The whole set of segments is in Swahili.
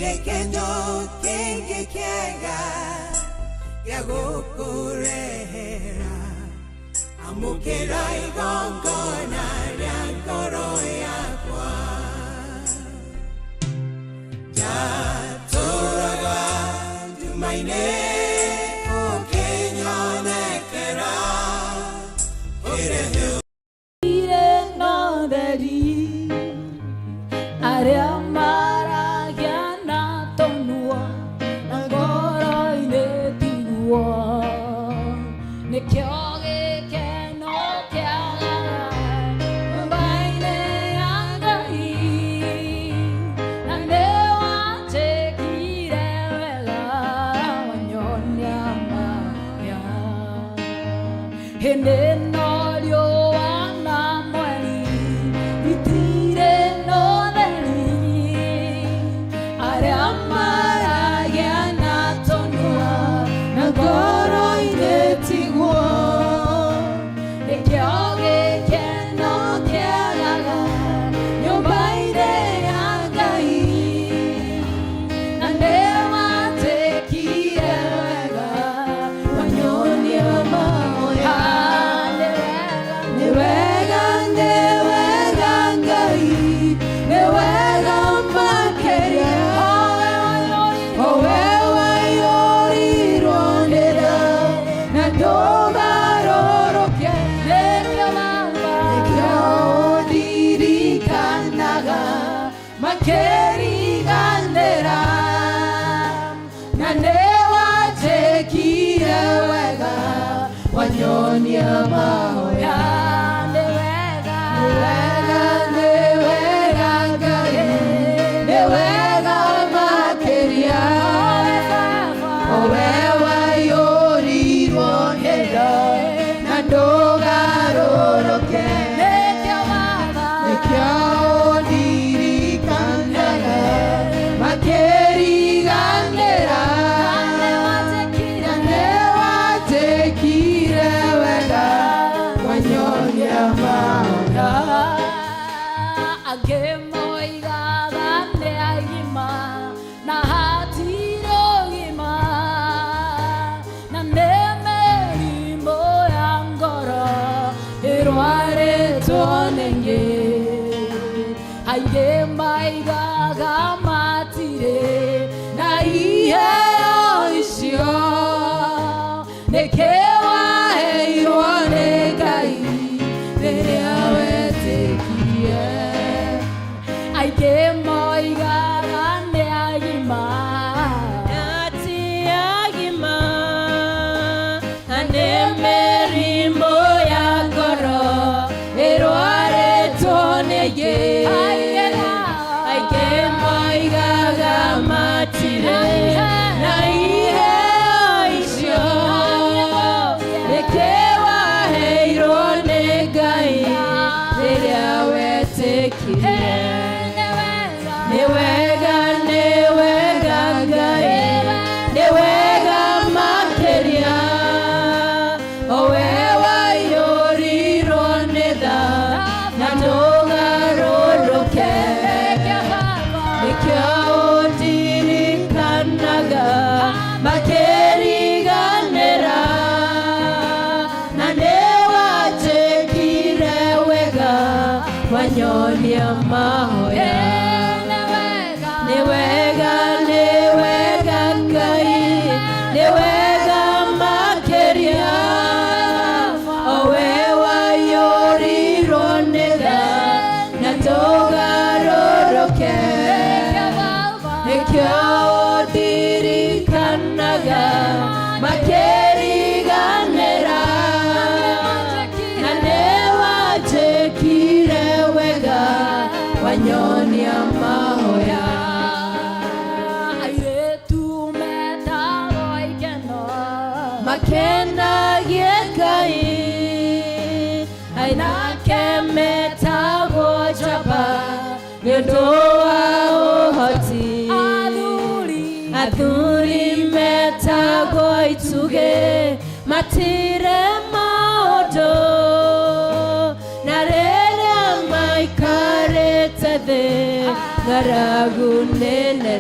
Ilekendo kenge kenga yagokurera amukera igongona ryakoro yakwa jatoraga dumaine okenyonekera irehe irenoderi ariamara giana tonua nangoro inetigua nekyoge keno kyaga baine angai nandewa chekire wela wanyonya maya hende norio wana mweli itire no Wanyonia mahoya newega makeria owewa yorirwo heda na ndogaroroke nekyaondirikanaga makeriganera Wanyonia mahoya newega ngai newega makeria owewa yorirwo nega na ndogaroroke nekyaondirikanaga makeriganera Wanyonia mahoya airetu metago ikeno makena giekai aina kemetago jaba ndoa ohoti athuri metago ituge matire maodo narere maikarete de garagu nene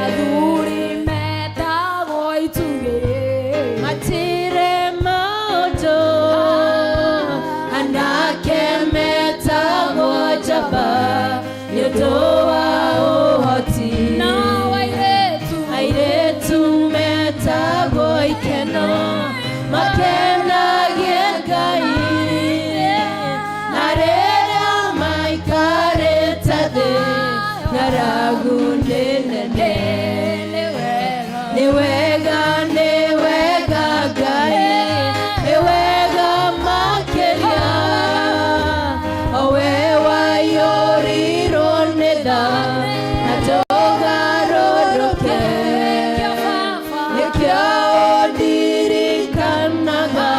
athuri metagwo itugi matire maũndũ anake metagwo njamba nĩ ũndũ wa ũhoti na airĩtu metagwo ikeno makenagia Ngai na rĩrĩa maikarĩte thĩ ng'aragu nĩ nene nĩ wega Ngai nĩ wega makĩria o we waiyũrirwo nĩ tha na ndũgarũrũke nĩkĩo ũndirikanaga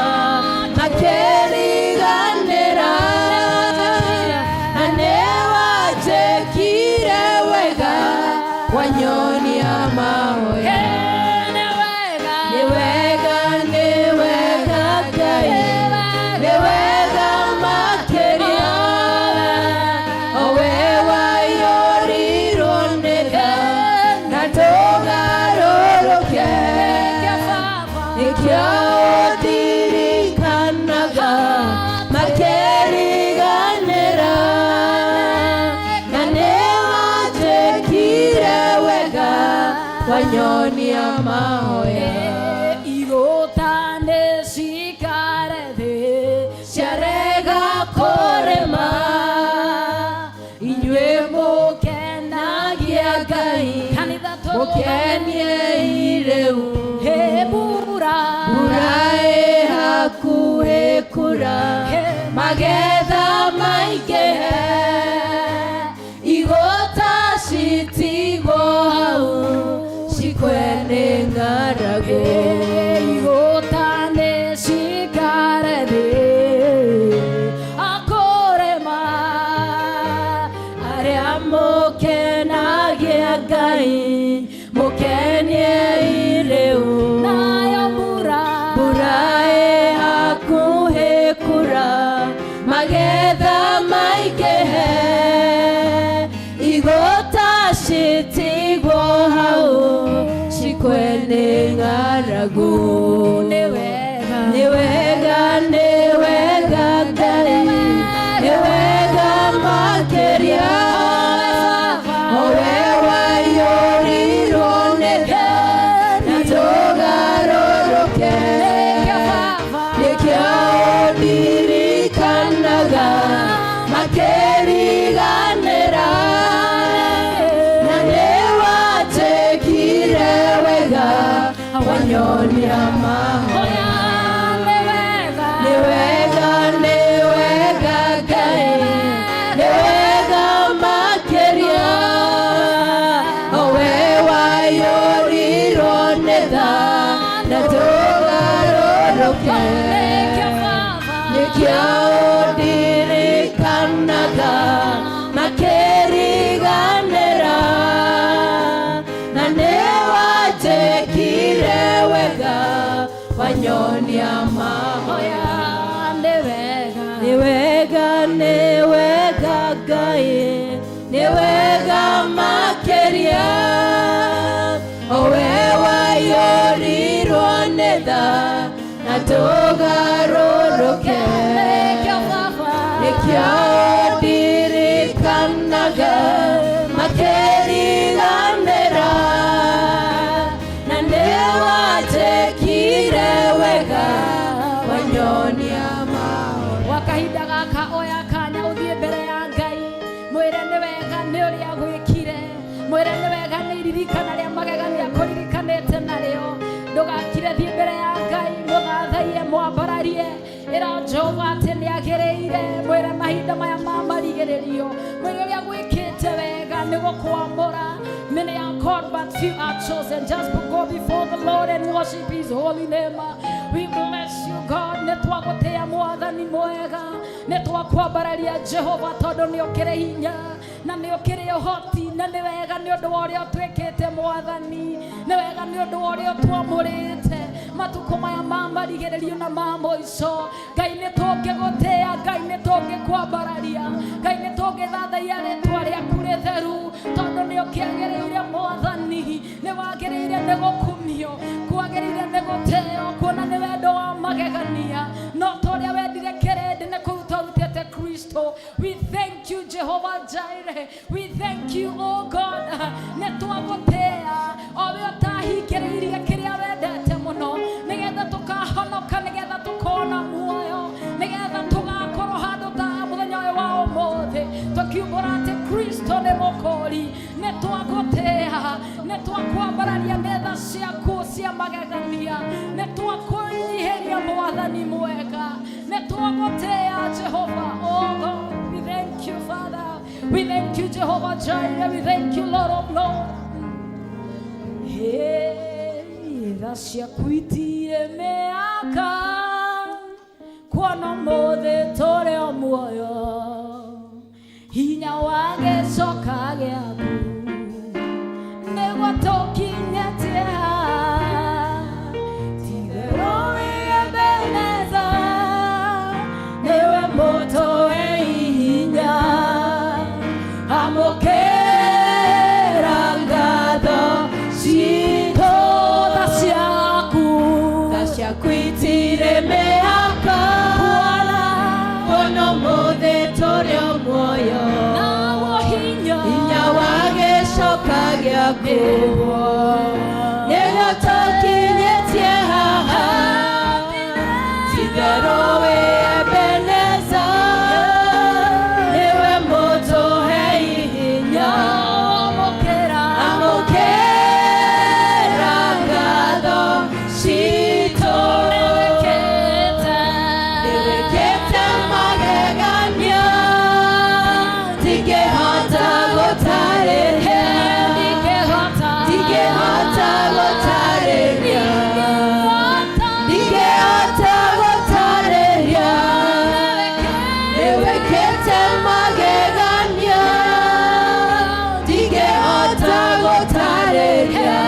makĩriganĩra na nĩ wanjĩkire wega wanyonia mahoya nĩ wega Ngai nĩ wega makĩria o we waiyũrirwo nĩ tha na ndũgarũrũke nĩkĩo ũndirikanaga makĩriganĩra na nĩ wanjĩkire wega wanyonia mahoya igũta nĩ cikare thĩ ciarega kũrĩma inyuĩ mũkenagia Ngai mũkenie irĩu mbura ĩ hakuhĩ kura magetha maingĩhe igũta citigwo hau cikwe nĩ ng'aragu igũta nĩ cikare thĩ akũrĩma arĩa mũkenagia Ngai mũkenie irĩu nayo mbura ĩ hakuhĩ kura magetha maingĩhe igũta citigwo hau cikwe nĩ ng'aragu nĩ wega Ngai nĩ wega makĩria o we waiyũrirwo nĩ tha na ndũgarũrũke nĩkĩo ũndirikanaga makĩriganĩra na nĩ wanjĩkire wega wanyonia mahoya nĩ wega Ngai nĩ wega makĩria o we waiyũrirwo nĩ tha na ndũgarũrũke nĩkĩo ũndirikanaga makĩriganĩra na nĩ wanjĩkire wega wanyonia mahoya nĩ wega Ngai nĩ wega makĩria o we waiyũrirwo nĩ tha na ndũgarũrũke nĩkĩo ũndirikanaga makĩriganĩra na nĩ wanjĩkire wega wanyonia mahoya wa kahinda gaka oya kanya ũthiĩ mbere ya Ngai mwĩre nĩ wega nĩ ũrĩa gwĩkire mwĩre nĩ wega nĩ iririkana rĩa magegania kũririkanĩte narĩo ndũgakire thiĩ mbere ya Ngai mũgathaie mwambararie ĩra Jehova atĩ nĩ agĩrĩire mwĩre mahinda maya mamarigĩrĩrio mwĩre ũrĩa gwĩkĩte wega nĩ gũkwamũra many are called but few are chosen just to go before the Lord and worship his holy name. We bless you God nĩ twagũtĩa mwathani mwega nĩ twakwambararia Jehova tondũ nĩ ũkĩrĩ hinya na nĩ ũkĩrĩ ũhoti na nĩ wega nĩ ũndũ wa ũrĩa ũtwĩkĩte mwathani nĩ wega nĩ ũndũ wa ũrĩa ũtwamũrĩte matukũ maya ma marigĩrĩrio na ma mũico Ngai nĩ tũngĩgũtĩa Ngai nĩ tũngĩkwambararia Ngai nĩ tũngĩthathaia rĩtwa rĩaku rĩtheru tondũ nĩ muoyo kiagereire mwathani ni wagereire ni gukumio kwagereire ni guteo kuona ni wendo wa magegania no toria wendire kirende ni kuruta rutete Kristo. We thank you Jehovah Jireh, we thank you oh God ne twagotea o we tahikireirie kiria wendete muno nigetha tukahonoka nigetha tukona muoyo nigetha tugakorwo handu ta muthenya uyu wa umuthi tukiumbura ati Kristo ni mukori ne twagotea ne twakwambararia metha ciaku cia magegania ne twakunyihiria mwathani mwega ne twagotea Jehovah. Oh God, we thank you Father, we thank you Jehovah Jireh, we thank you Lord of Lords. Hey, racia kuitie meaka kuona mothe tore o muoyo hinya wage coka giaku niguo tukinyetie tigero Ebeneza niwe mutoe hinya amukera ngatho ciitũ ta ciakuitire mĩhaka kuona mũthĩ tũrĩ o muoyo naguo hinya wagĩcoka gĩaku nĩguo tũkinyĩtie haha ti-itherũ wĩ Ebeneza niwe mũtũhe hinya amũkĩra ngatho ciitũ nĩwĩkĩte magegania ndingĩhota gũtarĩria nĩwĩkĩte magegania ndingĩhota gũtarĩria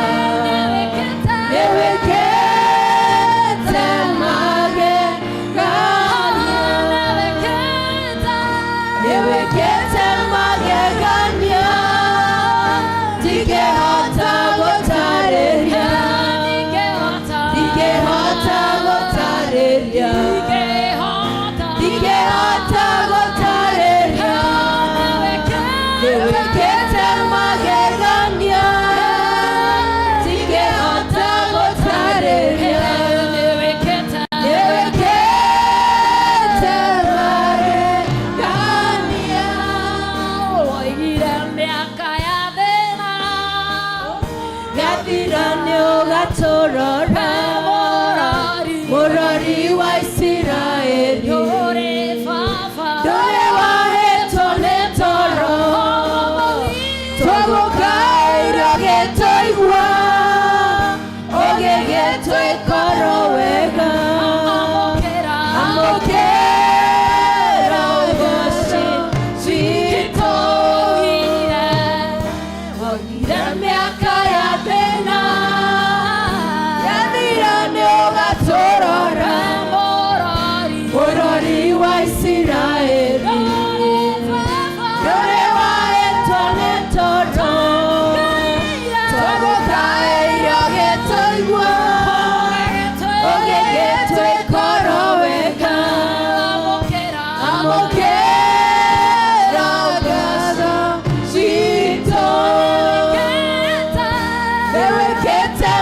nĩwĩkĩte magegania ndingĩhota gũtarĩria nĩwĩkĩte magegania ndingĩhota gũtarĩria nĩwĩkĩte magegania woigire mĩaka ya thĩna gathira nĩũgatũrora mũrori wa Isiraeli ndũrĩ wahetwo nĩ toro tũgũkaĩra gĩtũigua ũgĩgĩtwĩkoro wega amũkĩra ũgoci ciitũ woigire mĩaka ya thĩna gathira nĩũgatũrora mũrori wa Isiraeli ndũrĩ wahetwo nĩ toro tũgũkaĩra gĩtũigua ũgĩgĩtwĩkoro wega amũkĩra ngatho ciitũ nĩwĩkĩte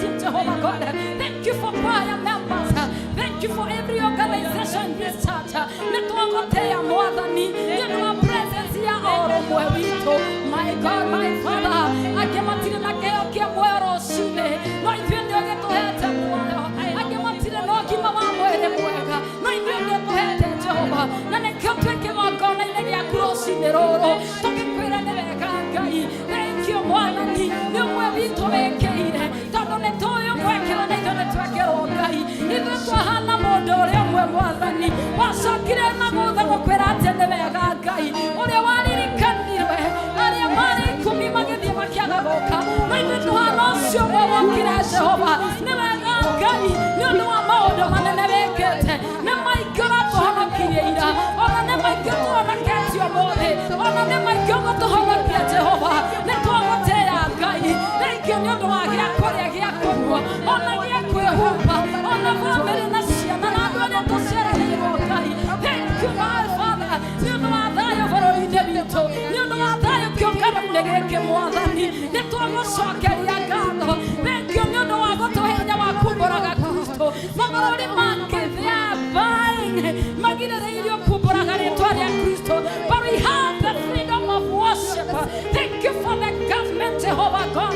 team, Jehovah God. Thank you for choir members. Thank you for every organization in this church. Nituogotea mwathani, nĩũndũ wa presence ya ũrũmwe witũ. My God, my Father, angĩmatirĩ na kĩheo kĩa muoyo rũcinĩ, no ithuĩ nĩ ũgĩtũhete muoyo. Angĩmatirĩ na ũgima wa mwĩrĩ mwega, no ithuĩ nĩ ũtũhete Jehova. Na nĩkĩo twĩ kĩgongona-inĩ gĩaku rũcinĩ rũrũ, tũgĩkwĩra nĩ wega Ngai. Thank you mwathani, nĩ ũmwe witũ wĩkĩire, tondũ nĩ tũĩ ũgwĩkĩra na ithuĩ nĩ twekĩrwo Ngai. Ithuĩ twahana mũndũ ũrĩa ũmwe mwathani, wacokire na gũtha gũkwĩra atĩ nĩ wega Ngai, ũrĩa waririkanirwe arĩa marĩ ikũmi magĩthiĩ makĩaga gũka, na ithuĩ tũhana ũcio ũmwe wokire Jehova. Nĩ wega Ngai, nĩ ũndũ wa maũndũ manene wĩkĩte. Nĩ maingĩ ũratũhonokirie ira, ona nĩ maingĩ tũhonoketie ũmũthĩ, ona nĩ maingĩ ũgũtũhonokia Jehova. Nĩ twagũtĩĩa Ngai. Thank you nĩ ũndũ wa gĩa kũrĩa gĩa kũnyua, ona gĩa kwĩhumba, ona bamĩrĩ na ciana na andũ arĩa tũciarĩirwo Ngai. Thank you my Father, nĩ ũndũ wa thayũ bũrũri-inĩ witũ, nĩ ũndũ wa thayũ kĩũngano-inĩ gĩkĩ mwathani. Nĩ twagũcokeria ngatho. Thank you nĩ ũndũ wa gũtũhe hinya wa kumbũraga Kristo. Mabũrũri mangĩ they are vying, magirĩrĩirio kumbũraga rĩĩtwa rĩa Kristo, but we have the freedom of worship. Thank you for the government, Jehovah God,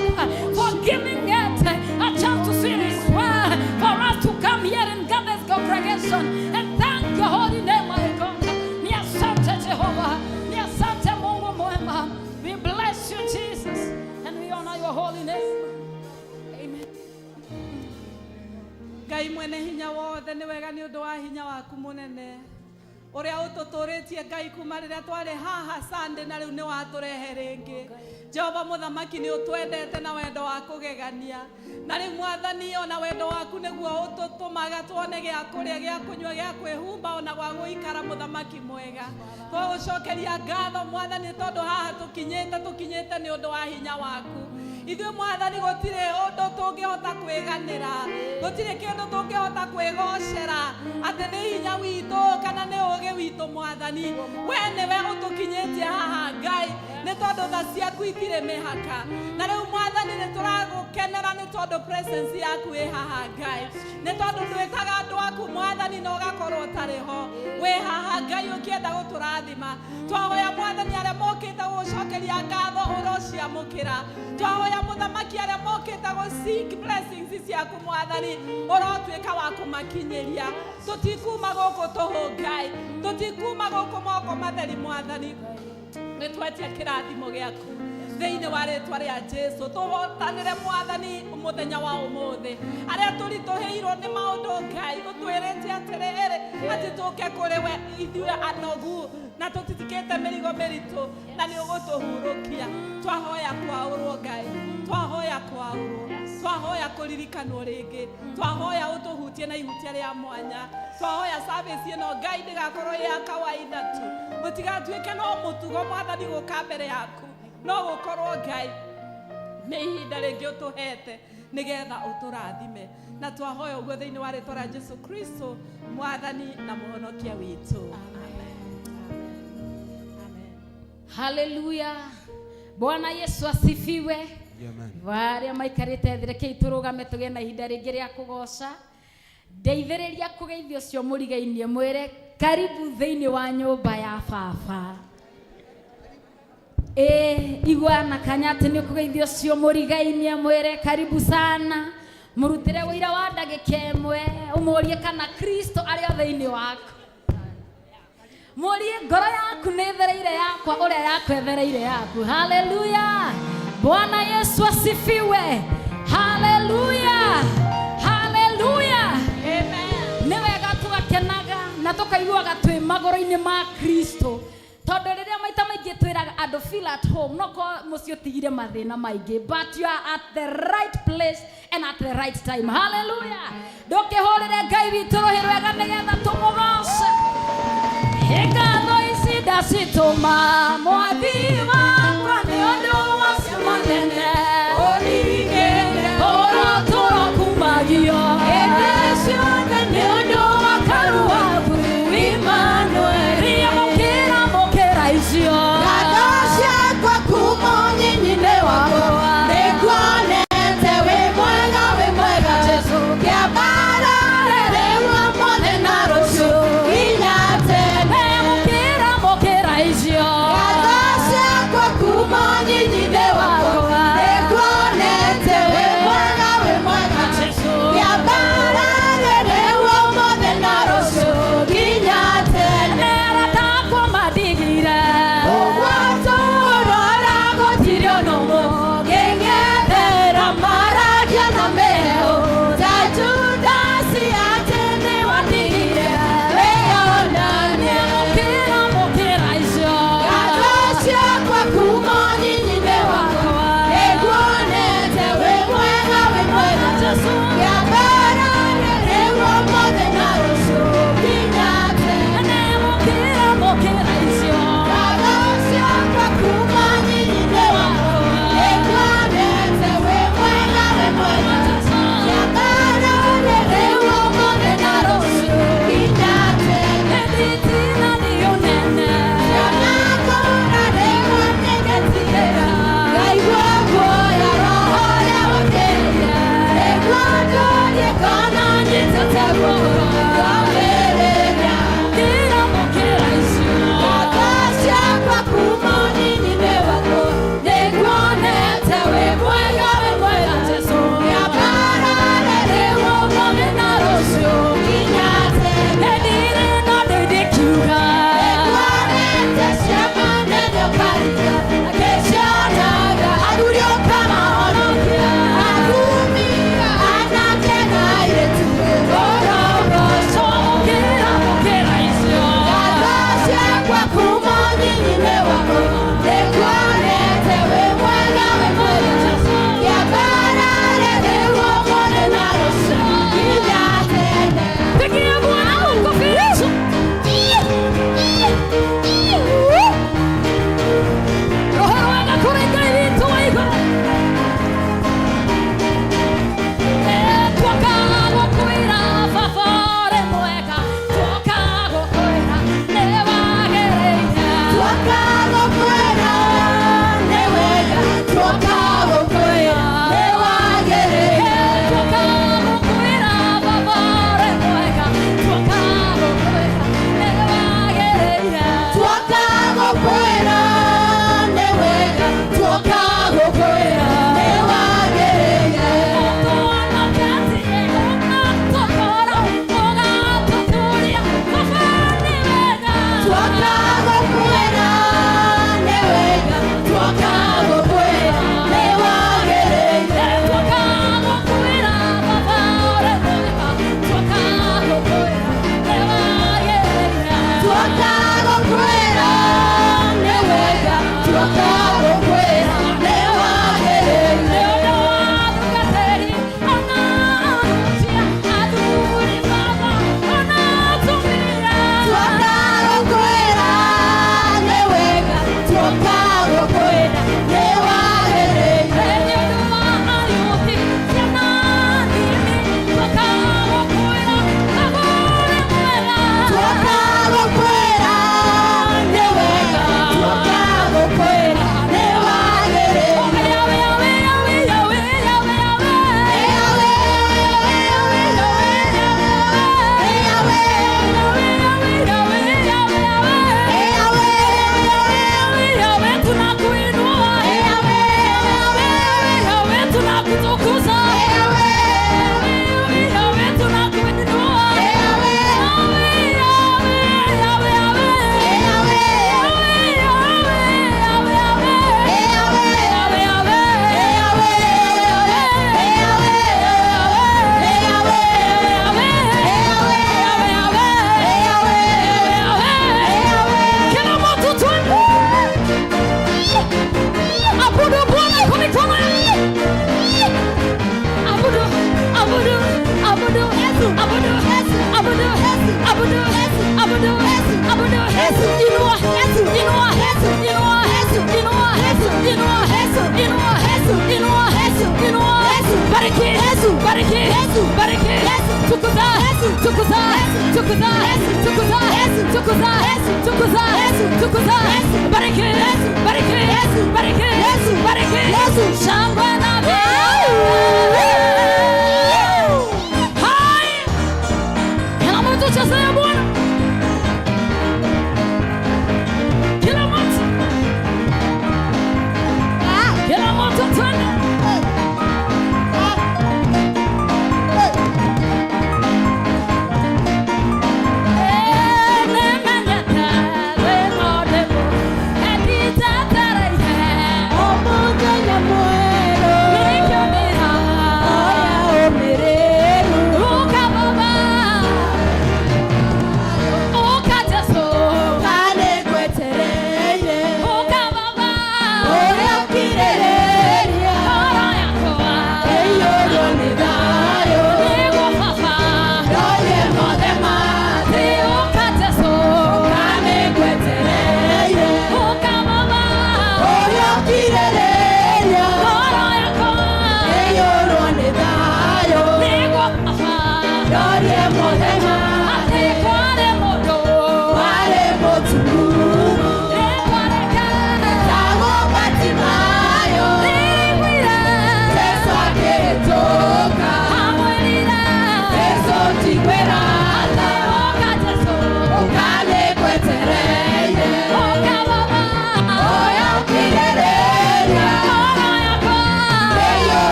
for giving it a chance to see this word, for us to come here in God's congregation and thank your holy name, my God. Ni asante Jehovah, ni asante Mungu mwema. We bless you Jesus and we honor your holy name. Amen. Ngai mwene hinya wothe, nĩ wega nĩ ũndũ wa hinya waku mũnene ũrĩa ũtũtũrĩtie Ngai kuma rĩrĩa twarĩ haha Sunday na rĩu nĩ watũrehe rĩngĩ. Jehova mũthamaki nĩ ũtwendete na wendo wa kũgegania, na rĩu mwathani ona wendo waku nĩguo ũtũtũmaga tuone gĩa kũrĩa, gĩa kũnyua, gĩa kwĩhumba, ona gwa gũikara mũthamaki mwega. Twagũcokeria ngatho mwathani tondũ haha tũkinyĩte nĩ ũndũ wa hinya waku. Ithuĩ mwathani gũtirĩ ũndũ tũngĩhota kwĩganĩra, gũtirĩ kĩndũ tũngĩhota kwĩgocera atĩ nĩ hinya witũ kana nĩ ũũgĩ witũ mwathani. Wee nĩwe ũtũkinyĩtie haha Ngai, nĩ tondũ tha ciaku itirĩ mĩhaka. Na rĩu mwathani nĩ tũragũkenera nĩ tondũ presence yaku ĩ haha Ngai, nĩ tondũ ndwĩtaga andũ aku mwathani na ũgakorwo ũtarĩ ho. Wĩ haha Ngai ũkĩenda gũtũrathima. Twahoya mwathani arĩa mokĩte gũcokeria ngatho ũrociamũkĩra. Twahoya mũthamaki arĩa mokĩte gũ-seek blessings ciaku mwathani ũrotuĩka wa kũmakinyĩria. Tũtikuma gũkũ tũhũ Ngai, tũtikuma gũkũ moko matheri mwathani. Nĩ twetia kĩrathimo gĩaku thĩinĩ wa rĩĩtwa rĩa Jesũ. Tũhotanĩre mwathani mũthenya wa ũmũthĩ, arĩa tũritũhĩirwo nĩ maũndũ Ngai ũtwĩrĩte atĩrĩrĩ atĩ tũke kũrĩ we ithuĩ anogu na tũtitikĩte mĩrigo mĩritũ na nĩ ũgũtũhurũkia. Twahoya kwaũrwo Ngai, twahoya kwaũrwo, twahoya kũririkanwo rĩngĩ, twahoya ũtũhutie na ihutia rĩa mwanya. Twahoya service ĩno Ngai ndĩgakorwo ya kawaida tu, gũtigatuĩke no mũtugo mwathani gũka mbere yaku, no gũkorwo Ngai nĩ ihinda rĩngĩ ũtũhete nĩgetha ũtũrathime. Na twahoya ũguo thĩinĩ wa rĩĩtwa rĩa Jesũ Kristo mwathani na mũhonokia witũ. Hallelujah. Bwana Yesu asifiwe. Amen. Varia maikarite thire kei turugame tuge na ihinda ringi ria kugoca. Ndeithĩrĩria kũgeithia ũcio mũrigainie mwĩre karibu thĩinĩ wa nyũmba ya baba. Igua na kanya atĩ nĩ kũgeithia ũcio mũrigainie mwĩre karibu sana. Mũrutĩre wĩra wa ndagĩka ĩmwe ũmũrie kana Kristo arĩ o thĩinĩ waku. Mũrie ngoro yaku nĩ thereire yakwa ũrĩa yakwethereire yaku. Hallelujah. Bwana Yesu asifiwe. Hallelujah. Hallelujah. Amen. Nĩ wega tũgakenaga na tũkaiguaga twĩ magũrũ-inĩ ma Kristo. Tondũ rĩrĩa maita maingĩ twĩraga andũ feel at home, no ko mũciĩ ũtigire mathĩna maingĩ, but you are at the right place and at the right time. Hallelujah. Ndũkĩhũrĩre Ngai witũ rũhĩ rwega nĩgetha tũmũgoce. Ngatho ici ndacitũma mwathi wakwa nĩ ũndũ wacio mũnene. Ũrĩa tũrakumagio hĩndĩ ciothe nĩ ũndũ wa karu waku Emmanuel. Mũkĩra icio ngatho ciakwa kuma ũnyinyi-inĩ wakwa, nĩkuonete wĩ mwega wĩ Muero,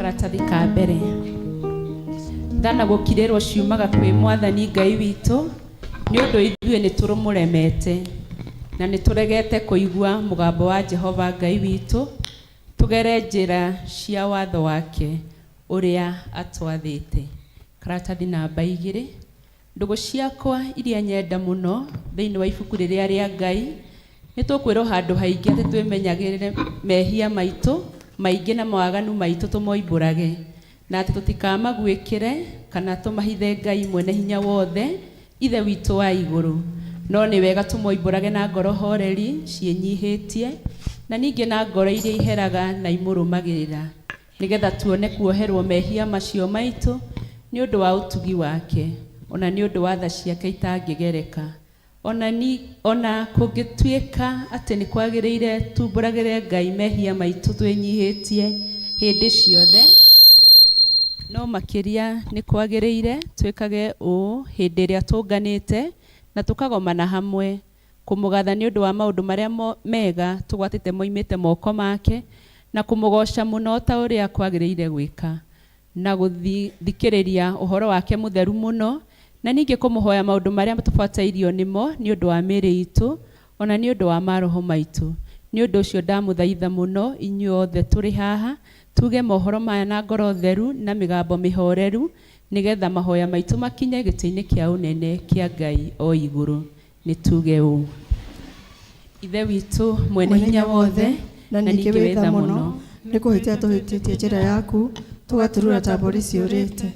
karatathi ka mbere. Thana gukirĩrwo ciumaga kwĩ Mwathani Ngai witũ nĩ ũndũ ithuĩ nĩ tũrũmũremete na nĩ tũregete kũigua mũgambo wa Jehova Ngai witũ tũgere njĩra cia watho wake ũrĩa atwathĩte. Karatathi namba 2. Ndũgũ ciakwa iria nyenda mũno thĩinĩ wa ibuku rĩrĩa rĩa Ngai nĩ tũkwĩrwo handũ haingĩ atĩ twĩmenyagĩrĩre mehia maitũ maingĩ na mawaganu maitũ tũmoimbũrage na atĩ tũtikamagwĩkĩre kana tũmahithe Ngai mwene hinya wothe ithe witũ wa igũrũ, no nĩ wega tũmoimbũrage na ngoro horeri ciĩnyihĩtie na ningĩ na ngoro iria iheraga na imũrũmagĩrĩra nĩgetha tuone kuoherwo mehia macio maitũ nĩ ũndũ wa ũtugi wake ona nĩ ũndũ wa tha ciake itangĩgereka ona kũngĩtuĩka atĩ nĩ kwagĩrĩire tumbũragĩre Ngai mehia maitũ twĩnyihĩtie hĩndĩ ciothe, no makĩria nĩ kwagĩrĩire twĩkage ũũ hĩndĩ ĩrĩa tũnganĩte na tũkagomana hamwe kũmũgatha nĩ ũndũ wa maũndũ marĩa mega tũgwatĩte moimĩte moko make na kũmũgoca mũno ta ũrĩa kwagĩrĩire gwĩka na gũthikĩrĩria ũhoro wake mũtheru mũno na ningĩ kũmũhoya maũndũ marĩa tũbatairwo nĩmo nĩ ũndũ wa mĩĩrĩ itũ ona nĩ ũndũ wa maroho maitũ. Nĩ ũndũ ũcio ndamũthaitha mũno inyuothe tũrĩ haha tuge mohoro maya na ngoro theru na mĩgambo mĩhoreru nĩgetha mahoya maitũ makinye gĩtĩ-inĩ kĩa ũnene kĩa Ngai o igũrũ. Nĩ tuge ũũ: Ithe witũ mwene hinya wothe na ningĩ wĩtha mũno nĩ kũhĩtia tũhĩtĩtie njĩra yaku tũgaturura ta mbũri ciũrĩte,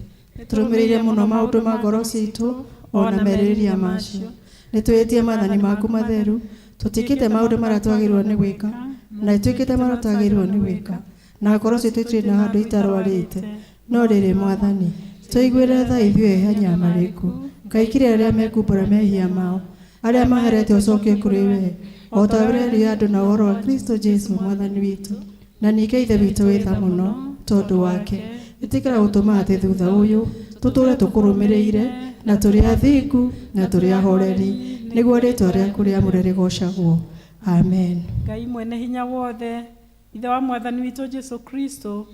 tũrũmĩrĩire mũno maũndũ ma ngoro citũ ona merirĩria macio. Nĩ twĩtie maathani maku matheru, tũtikĩte maũndũ marĩa twagĩrĩirwo nĩ gwĩka na ituĩkĩte marĩa twagĩrĩirwo nĩ gwĩka, na ngoro citũ itirĩ na handũ itarwarĩte. No rĩrĩ Mwathani, tũiguĩre tha ithuĩ hanyamarĩku, kaikire arĩa mekumbũra mehia mao, arĩa maherete ũcokie kũrĩ we, o ta ũrĩa rĩ andũ na ũhoro wa Kristo Jesu Mwathani witũ. Na ningĩ ithe witũ wĩtha mũno tondũ wake, ĩtĩkĩra gũtũma atĩ thutha ũyũ tũtũũre tũkũrũmĩrĩire na tũrĩ athingu na tũrĩ ahoreri, nĩguo rĩĩtwa rĩaku rĩamũre rĩgocagwo. Amen. Ngai mwene hinya wothe, ithe wa Mwathani witũ Jesu Kristo,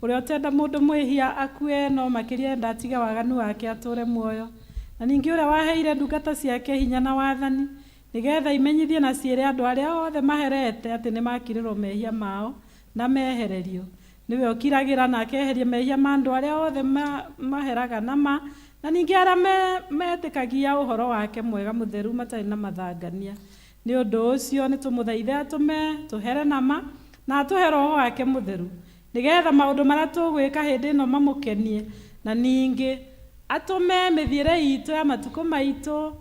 ũrĩa ũtenda mũndũ mwĩhia akue no makĩria ndatiga waganu wake atũũre muoyo, na ningĩ ũrĩa waheire ndungata ciake hinya na wathani nĩgetha imenyithie na ciĩre andũ arĩa othe maherete atĩ nĩ makirĩrwo mehia mao na mehererio. Nĩwe ũkiragĩra na akeheria mehia ma andũ arĩa othe maheraga nama, na ningĩ arĩa metĩkagia ũhoro wake mwega mũtheru matarĩ na mathangania. Nĩ ũndũ ũcio nĩ tũmũthaithe atũme tũhere nama na atũhe roho wake mũtheru nĩgetha maũndũ marĩa tũgwĩka hĩndĩ ĩno mamũkenie, na ningĩ atũme mĩthiĩre itũ ya matukũ maitũ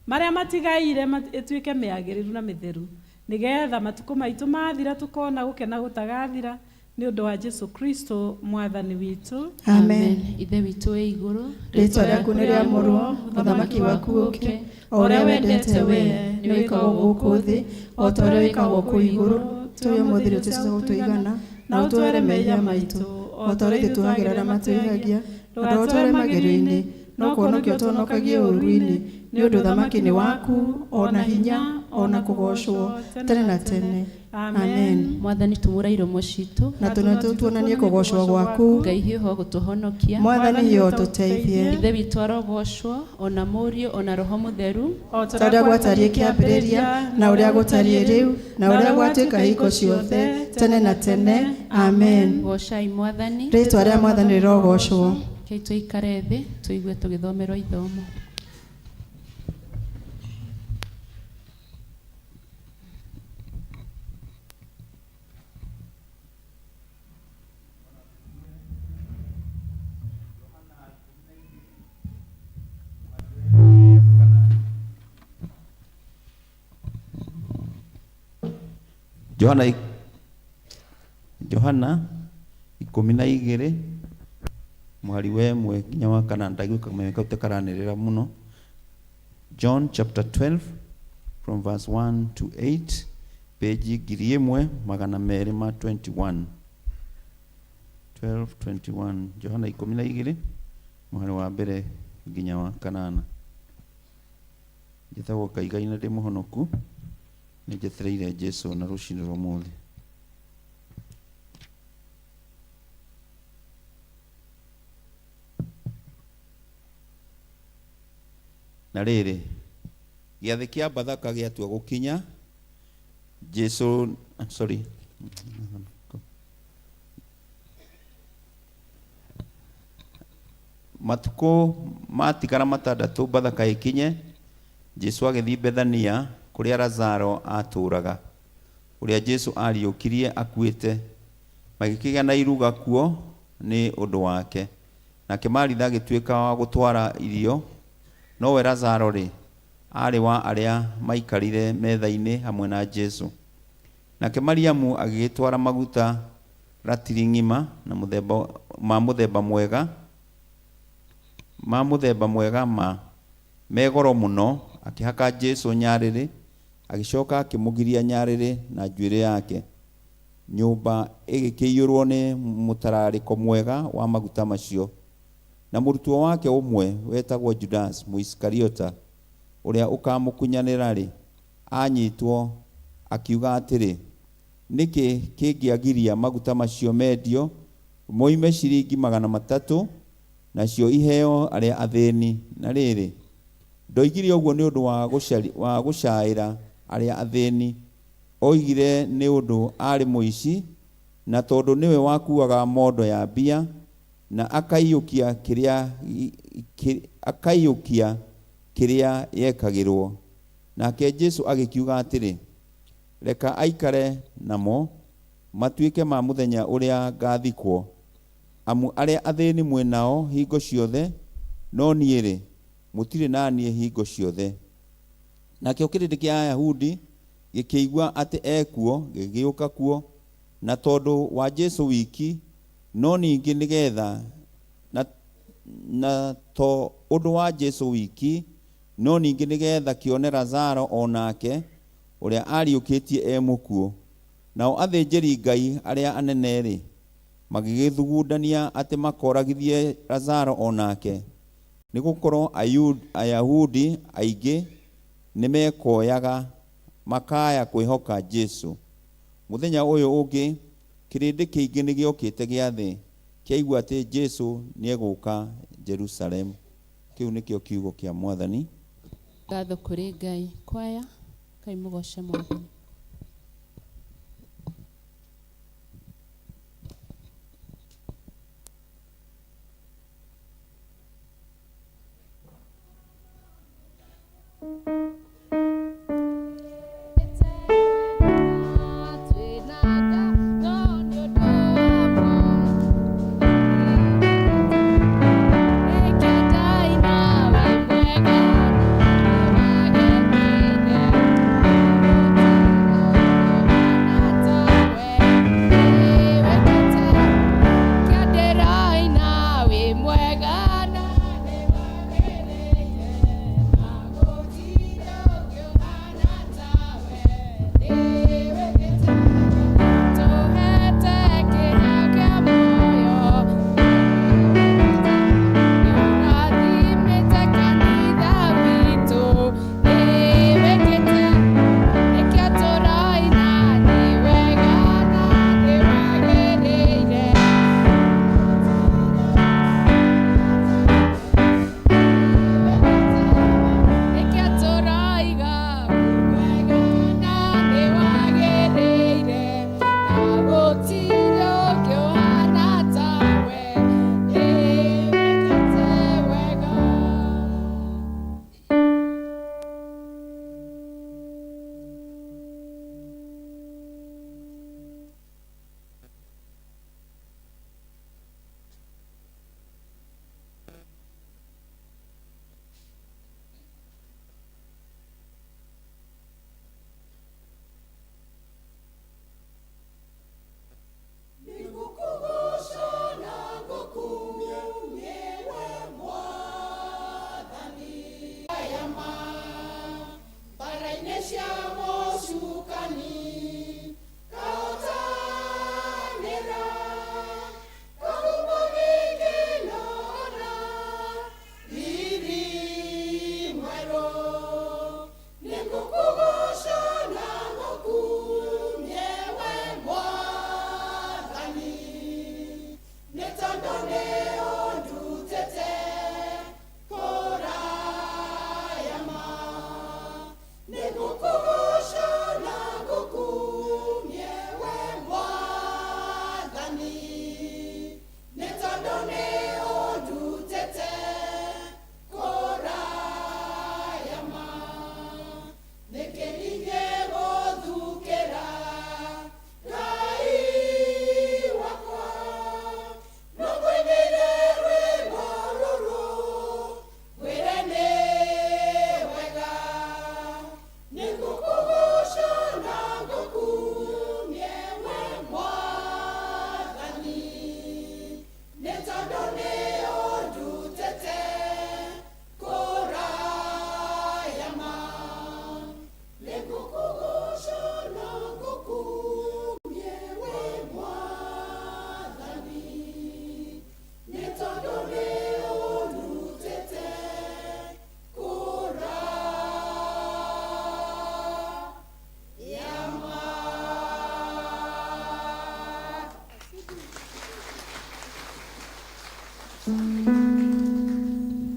marĩa matigaire ĩtuĩke mĩagĩrĩru na mĩtheru, nĩgetha matukũ maitũ mathira tũkona gũkena gũtagathira, nĩ ũndũ wa Jesu Kristo Mwathani witũ. Amen. Ithe witũ wĩ igũrũ, rĩĩtwa rĩaku nĩ rĩamũrwo, ũthamaki waku ũũke, o ũrĩa wendete wee nĩ wĩkagwo gũkũ thĩ o ta ũrĩa wĩkagwo kũu igũrũ. Tũhe ũmũthĩ rĩu tũcoke gũtũigana na ũtũhere mehia maitũ o ta ũrĩa ithuĩ tuohagĩra arĩa matwĩhagia, na ndũgatware magerio-inĩ, no kũhonokia ũtũhonokagie ũũru-inĩ, nĩ ũndũ ũthamaki nĩ waku ona hinya ona kũgocwo tene na tene. Amen. Mwathani tumũra iromo citũ na tuonanie kũgocwo gwaku. Ngai hiũho gũtũhonokia, Mwathani hiũho tũteithie. Ithe witũ arogocwo ona Mũriũ ona Roho Mũtheru, ta ũrĩa gwatariĩ kĩambĩrĩria na ũrĩa gũtariĩ rĩu na ũrĩa gwatuĩka hingo ciothe tene na tene. Amen. Gocai Mwathani. Rĩĩtwa rĩa Mwathani rĩrogocwo. Kei tũikare thĩ tũigue tũgĩthomerwo ithomo. Johana 12 mwari wa 1 nginya wa 4 ndagĩuka kameka utakaranĩrĩra mũno. John chapter 12 from verse 1 to 8, page 1221. 12:21. Johana 12 mwari wa mbere nginya wa 8. Njĩtagwo Kaigai na ndĩ mũhonoku, nĩ njetereire Jesũ na rũciinĩ rwa ũmũthĩ. Na rĩrĩ gĩathĩ kĩa Bathaka gĩatua gũkinya, Jesu matukũ matigara matandatũ Bathaka ĩkinye, Jesu agĩthiĩ Bethania kũrĩa Lazaro atũraga, ũrĩa Jesu ariũkirie akuĩte. Magĩkĩgĩa na iruga kuo nĩ ũndũ wake, nake Maritha agĩtuĩka wa gũtwara irio, nowe Lazaro rĩ arĩ wa arĩa maikarire metha-inĩ hamwe na Jesu. Nake Mariamu agĩgĩtwara maguta ratiri ng'ima na mũthemba mwega megoro mũno, akĩhaka Jesu nyarĩrĩ, agĩcoka akĩmũgiria nyarĩrĩ na njuĩrĩ yake. Nyũmba ĩgĩkĩiyũrwo nĩ mũtararĩko mwega wa maguta macio. Na mũrutwo wake ũmwe wetagwo Judas Mũisikariota, ũrĩa ũkamũkunyanĩra rĩ, anyitwo akiuga atĩrĩ, nĩkĩ kĩngĩagiria maguta macio mendio moime ciringi 300 nacio iheo arĩa athĩni? Na rĩrĩ ndoigire ũguo nĩ ũndũ wa gũcaĩra arĩa athĩni, oigire nĩ ũndũ arĩ mũici, na tondũ nĩwe wakuaga mondo ya mbia na akaiyũkia kĩrĩa yekagĩrwo. Nake Jesu agĩkiuga atĩrĩ, reka aikare namo matuĩke ma mũthenya ũrĩa ngathikwo. Amu arĩa athĩni mwĩnao hingo ciothe, no niĩ rĩ mũtirĩ na niĩ hingo ciothe. Nakĩo kĩrĩndĩ kĩa Ayahudi gĩkĩigua atĩ ekuo, gĩgĩũka kuo, na tondũ wa Jesu wiki, no ningĩ nĩgetha na to ũndũ wa Jesu wiki, no ningĩ nĩgetha kĩone Lazaro onake ũrĩa ariũkĩtie mũkuũ. Nao athĩnjĩri Ngai arĩa anene rĩ magĩgĩthugundania atĩ makoragithie Lazaro onake, nĩgũkorwo Ayahudi aingĩ nĩmekoyaga makaya kwĩhoka Jesu. Mũthenya ũyũ ũngĩ kĩrĩndĩ kĩingĩ nĩgĩokĩte gĩathĩ, kĩaigua atĩ Jesu nĩegũka Jerusalemu. Kĩu nĩkĩo kiugo kĩa Mwathani. Ngatho kũrĩ Ngai. Kwaya Ngai mũgoce Mwathani.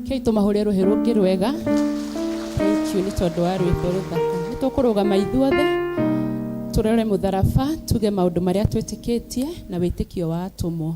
Kei tumahũre rũhĩ rũngĩ rwega. Thank you nĩ tondũ wa rwĩmbo rũthaka. Nĩ tũkũrũgama ithuothe tũrore mũtharaba tuge maũndũ marĩa twĩtĩkĩtie na wĩtĩkio wa atũmwo.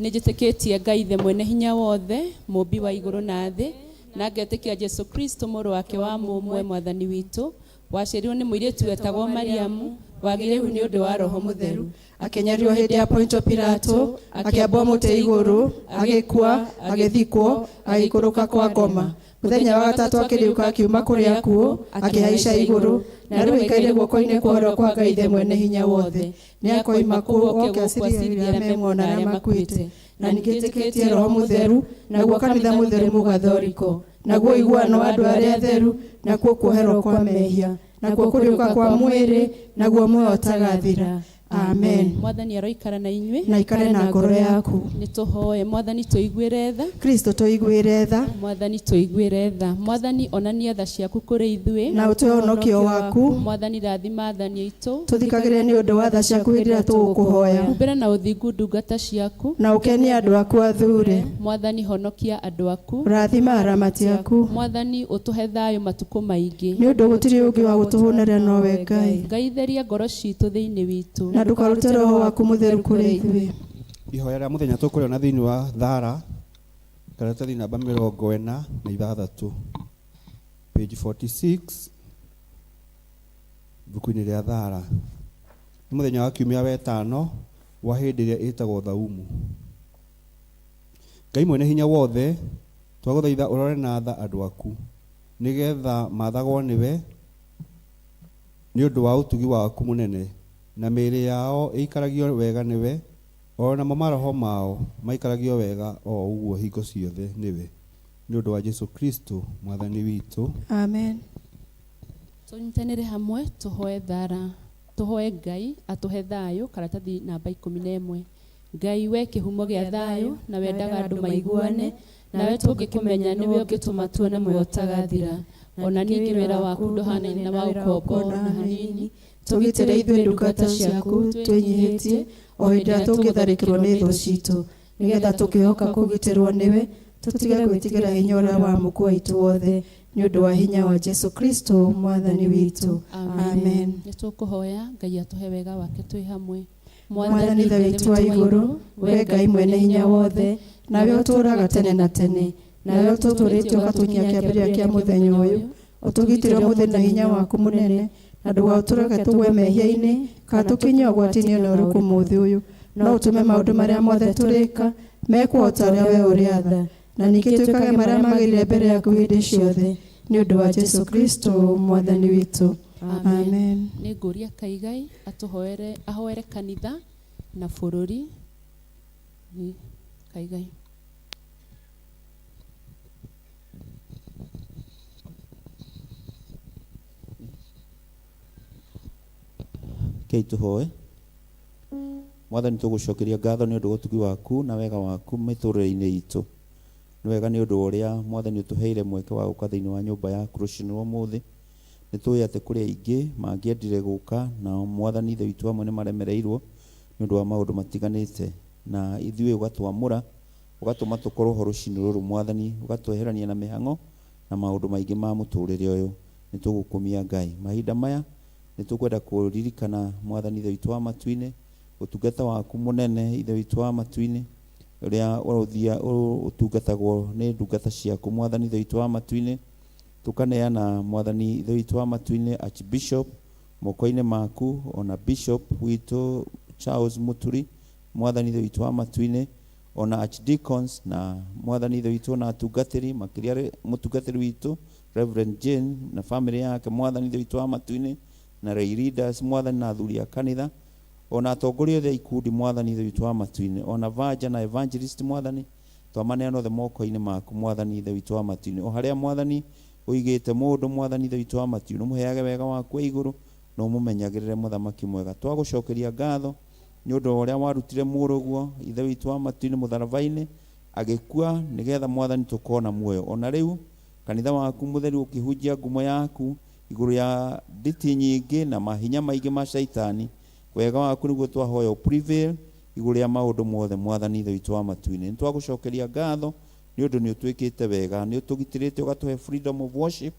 Nĩ njĩtĩkĩtie Ngai ithe mwene hinya wothe, mũmbi wa igũrũ na thĩ, na ngetĩkia Jesu Kristo mũrũ wake wa mũmwe mwathani witũ, waciarirwo nĩ mũirĩtu wetagwo Mariamu, wagire hu nĩ ũndũ wa Roho Mũtheru, akenyario hĩndĩ ya Ponto Pilato, akĩambwo mũtĩ igũrũ, agĩkua, agĩthikwo, agĩikũrũka kwa ngoma. Mũthenya wa gatatũ akĩriũka akiuma kũrĩ akuũ, akĩhaica igũrũ, na rĩu aikaire guoko-inĩ kwa ũrĩo kwa Ngai ithe mwene hinya wothe. Nĩ akoima kũu oke acirĩrĩre arĩa memwo na arĩa makuĩte. Na ningĩ njĩtĩkĩtie Roho Mũtheru, naguo kanitha mũtheru mũgathoriko, naguo iguano wa andũ arĩa atheru, nakuo kuoherwo kwa mehia, nakuo kũriũka kwa mwĩrĩ, naguo muoyo ũtagathira. Amen. Mwathani aroikara na inyuĩ na ikare na ngoro yaku. Nĩ tũhoe. Mwathani tũiguĩre tha. Kristo tũiguĩre tha. Mwathani tũiguĩre tha. Mwathani onania tha ciaku kũrĩ ithuĩ na ũtũhe ũhonokio waku. Mwathani rathima athani aitũ, tũthikagĩrĩre nĩ ũndũ wa tha ciaku hĩndĩ ĩrĩa tũgũkũhoya. humbĩra na ũthingu ndungata ciaku, na ũkenie andũ aku athure. Mwathani honokia andũ aku, rathima aramati aku. Mwathani ũtũhe thayũ matukũ maingĩ, nĩ ũndũ gũtirĩ ũngĩ wa gũtũhũnĩra nowe Ngai. Ngai theria ngoro citũ thĩinĩ witũ, na ndũkarute Roho waku Mũtheru kũrĩ ithuĩ. Ihoya rĩa mũthenya tũkũrĩona thĩinĩ wa Thara, karatathi namba 46, page 46, buku-inĩ rĩa Thara. Nĩ mũthenya wa kiumia wetano wa hĩndĩ ĩrĩa ĩtagwo Thaumu. Ngai mwene hinya wothe, twagũthaitha ũrore na tha andũ aku, nĩgetha mathagwo nĩwe nĩ ũndũ wa ũtugi waku mũnene, na mĩĩrĩ yao ĩikaragio wega nĩwe, o namo maroho mao maikaragio wega o ũguo hingo ciothe nĩwe, nĩ ũndũ wa Jesu Kristo mwathani witũ. Amen. Tũnyitanĩre hamwe tũhoe Thara, tũhoe Ngai atũhe thayũ. Karatathi namba 11. Ngai we kĩhumo gĩa thayũ, na wendaga andũ maiguane, nawe tũngĩkũmenya nĩwe ũngĩtũma tuone muoyo ũtagathira. Ona ningĩ wĩra waku ndũhanaine na wa ũkombo na hanini. Tũgitĩre ithuĩ ndungata ciaku twĩnyihĩtie o hĩndĩ ĩrĩa tũngĩtharĩkĩrwo nĩ thũ citũ, nĩgetha tũkĩhoka kũgitĩrwo nĩwe, tũtige gwĩtigĩra hinya ũrĩa wa mũkũ witũ wothe, nĩ ũndũ wa hinya wa Jesu Kristo mwathani witũ. Amen. Nĩ tũkũhoya Ngai atũhe wega wake twĩ hamwe. Mwathani Ithe witũ wa igũrũ, we Ngai mwene hinya wothe, nawe ũtũũraga tene na tene, nawe ũtũtũrĩtie ũgatũkinyia kĩambĩrĩria kĩa mũthenya ũyũ, ũtũgitĩre mũthenya hinya waku mũnene, na ndũgatũreke tũgwe mehia-inĩ, kana tũkinye ũgwati-inĩ ona ũrĩkũ mũthĩ ũyũ, no ũtũme maũndũ marĩa mothe tũrĩka mekwo o ta ũrĩa we ũrĩ tha, na ningĩ twĩkage marĩa magĩrĩire mbere yaku hĩndĩ ciothe, nĩ ũndũ wa Jesu Kristo mwathani witũ. Amen. Nĩ ngũria Kaigai atũhoere, ahoere kanitha na bũrũri. Kaigai. Kei tũhoe. Mwathani tũgũcokeria ngatho nĩ ũndũ wa ũtugi waku na wega waku mĩtũrĩre-inĩ itũ. Nĩ wega nĩ ũndũ wa ũrĩa Mwathani ũtũheire mweke wa gũka thĩinĩ wa nyũmba yaku rũciinĩ rwa ũmũthĩ. Nĩ tũĩ atĩ kũrĩ aingĩ mangĩendire gũka, na Mwathani Ithe witũ amwe nĩ maremereirwo nĩ ũndũ wa maũndũ matiganĩte, na ithuĩ ũgatwamũra, ũgatũma tũkorwo ho rũciinĩ rũrũ Mwathani, ũgatweherania na mĩhang'o na maũndũ maingĩ ma mũtũrĩre ũyũ. Nĩ tũgũkumia Ngai mahinda maya, nĩ tũkwenda kũririkana Mwathani Ithe witũ wa matu-inĩ, ũtungata waku mũnene Ithe witũ wa matu-inĩ, ũrĩa ũtungatagwo nĩ ndungata ciaku Mwathani Ithe witũ wa matu-inĩ. Tukaneana Mwathani Ithe witũ wa matu-inĩ Archbishop moko-inĩ maku, ona Bishop witũ Charles Muturi Mwathani Ithe witũ wa matu-inĩ, ona Archdeacons na Mwathani Ithe witũ na atungatĩri, makĩria mũtungatĩri witũ Reverend Jane na family yake Mwathani Ithe witũ wa matu-inĩ, na lay leaders Mwathani na athuri a kanitha, ona atongoria othe ikundi Mwathani Ithe witũ wa matu-inĩ, ona vaja na evangelist Mwathani, twamaneana othe moko-inĩ maku Mwathani Ithe witũ wa matu-inĩ. O harĩa Mwathani ũigĩte mũndũ Mwathani Ithe witũ wa matu-inĩ, ũmũheage wega waku wa igũrũ na ũmũmenyagĩrĩre mũthamaki mwega. Twagũcokeria ngatho nĩ ũndũ wa ũrĩa warutire mũrũguo Ithe witũ wa matu-inĩ mũtharaba-inĩ agĩkua, nĩgetha Mwathani tũkona muoyo. Ona rĩu kanitha waku mũtheru ũkĩhunjia ngumo yaku igũrũ ya nditi nyingĩ na mahinya maingĩ ma shaitani, wega waku nĩguo twahoya prevail iguru ya maundu mothe mwathani ithe witũ wa matu-inĩ. Nĩtwagũcokeria ngatho nĩ ũndũ nĩ ũtwĩkĩte wega, nĩ ũtũgitĩrĩte ũgatũhe freedom of worship.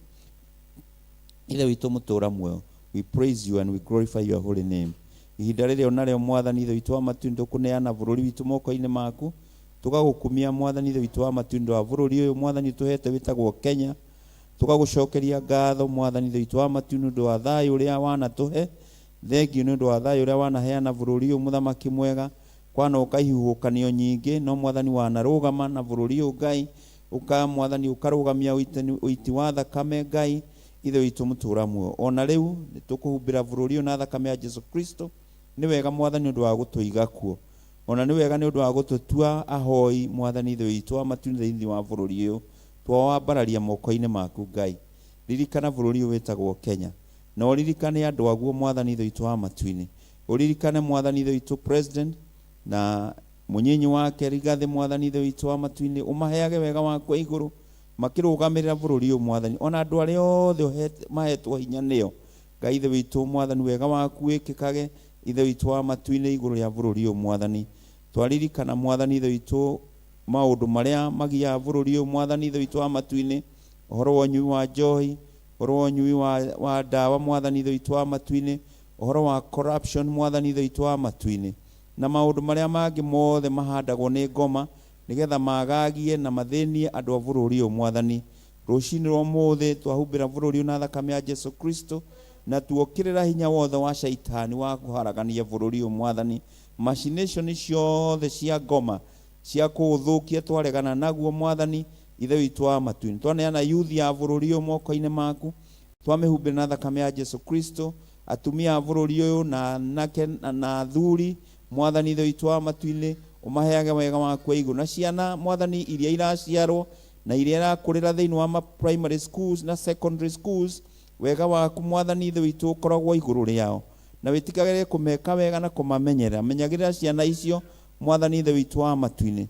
Ithe witũ mũtũra muoyo, we praise you and we glorify your holy name. Ihinda rĩrĩa onarĩo mwathani ithe witũ wa matu-inĩ tũkũneana bũrũri witũ moko-inĩ maku, tũgagũkumia mwathani ithe witũ wa matu-inĩ wa bũrũri ũyũ mwathani tũhete wĩtagwo Kenya. Tũgagũcokeria ngatho mwathani ithe witũ wa matu-inĩ nĩ ũndũ wa thayũ ũrĩa wanatũhe. Thengiũ nĩ ũndũ wa thayũ ũrĩa wanaheana bũrũri ũyũ mũthamaki mwega, kwana ũkaihuhũkanio nyingĩ, no mwathani wanarũgama na bũrũri ũyũ Ngai, mwathani ũkarũgamia ũiti wa thakame Ngai ithe witũ mũtũra muoyo. Ona rĩu nĩtũkũhumbĩra bũrũri ũyũ na thakame ya Jesu Kristo. Nĩ wega mwathani nĩ ũndũ wa gũtũiga kuo, ona nĩ wega nĩ ũndũ wa gũtũtua ahoi mwathani ithe witũ wa matu thĩinĩ wa bũrũri ũyũ. Twawambararia moko-inĩ maku Ngai. Ririkana bũrũri ũyũ wĩtagwo Kenya, na ũririkane andũ aguo mwathani ithe witũ wa matu-inĩ. Ũririkane mwathani ithe witũ president na mũnyinyi wake Rigathi mwathani ithe witũ wa matu-inĩ, ũmaheage wega wakwa igũrũ makĩrũgamĩrĩra bũrũri ũyũ mwathani, ona andũ arĩa othe mahetwo hinya nĩo Ngai ithe witũ mwathani, wega waku wĩkĩkage ithe witũ wa matu-inĩ igũrũ ya bũrũri ũyũ mwathani. Twaririkana mwathani ithe witũ maũndũ marĩa magiaga bũrũri ũyũ mwathani ithe witũ wa matu-inĩ, ũhoro wa ũnyui wa njohi, ũhoro wa ũnyui wa ndawa mwathani ithe witũ wa matu-inĩ, ũhoro wa corruption mwathani ithe witũ wa matu-inĩ, na maũndũ marĩa mangĩ mothe mahandagwo nĩ ngoma nĩgetha magagie na mathĩnie andũ a bũrũri ũyũ mwathani. Rũcinĩ rwa ũmũthĩ twahumbĩra bũrũri ũyũ na thakame ya Jesu Kristo, na tuokĩrĩra hinya wothe wa shaitani wa kũharagania bũrũri ũyũ mwathani. Machination ciothe cia ngoma cia kũũthũkia twaregana naguo mwathani ithe witũ wa matu-inĩ. Twaneana youth ya bũrũri ũyũ moko-inĩ maku, twamĩhumbĩra na thakame ya Jesu Kristo. Atumia a bũrũri ũyũ na anake na athuri mwathani ithe witũ wa matu-inĩ, ũmaheage wega waku igũrũ. Na ciana mwathani iria iraciarwo na iria irakũrĩra thĩinĩ wa primary schools na secondary schools, wega waku mwathani ithe witũ ũkoragwo igũrũ rĩao, na wĩtigagĩrĩre kũmeka wega na kũmamenyerera. Menyagĩrĩra ciana icio mwathani ithe witũ wa matu-inĩ,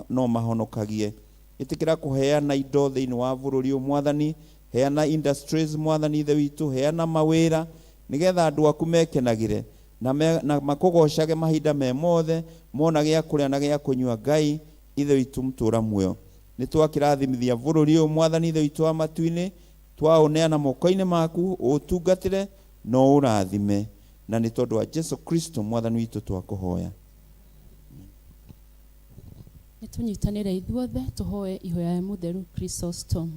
no mahonokagie. Ĩtĩkĩra kũheana indo thĩinĩ wa bũrũri ũyũ mwathani, heana industries mwathani ithe witũ, heana mawĩra nĩgetha andũ aku mekenagĩre na makũgocage mahinda me mothe, mona gĩa kũrĩa na gĩa kũnyua Ngai ithe witũ mũtũra muoyo. Nĩ twakĩrathimithia bũrũri ũyũ mwathani ithe witũ wa matu-inĩ, twaũneana moko-inĩ maku ũtungatĩre no ũrathime, na nĩ tondũ wa Jesu Kristo mwathani witũ twakũhoya. Nĩtũnyitanĩre ithuothe tũhoe ihoya ya mũtheru Chrysostom.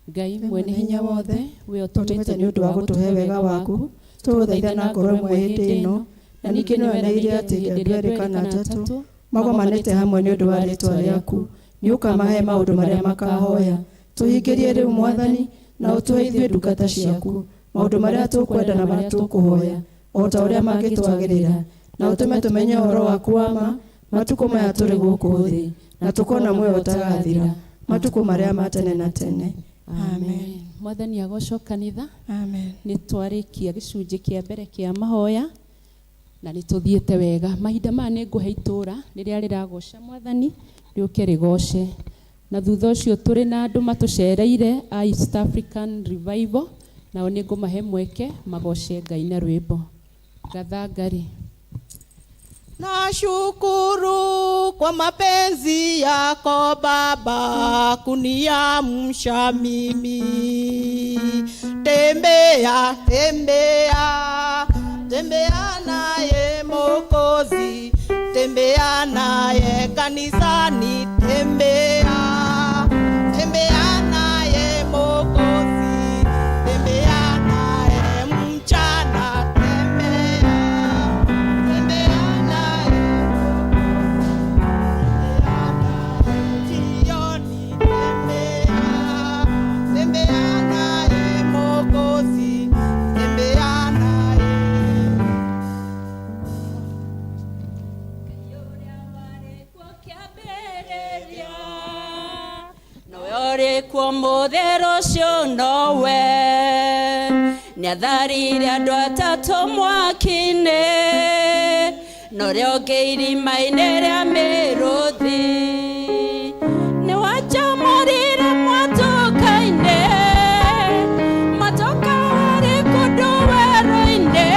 Ngai mwene hinya wothe, we ũtũmĩte nĩ ũndũ wa gũtũhe wega waku, tũgũthaitha na ngoro ĩmwe hĩndĩ ĩno, na ningĩ nĩweranĩire atĩ hĩndĩ ĩrĩa erĩ kana atatũ magomanĩte hamwe nĩ ũndũ wa rĩĩtwa rĩaku, nĩ ũkamahe maũndũ marĩa makahoya. Tũhingĩrie rĩu mwathani, na ũtũhe ithuĩ ndungata ciaku maũndũ marĩa tũkwenda na marĩa tũkũhoya, o ta ũrĩa mangĩtwagĩrĩra, na ũtũme tũmenye ũhoro waku wa ma matukũ maya tũrĩ gũkũ thĩ, na tũkona muoyo ũtagathira matukũ marĩa ma tene na tene. Amen. Mwathani agocwo kanitha. Amen. Nĩ twarĩkia gĩcunjĩ kĩa mbere kĩa mahoya na nĩ tũthiĩte wega. Mahinda maya nĩ ngũhe itũũra rĩrĩa rĩragoca mwathani rĩũke rĩgoce, na thutha ũcio tũrĩ na andũ matũcereire a East African Revival, nao nĩ ngũmahe mweke magoce Ngai na rwĩmbo. Gathangari. Nashukuru kwa mapenzi yako Baba kuniamsha mimi. Tembea, tembea, tembea naye Mwokozi, tembea naye kanisani, tembea, tembea naye Mwokozi, tembea naye mchana, tembea, tembea naye jioni, tembea, tembea naye Mwokozi, tembea naye. Nowe kuo mũthero ũcio nowe nĩatharire andũ atatũ mwaki-inĩ, norĩa ũngĩ irima-inĩ rĩa mĩrũthi, nĩwajamũrire mwatũka-inĩ, matoka harĩ kũndũ werũ-inĩ,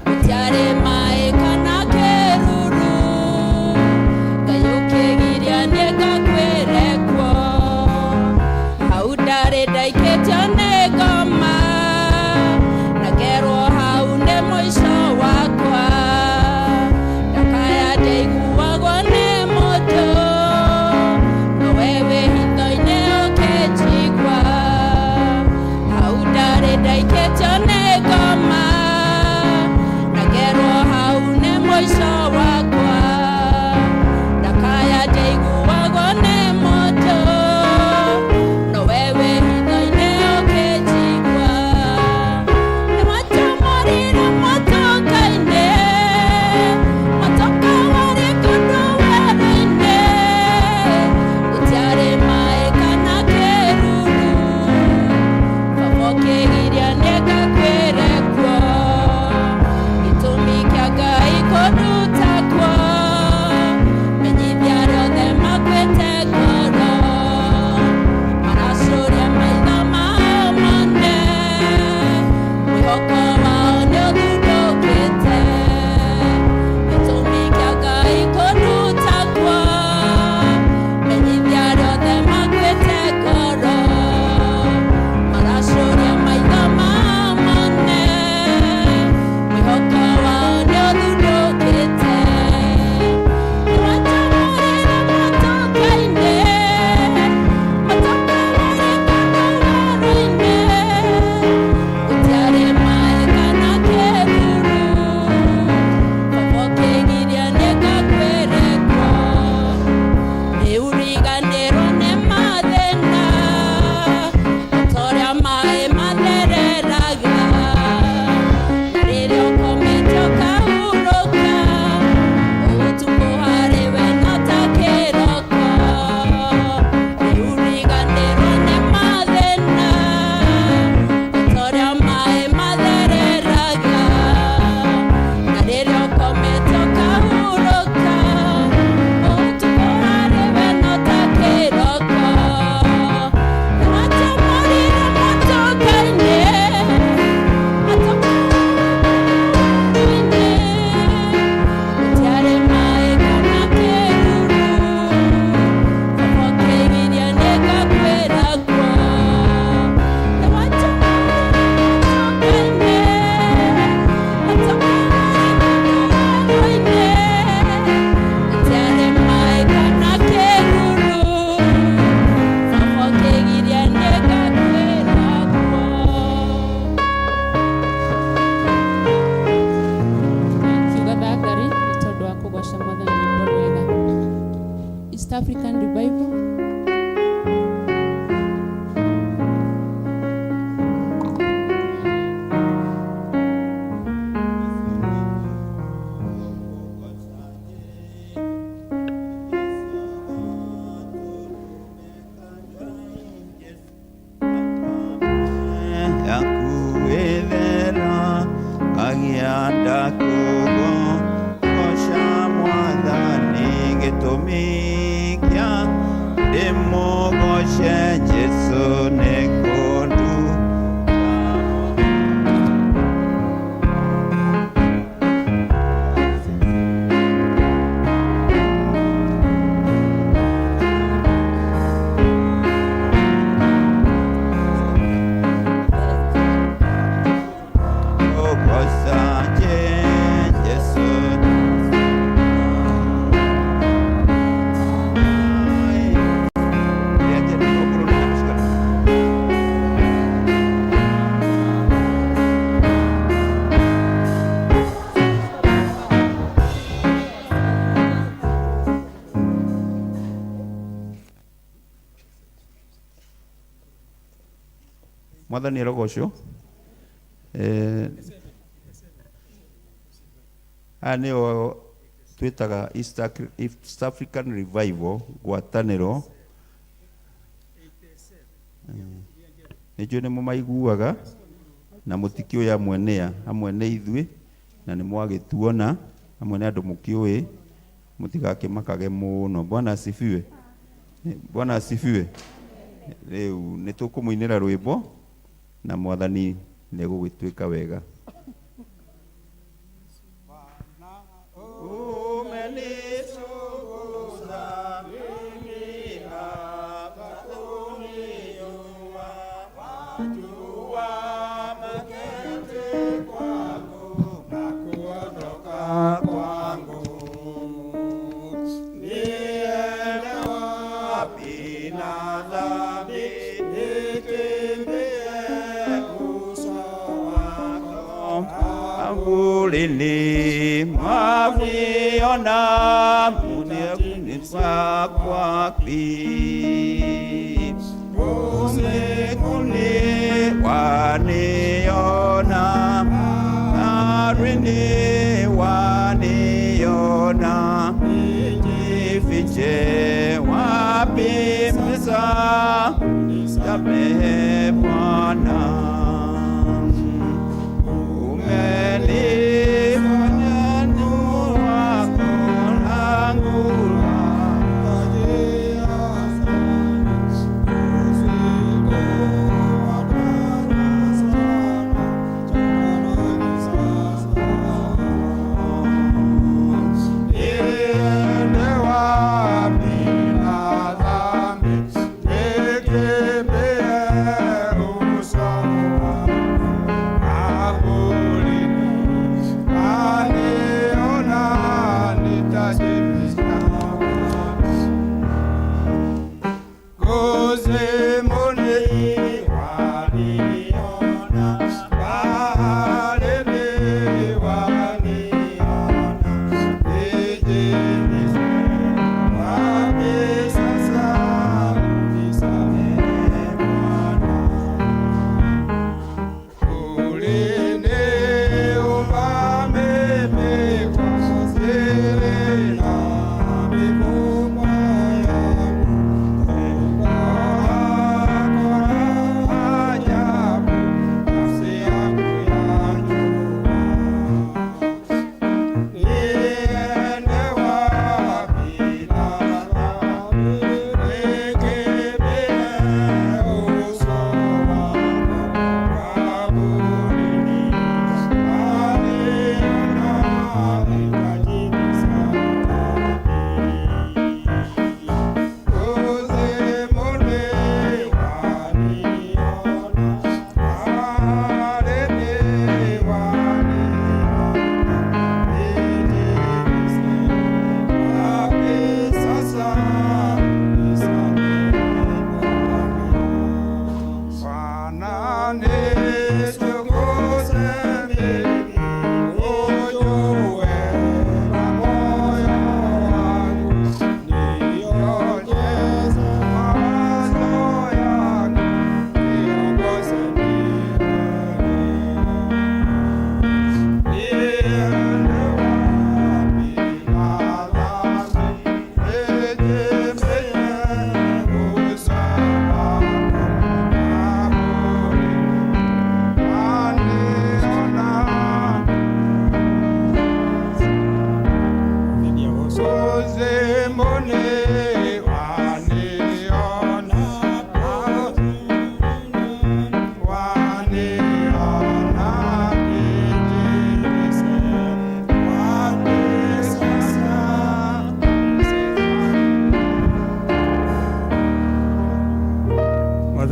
gũtiarĩ maĩ kana kĩĩ. East African Revival. Mwathani rogocio nĩo twĩtaga East African Revival ngwatanĩro nĩnjũĩ nĩ mũmaiguaga na mũtikĩũĩ amwe nĩ ithuĩ na nĩ mwagĩtuona amwe nĩ andũ mũkĩũĩ mũtigakĩmakage mũno. Bwana asifiwe. Bwana asifiwe. Rĩu nĩ tũkũmũinĩra rwĩmbo na Mwathani nĩ gũgĩtuĩka wega. Lili maviona munekunipa kwapi usekuni waniona arini waniona jifiche wapi mesa yamehe Bwana Yeah.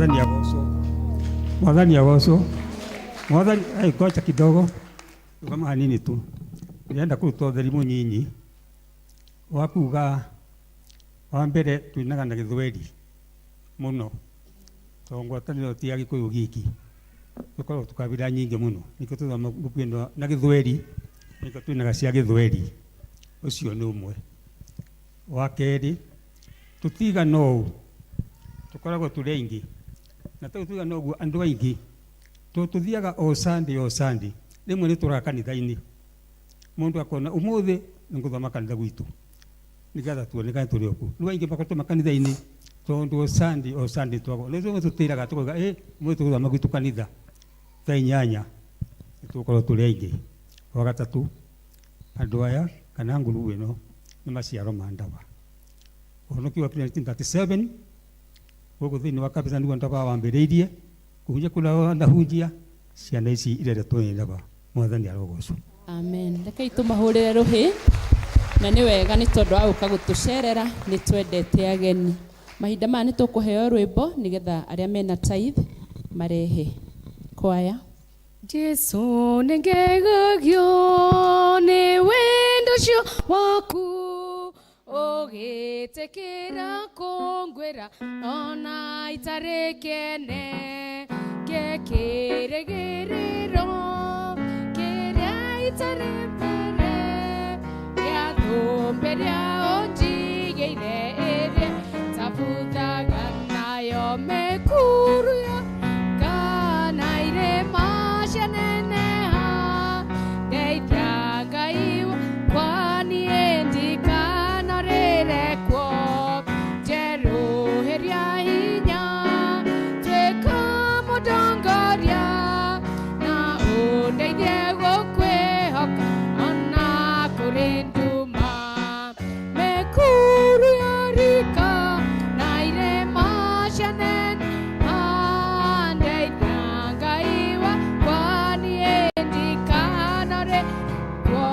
Mwathani agocwo. Mwathani agocwo. Mwathani ngoja kidogo. Kama hanini tu. Nilienda kuruta ũtheri mũnyinyi. Wakuga wa mbere twinaga na Gĩthweri muno. Ngwatanĩro ti ya Gĩkũyũ giki. Tukorwo tukabira nyingĩ muno. Nĩkĩo tũthoma gũkwenda na Gĩthweri. Nĩkĩo twinaga cia Gĩthweri. Ũcio nĩ ũmwe. Wa kerĩ tutigana ũũ. Tukoragwo tũrĩ aingĩ. Na tutigana ũguo andũ aingĩ. Tuthiaga o Sunday. Rĩmwe nĩ tũraga kanitha-inĩ. Mũndũ akona ũmũthĩ nĩngũthoma kanitha gwitũ. Nĩgetha tuonekane tũrĩ okuo. Rĩu aingĩ makorwo makanitha-inĩ tondũ o Sunday twago. Rĩu tũtĩraga tũkoiga mũthĩ tũgũthoma gwitũ kanitha. Thaa 8 nĩtũkorwo tũrĩ aingĩ. Wa gatatũ andũ aya kana ngurubu ĩno nĩ maciaro ma ndawa. Ũhonokio wa 1937 gũkũ thĩinĩ wa kabisa nĩguo ndawa wambĩrĩirie kũhunjia kũrĩa ndahunjia ciana ici ireretwo nĩ ndawa. Mwathani arogocwo. Amen. Rekei tũmahũrĩre rũhĩ na nĩ wega nĩ tondũ wa gũka gũtũcerera nĩ twendete ageni. Mahinda maya nĩ tũkũheo rwĩmbo nĩgetha arĩa mena tithe marehe. Kwaya. Jesu nĩngegagio nĩ wendo ũcio waku ũgĩtĩkĩra kũngwĩra ona itarĩ kĩene gĩkĩrĩgĩrĩro kĩrĩa itarĩ mbere gĩathũmbĩ rĩao njigĩire ĩrĩa tabuthaga nayo mĩkuru ya kana irĩma cianeneha ndeithia Ngai wakwa niĩ ndikanorĩrekwo njerũhĩria hinya tuĩka mũndongoria na ũndeithie gũkwĩhoka ona kũrĩ nduma mĩkuru ya rika na irĩma cianeneha ndeithia Ngai wakwa niĩ ndikanorĩrekwo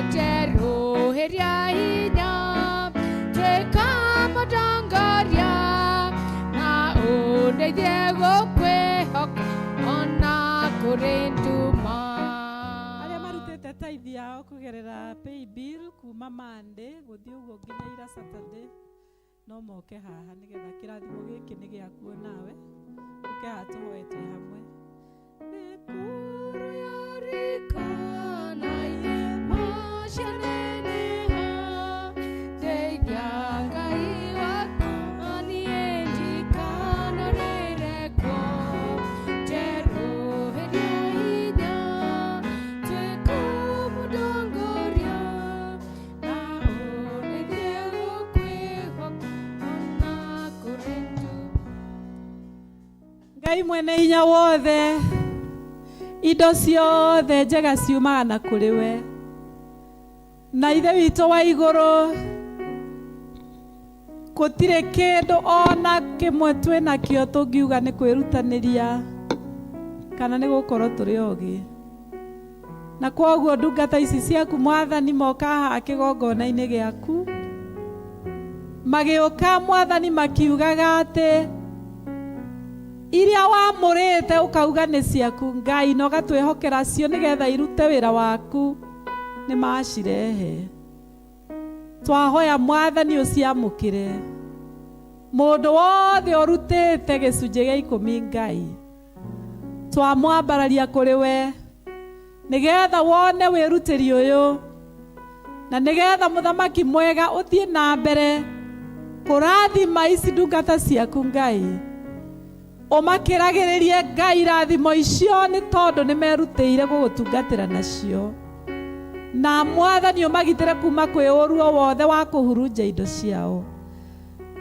njerũhĩria hinya tuĩka mũndongoria na ũndeithie gũkwĩhoka ona kũrĩ nduma. Arĩa marutĩte tithe yao kũgerera pay bill kuma Monday gũthiĩ ũguo nginya ira Saturday no moke haha nĩgetha kĩrathimo gĩkĩ nĩ gĩakuo nawe ũke haha tũhoe twĩ hamwe. Mĩkuru ya rika na irĩma cianeneha ndeithia Ngai wakwa niĩ ndikanorĩrekwo njerũhĩria hinya tuĩka mũndongoria na ũndeithie gũkwĩhoka ona kũrĩ nduma. Ngai mwene hinya wothe indo ciothe njega ciumaga na kũrĩ we na ithe witũ wa igũrũ gũtirĩ kĩndũ ona kĩmwe twĩnakĩo tũngiuga nĩ kwĩrutanĩria kana nĩ gũkorwo tũrĩ ogĩ. Na kwoguo ndungata ici ciaku Mwathani moka haha kĩgongona-inĩ gĩaku magĩũka Mwathani makiugaga atĩ iria wamũrĩte ũkauga nĩ ciaku Ngai na ũgatwĩhokera cio nĩgetha irute wĩra waku nĩ macirehe. Twahoya Mwathani ũciamũkĩre mũndũ wothe ũrutĩte gĩcunjĩ gĩa 10 Ngai twamwambararia kũrĩ we nĩgetha wone wĩrutĩri ũyũ na nĩgetha mũthamaki mwega ũthiĩ na mbere kũrathima ici ndungata ciaku Ngai ũmakĩragĩrĩrie Ngai irathimo icio nĩ tondũ nĩ merutĩire gũgũtungatĩra nacio na Mwathani ũmagitĩre kuma kwĩ ũru o wothe wa kũhurunja indo ciao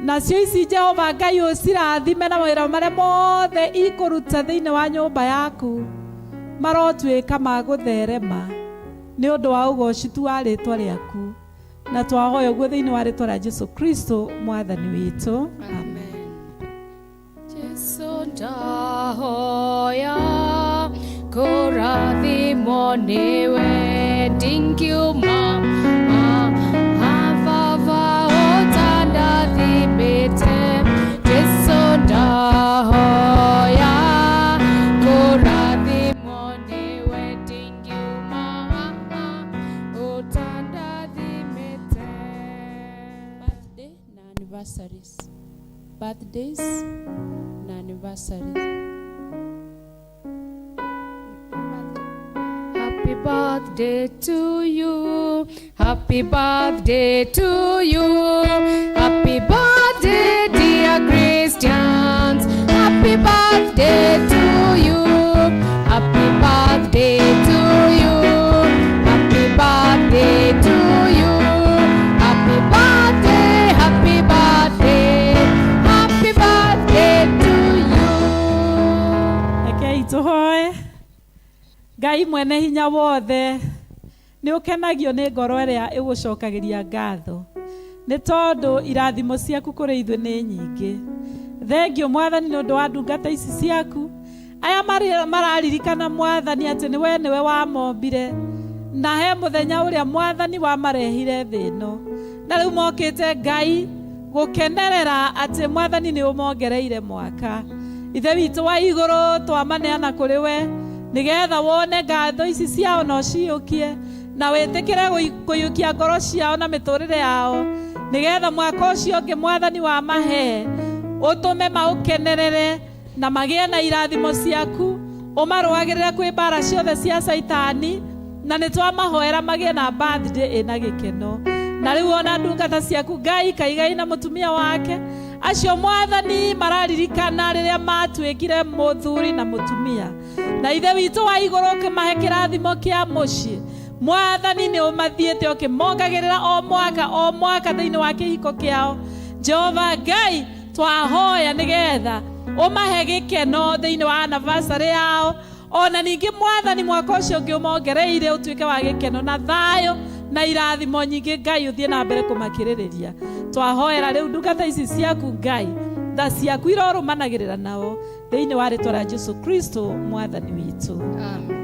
nacio ici Jehova Ngai ũcirathime na mawĩra marĩa mothe ikũruta thĩinĩ wa nyũmba yaku marotuĩka ma gũtherema nĩ ũndũ wa ũgocitu wa rĩtwa rĩaku na twahoya ũguo thĩinĩ wa rĩtwa rĩa Jesu Kristo Mwathani witũ. Amen. Jesu ndahoya kũrathimwo nĩwe ndingiuma baba ũtandathimĩte Jesu ndahoya anniversaries, birthdays na anniversary. Happy birthday to you. Happy birthday to you. Happy birthday, dear Christians. Happy birthday to you. Happy birthday to you. Happy birthday to you. Happy birthday, happy birthday. Happy birthday to you. Rekei tuhoe. Ngai mwene hinya wothe nĩ ũkenagio nĩ ngoro ĩrĩa ĩgũcokagĩria ngatho nĩ tondũ irathimo ciaku kũrĩ ithuĩ nĩ nyingĩ. Thengio Mwathani nĩ ũndũ wa ndungata ici ciaku aya mararirikana Mwathani atĩ nĩwe wamombire na he mũthenya ũrĩa Mwathani wamarehire thĩ ĩno, na rĩu mokĩte Ngai gũkenerera atĩ Mwathani nĩ ũmongereire mwaka. Ithe witũ wa igũrũ twamaneana kũrĩ we nigetha wone ngatho ici ciao no ciyũkie na wĩtĩkĩre kũiyũkia ngoro ciao na mĩtũrĩre yao nigetha mwaka ũcio ũngĩ Mwathani wa mahe ũtũme maũkenerere na magĩe na irathimo ciaku, ũmarũagĩrĩre kwĩ mbara ciothe cia Saitani, na nĩ twamahoera magĩe na birthday ĩna gĩkeno. Na rĩu ona ndungata ciaku Ngai Kaigai na mũtumia wake acio Mwathani mararirikana rĩrĩa matuĩkire mũthuri na mũtumia, na ithe witũ wa igũrũ ũkĩmahe kĩrathimo kĩa mũciĩ. Mwathani nĩ ũmathiĩte ũkĩmongagĩrĩra o mwaka thĩinĩ wa kĩhiko kĩao. Jehova Ngai twahoya nĩgetha ũmahe gĩkeno thĩinĩ wa anniversary yao, ona ningĩ Mwathani mwaka ũcio ũngĩ ũmongereire ũtuĩke wa gĩkeno na thayũ na irathimo nyingĩ. Ngai ũthiĩ na mbere kũmakĩrĩrĩria. Twahoera rĩu ndungata ici ciaku Ngai, tha ciaku irorũmanagĩrĩra nao thĩinĩ wa rĩtwa rĩa Jesu Kristo Mwathani witũ. Amen.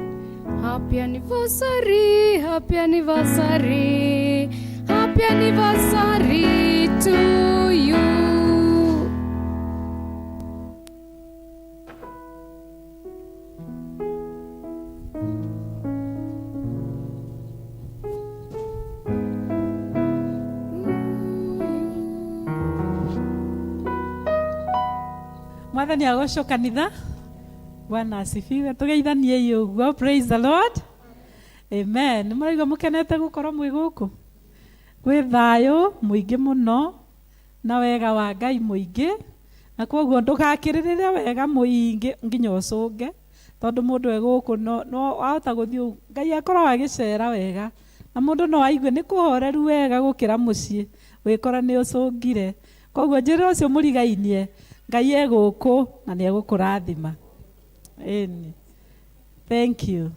Happy anniversary, happy anniversary, happy anniversary to you. Mwathani agocwo kanitha. Bwana asifiwe. Tugeithanie ũguo. Praise the Lord. Amen. Nĩmũraigua mũkenete gũkorwo mwĩ gũkũ? Gwĩ thayũ mũingĩ mũno na wega wa Ngai mũingĩ, na koguo ndũgakĩrĩrĩre wega mũingĩ nginya ũcũnge, tondũ mũndũ e gũkũ no wahota gũthiĩ Ngai akorwo agĩcera wega, na mũndũ no aigue nĩ kũhoreru wega gũkĩra mũciĩ wĩkora nĩ ũcũngire. Koguo njĩra ũcio mũrigainie Ngai e gũkũ na nĩ egũkũrathima. Eni. Thank you.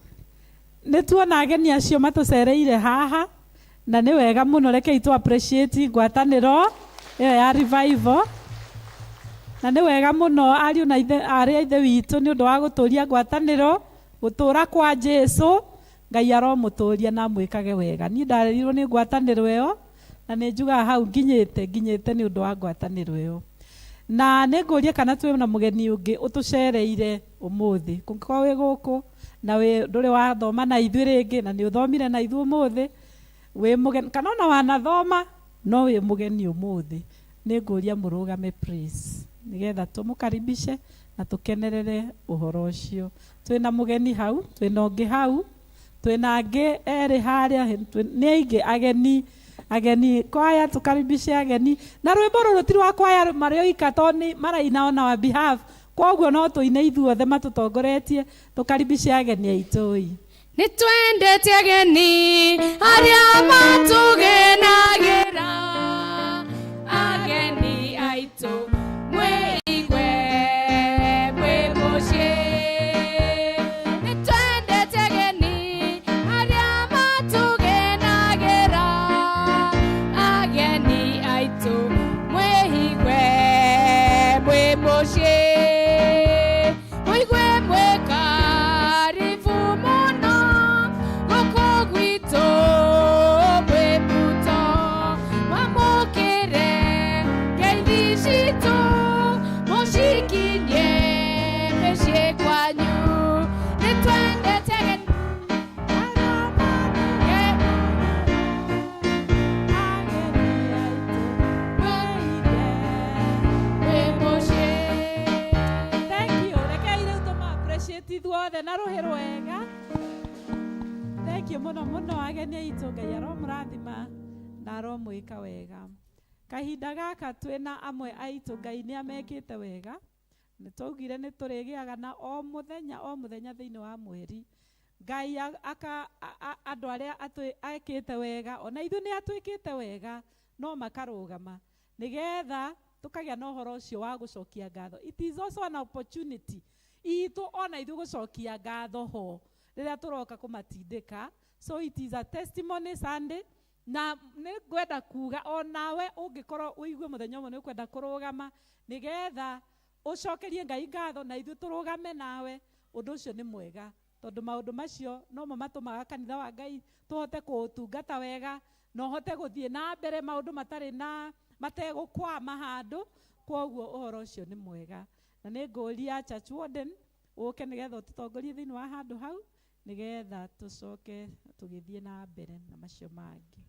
Nĩ tuona ageni acio matũcereire haha na nĩ wega mũno, rekei tu appreciate ngwatanĩro ĩyo ya revival, na nĩ wega mũno ariũ na ithe arĩa ithe witũ nĩ ũndũ wa gũtũria ngwatanĩro, gũtũra kwa Jesu. Ngai aromũtũria na mwĩkage wega. Niĩ ndarerirwo nĩ ngwatanĩro ĩyo na nĩ njugaga hau nginyĩte nĩ ũndũ wa ngwatanĩro ĩyo. Na nĩngũria kana twĩ na mũgeni ũngĩ ũtũcereire ũmũthĩ. Kũngĩkorwo wĩ gũkũ na ndũrĩ wathoma na ithuĩ rĩngĩ na nĩ ũthomire na ithuĩ ũmũthĩ, wĩ mũgeni kana ona wanathoma no wĩ mũgeni ũmũthĩ, nĩngũria mũrũgame please nĩgetha tũmũkaribishe na tũkenerere ũhoro ũcio. Twĩ na mũgeni hau, twĩ na ũngĩ hau, twĩ na angĩ erĩ harĩa, nĩ aingĩ ageni kwaya, tukaribishe ageni na rwĩmbo rũrũ ti rwa kwaya marĩoika tondũ maraina on our behalf, koguo no tũine ithuothe matũtongoretie, tukaribishe ageni aitũ. Nĩ twendete ageni arĩa matũgenagĩra, ageni aitũ mwĩigwe mwĩ mũciĩ. Nĩ twendete ageni arĩa matũgenagĩra, ageni aitũ mwĩigwe mwĩ mũciĩ. Mũigwe mwĩ karibu mũno gũkũ gwitũ mwĩ mũto, mwamũkĩre ngeithi citũ mũcikinyie mĩciĩ kwanyu. Nĩ twendete ageni twena ruhi rwega. Thank you muno ageni aitũ, Ngai aromũrathima na aromwĩka wega. Kahinda gaka twena amwe aitũ Ngai nĩ amekĩte wega. Nĩ twaugire nĩ tũrĩgĩaga na o mũthenya thĩinĩ wa mweri. Ngai andũ arĩa ekĩte wega, ona ithuĩ nĩ atwĩkĩte wega, no makarũgama nĩgetha tukagĩa na ũhoro ũcio wa gũcokia ngatho. It is also an opportunity itũ ona ithuĩ gũcokia ngatho ho rĩrĩa tũroka kũmatindĩka. So it is a testimony Sunday, na nĩ ngwenda kuga onawe ũngĩkorwo ũigue mũthenya ũmwe nĩ ũkwenda kũrũgama nĩgetha ũcokerie Ngai ngatho na ithuĩ tũrũgame nawe, ũndũ ũcio nĩ mwega, tondũ maũndũ macio no mo matũmaga kanitha wa Ngai tũhote kũũtungata wega na ũhote gũthiĩ na mbere maũndũ matarĩ na mategũkwama handũ. Kwoguo ũhoro ũcio nĩ mwega, na nĩ ngũria church warden ũke nĩgetha ũtũtongorie thĩinĩ wa handũ hau nĩgetha tũcoke tũgĩthiĩ na mbere na macio mangĩ.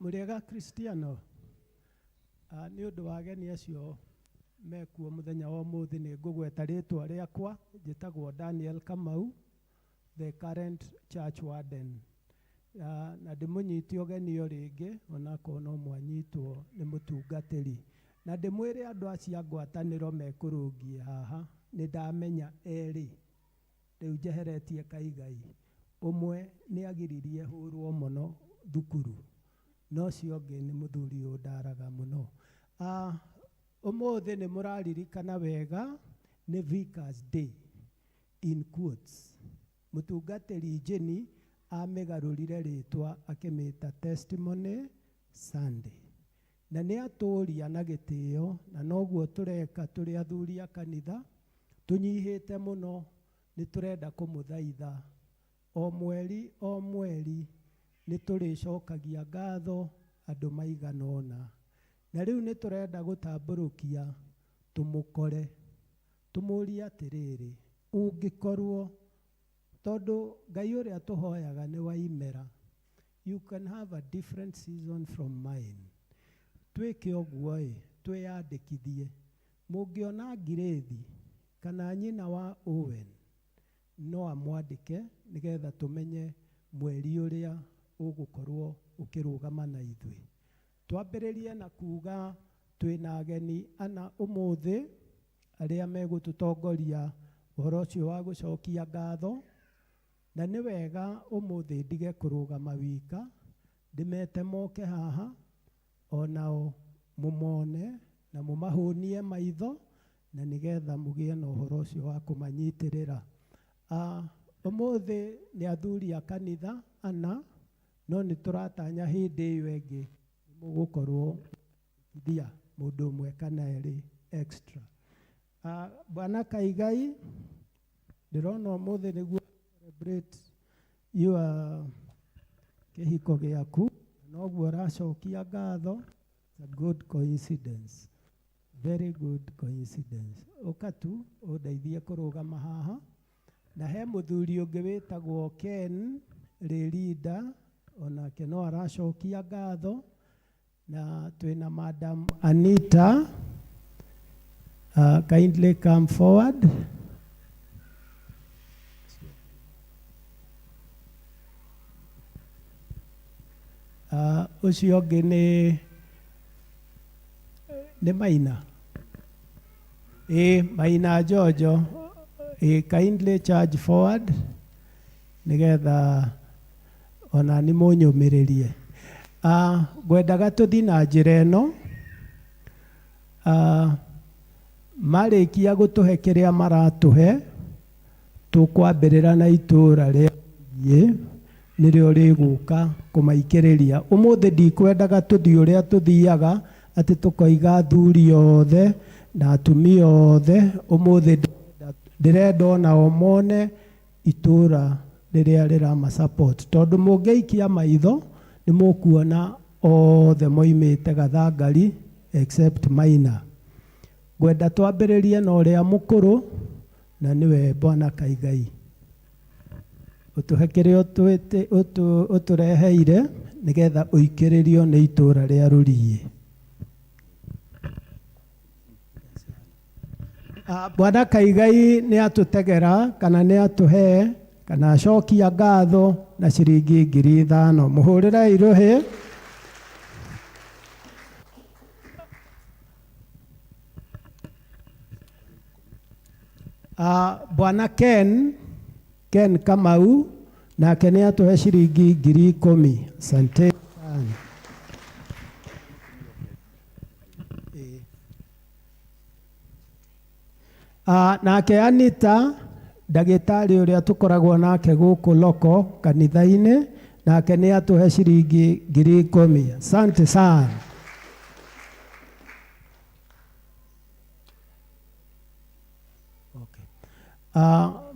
Mũrĩega Kristiano, nĩ ũndũ wa ageni acio mekuo mũthenya wa ũmũthĩ, nĩ ngũgweta rĩtwa rĩakwa, njĩtagwo Daniel Kamau, the current church warden. Na ndĩmũnyite ũgeni o rĩngĩ onakorwo no mwanyitwo nĩ mũtungatĩri. Na ndĩmwĩre andũ acio a ngwatanĩro mekũrũngie haha, nĩ ndamenya erĩ rĩu njeheretie Kaigai. Ũmwe nĩ agiririe hũrwo mũno thukuru, no ũcio ũngĩ nĩ mũthuri ũyũ ndaraga mũno. Ũmũthĩ nĩ mũraririkana wega nĩ Vicar's Day in quotes. Mũtungatĩri Jenny amĩgarũrire rĩtwa akĩmĩta Testimony Sunday, na nĩ atũria na gĩtĩo, na noguo tũreka tũrĩ athuri a kanitha. Tũnyihĩte mũno, nĩ tũrenda kũmũthaitha o mweri nĩ tũrĩcokagia ngatho andũ maigana ũna. Na rĩu nĩ tũrenda gũtambũrũkia tũmũkore, tũmũrie atĩrĩrĩ, ũngĩkorwo tondũ Ngai ũrĩa tũhoyaga nĩ waimera, you can have a different season from mine. Twĩke ũguo twĩyandĩkithie. Mũngĩona ngirĩthi kana nyina wa Owen, no amwandĩke nĩgetha tũmenye mweri ũrĩa ũgũkorwo ũkĩrũgama na ithuĩ. Twambĩrĩrie na kuga twĩna ageni ana ũmũthĩ arĩa megũtũtongoria ũhoro ũcio wa gũcokia ngatho, na nĩ wega ũmũthĩ ndige kũrũgama wika, ndĩmete moke haha onao mũmone na mũmahũnie maitho, na nĩgetha mũgĩe na ũhoro ũcio wa kũmanyitĩrĩra. Ũmũthĩ nĩ athuri a kanitha ana, no nĩ tũratanya hĩndĩ ĩyo ĩngĩ mũgũkorwo thia mũndũ ũmwe kana erĩ extra. Bwana Kaigai, ndĩrona ũmũthĩ nĩguo celebrate your kĩhiko gĩaku, noguo ũracokia ngatho. It's a good coincidence, very good coincidence. Ũka tu ũndeithie kũrũgama haha, na he mũthuri ũngĩ wĩtagwo Ken Rĩrinda, onake no aracokia ngatho, na twĩna Madam Anita. Kindly come forward. Ũcio ũngĩ nĩ Maina. Maina Jojo. Kindly charge forward nĩgetha ona nĩ mũnyũmĩrĩrie. Ngwendaga tũthiĩ na njĩra ĩno. Marĩkia gũtũhe kĩrĩa maratũhe, tũkwambĩrĩra na itũũra rĩa nĩrĩo rĩgũka kũmaikĩrĩria. Ũmũthĩ ndikwendaga tũthiĩ ũrĩa tũthiaga atĩ tũkoiga athuri othe na atumia othe. Ũmũthĩ ndĩrenda onao mone itũũra rĩrĩa rĩramasupport, tondũ mũngĩikia maitho nĩ mũkuona othe moimĩte Gathangari except Maina. Ngwenda twambĩrĩrie na ũrĩa mũkũrũ, na nĩwe Bwana Kaigai. Ũtũhe kĩrĩa ũtũreheire nĩgetha ũikĩrĩrio nĩ itũũra rĩa Rũriĩ. Bwana Kaigai nĩ atũtegera kana nĩ atũhe kana acokia ngatho na ciringi 5,000. Mũhũrĩre irũhĩ. Bwana Ken Kamau nake nĩ atũhe ciringi 10,000. Asante sana. Nake Anita ndagĩtarĩ ũrĩa tũkoragwo nake gũkũ loko kanitha-inĩ nake nĩ atũhe ciringi 10,000. Asante sana.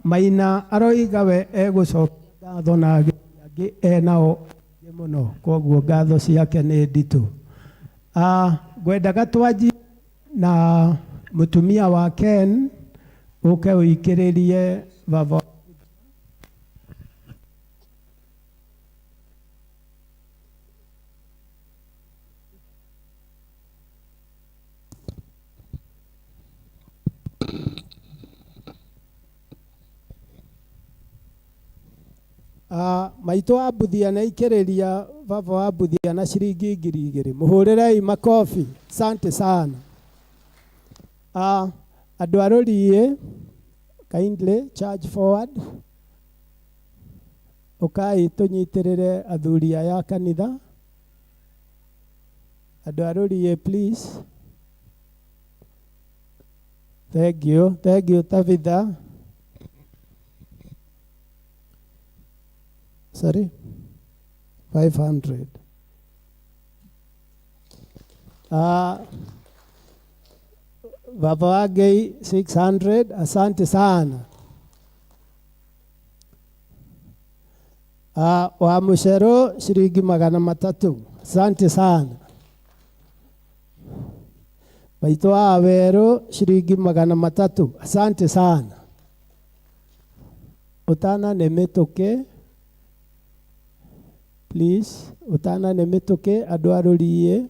Maina aroiga we egũcokia ngatho na angĩ enao mũno koguo ngatho ciake nĩ nditũ. Ngwendaga twanjie na mũtumia wa Ken ũke ũikĩrĩrie baba. Maitũ wa Buthia na ikĩrĩria baba wa Buthia na ciringi 2,000. Mũhũrĩrei makofi. Asante sana. Andũ a Rũriĩ, kindly charge forward. Ũkai tũnyitĩrĩre athuri aya kanitha. Andũ a Rũriĩ, please. Thank you. Thank you, Tabitha. Sorry, 500. Baba Wagei 600. Asante sana. Wa Mushero shiringi 300. Asante sana. Baito wa Awero shiringi 300. Asante sana. Utana Nemetoke, please. Utana Nemetoke andũ a Rũriĩ.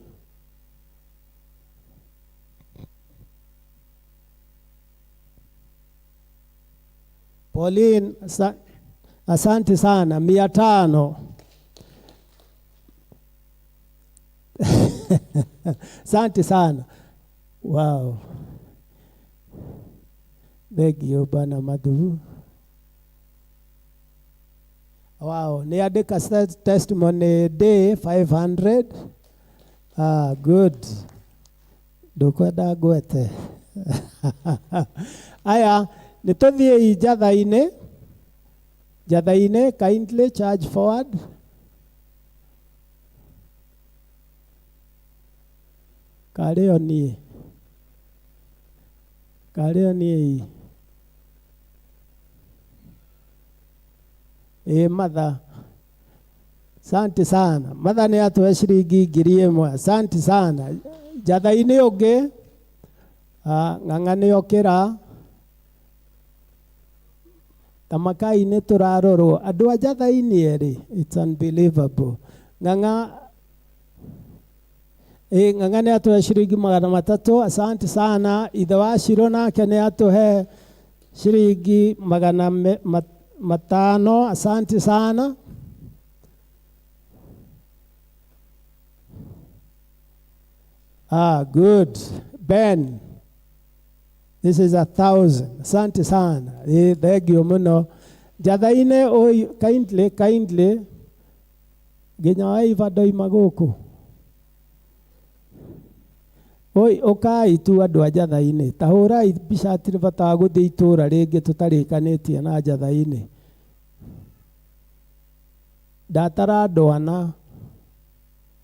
Pauline, asante sana. 500. Asante sana. Wow. Thank you, Bana Madhu. Wow. Niandika testimony day 500. Good. Ndukwenda gwete. Aya, nitũthiĩ Jathaine, kindly charge forward. Kareoni. Mother. Asante sana. Mother nĩ atũhe ciringi 1,000. Asante sana. Jathaine ũngĩ. Ng'ang'ane okĩra. Tamakai nĩ tũrarorwo. Andũ a Jathaine rĩ. It's unbelievable. Ng'ang'ane atũhe ciringi 300. Asante sana. Ithe wa Shiro nake nĩ atũhe ciringi 500. Asante sana. Good. Ben, this is 1,000. Asante sana. Thank you muno. Jathaine kindly nginya waiva ndoima gũkũ. Ũkai tu andũ a Jathaine. Tahũrai mbica hatirĩ bata wa gũthiĩ itũũra rĩngĩ tũtarĩkanĩtie na Jathaine. Ndatara ndwana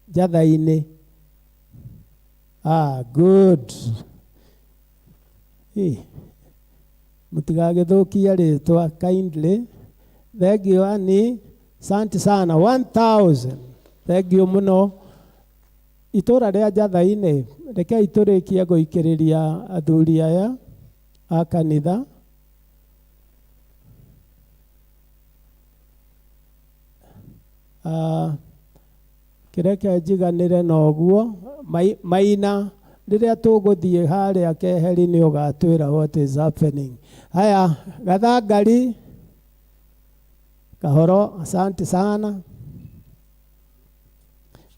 Jathaine. Good. Mũtigagĩthũkie rĩtwa kindly. Thank you, Annie. Asante sana. 1,000. Thank you muno. Itũũra rĩa Jathaine, rekei tũrĩkie gũikĩrĩria athuri aya a kanitha. Kĩreke njiganĩre na ũguo. Riria tuguthie haria keheri ni ugatwira what is happening. Haya, Gathangari Kahoro, asante sana.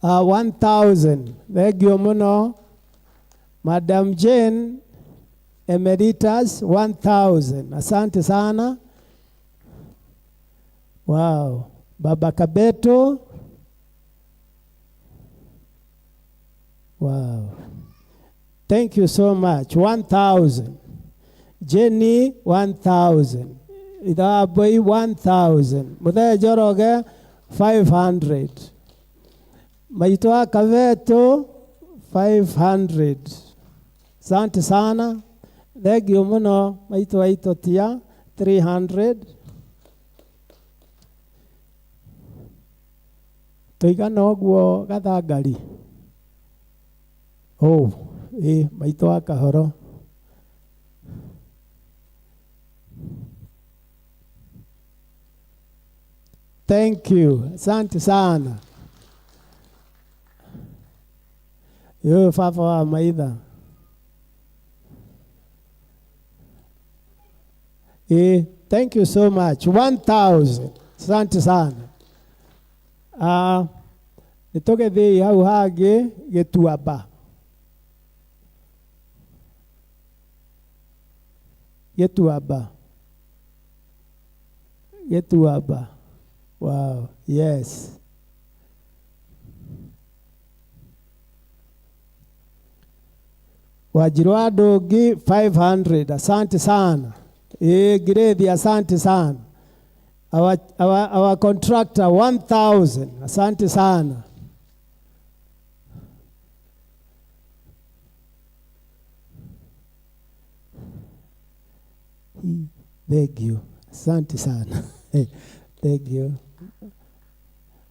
1000. Thank you muno. Madam Jane Emeritus 1000. Asante sana. Wow. Baba Kabeto. Wow. Thank you so much. 1000. Jenny 1000. Idaboi 1000. Muthee Joroge 500. Maitwa Kaveto 500. Asante sana. Thank you muno. Maitwa Itotia 300. Tuigana oguo Gathangari. Oh, maitwa Kahoro. Thank you. Asante sana. Yo fafa wa maitha. Thank you so much. 1000. Asante sana. Nitoke thii hau hangi Gituamba. Gituamba. Wow, yes. Wajirwa Ndogi 500. Asante sana. Grade, asante sana. Our contractor 1000. Asante sana. Thank you. Asante sana. Thank you.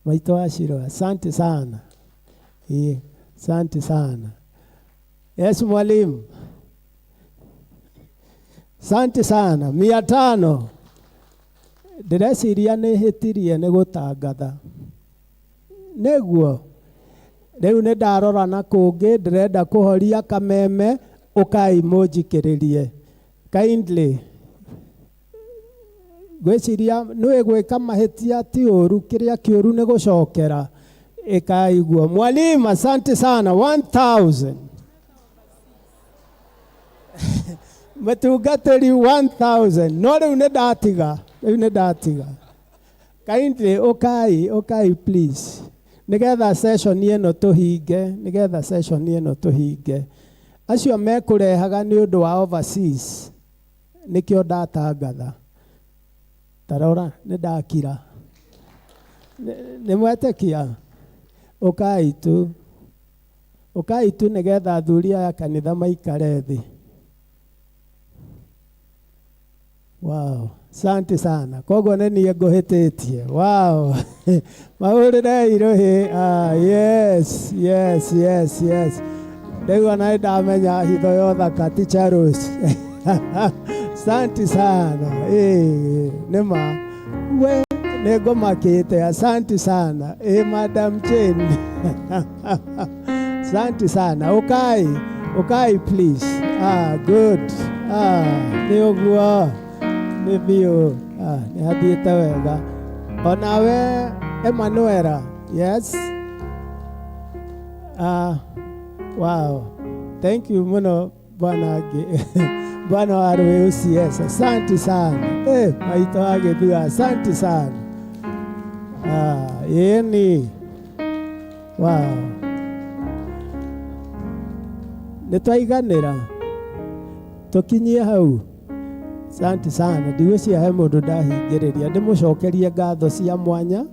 Maitwa Ashiro, asante sana. Asante sana. Yes, mwalimu. Asante sana. 500. Ndĩreciria nĩ hĩtirie nĩ gũtangatha. Nĩguo. Rĩu nĩ ndarora na kũngĩ ndĩrenda kũhoria kameme ũkai mũnjikĩrĩrie. Kindly. Gwĩciria nĩ gwĩka mahĩtia ti ũru, kĩrĩa kĩũru nĩ gũcokera. Ĩkaiguo. Mwalimu, asante sana. 1000. Mũtungatĩri 1000. No rĩu nĩ ndatiga. Kindly ũkai please. Nigetha session ĩno tũhinge. Acio mekũrehaga nĩ ũndũ wa overseas. Nĩkĩo ndatangatha. Tarora nĩ ndakira. Nĩ mwetĩkia. Ũkai tu nigetha athuri aya kanitha maikare thĩ. Wow, asante sana. Koguo nĩ niĩ ngũhĩtĩtie. Wow. Mahũrĩre irũhĩ. Yes. Rĩu ona nĩ ndamenya hitho ya ũthaka ti Charles. Asante sana. Nĩma. We nĩ ngũmakĩte. Asante sana. Madam Jane. Asante sana. Ũkai please. Good. Nĩ ũguo. Nĩ biũ. Nĩ hathiĩte wega. Onawe Emanuela. Yes. Wow. Thank you muno bwana bwana wa RUCS. Asante sana. Maitho wa Gĩthua. Asante sana. Yeni. Wow. Nĩtwaiganĩra. Tũkinyie hau. Asante sana. Ndigwĩciria he mũndũ ndahingĩrĩria. Ndĩmũcokerie ngatho cia mwanya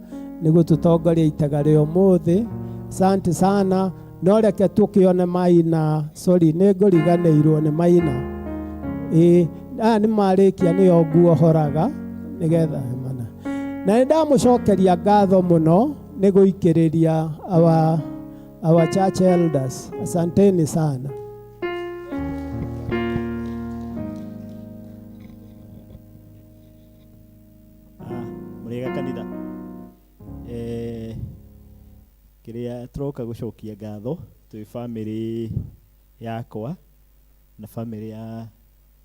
nĩ gũtũtongoria itaga rĩa ũmũthĩ. Asante sana. No reke tũkĩone Maina. Sorry, nĩ ngũriganĩirwo nĩ Maina. Aya nĩ marĩkia nĩo nguohoraga nĩgetha mana. Na nĩ ndamũcokeria ngatho mũno nĩ gũikĩrĩria our church elders. Asanteni sana. Mũrĩega kanitha. Kĩrĩa tũroka gũcokia ngatho twĩ family yakwa na family ya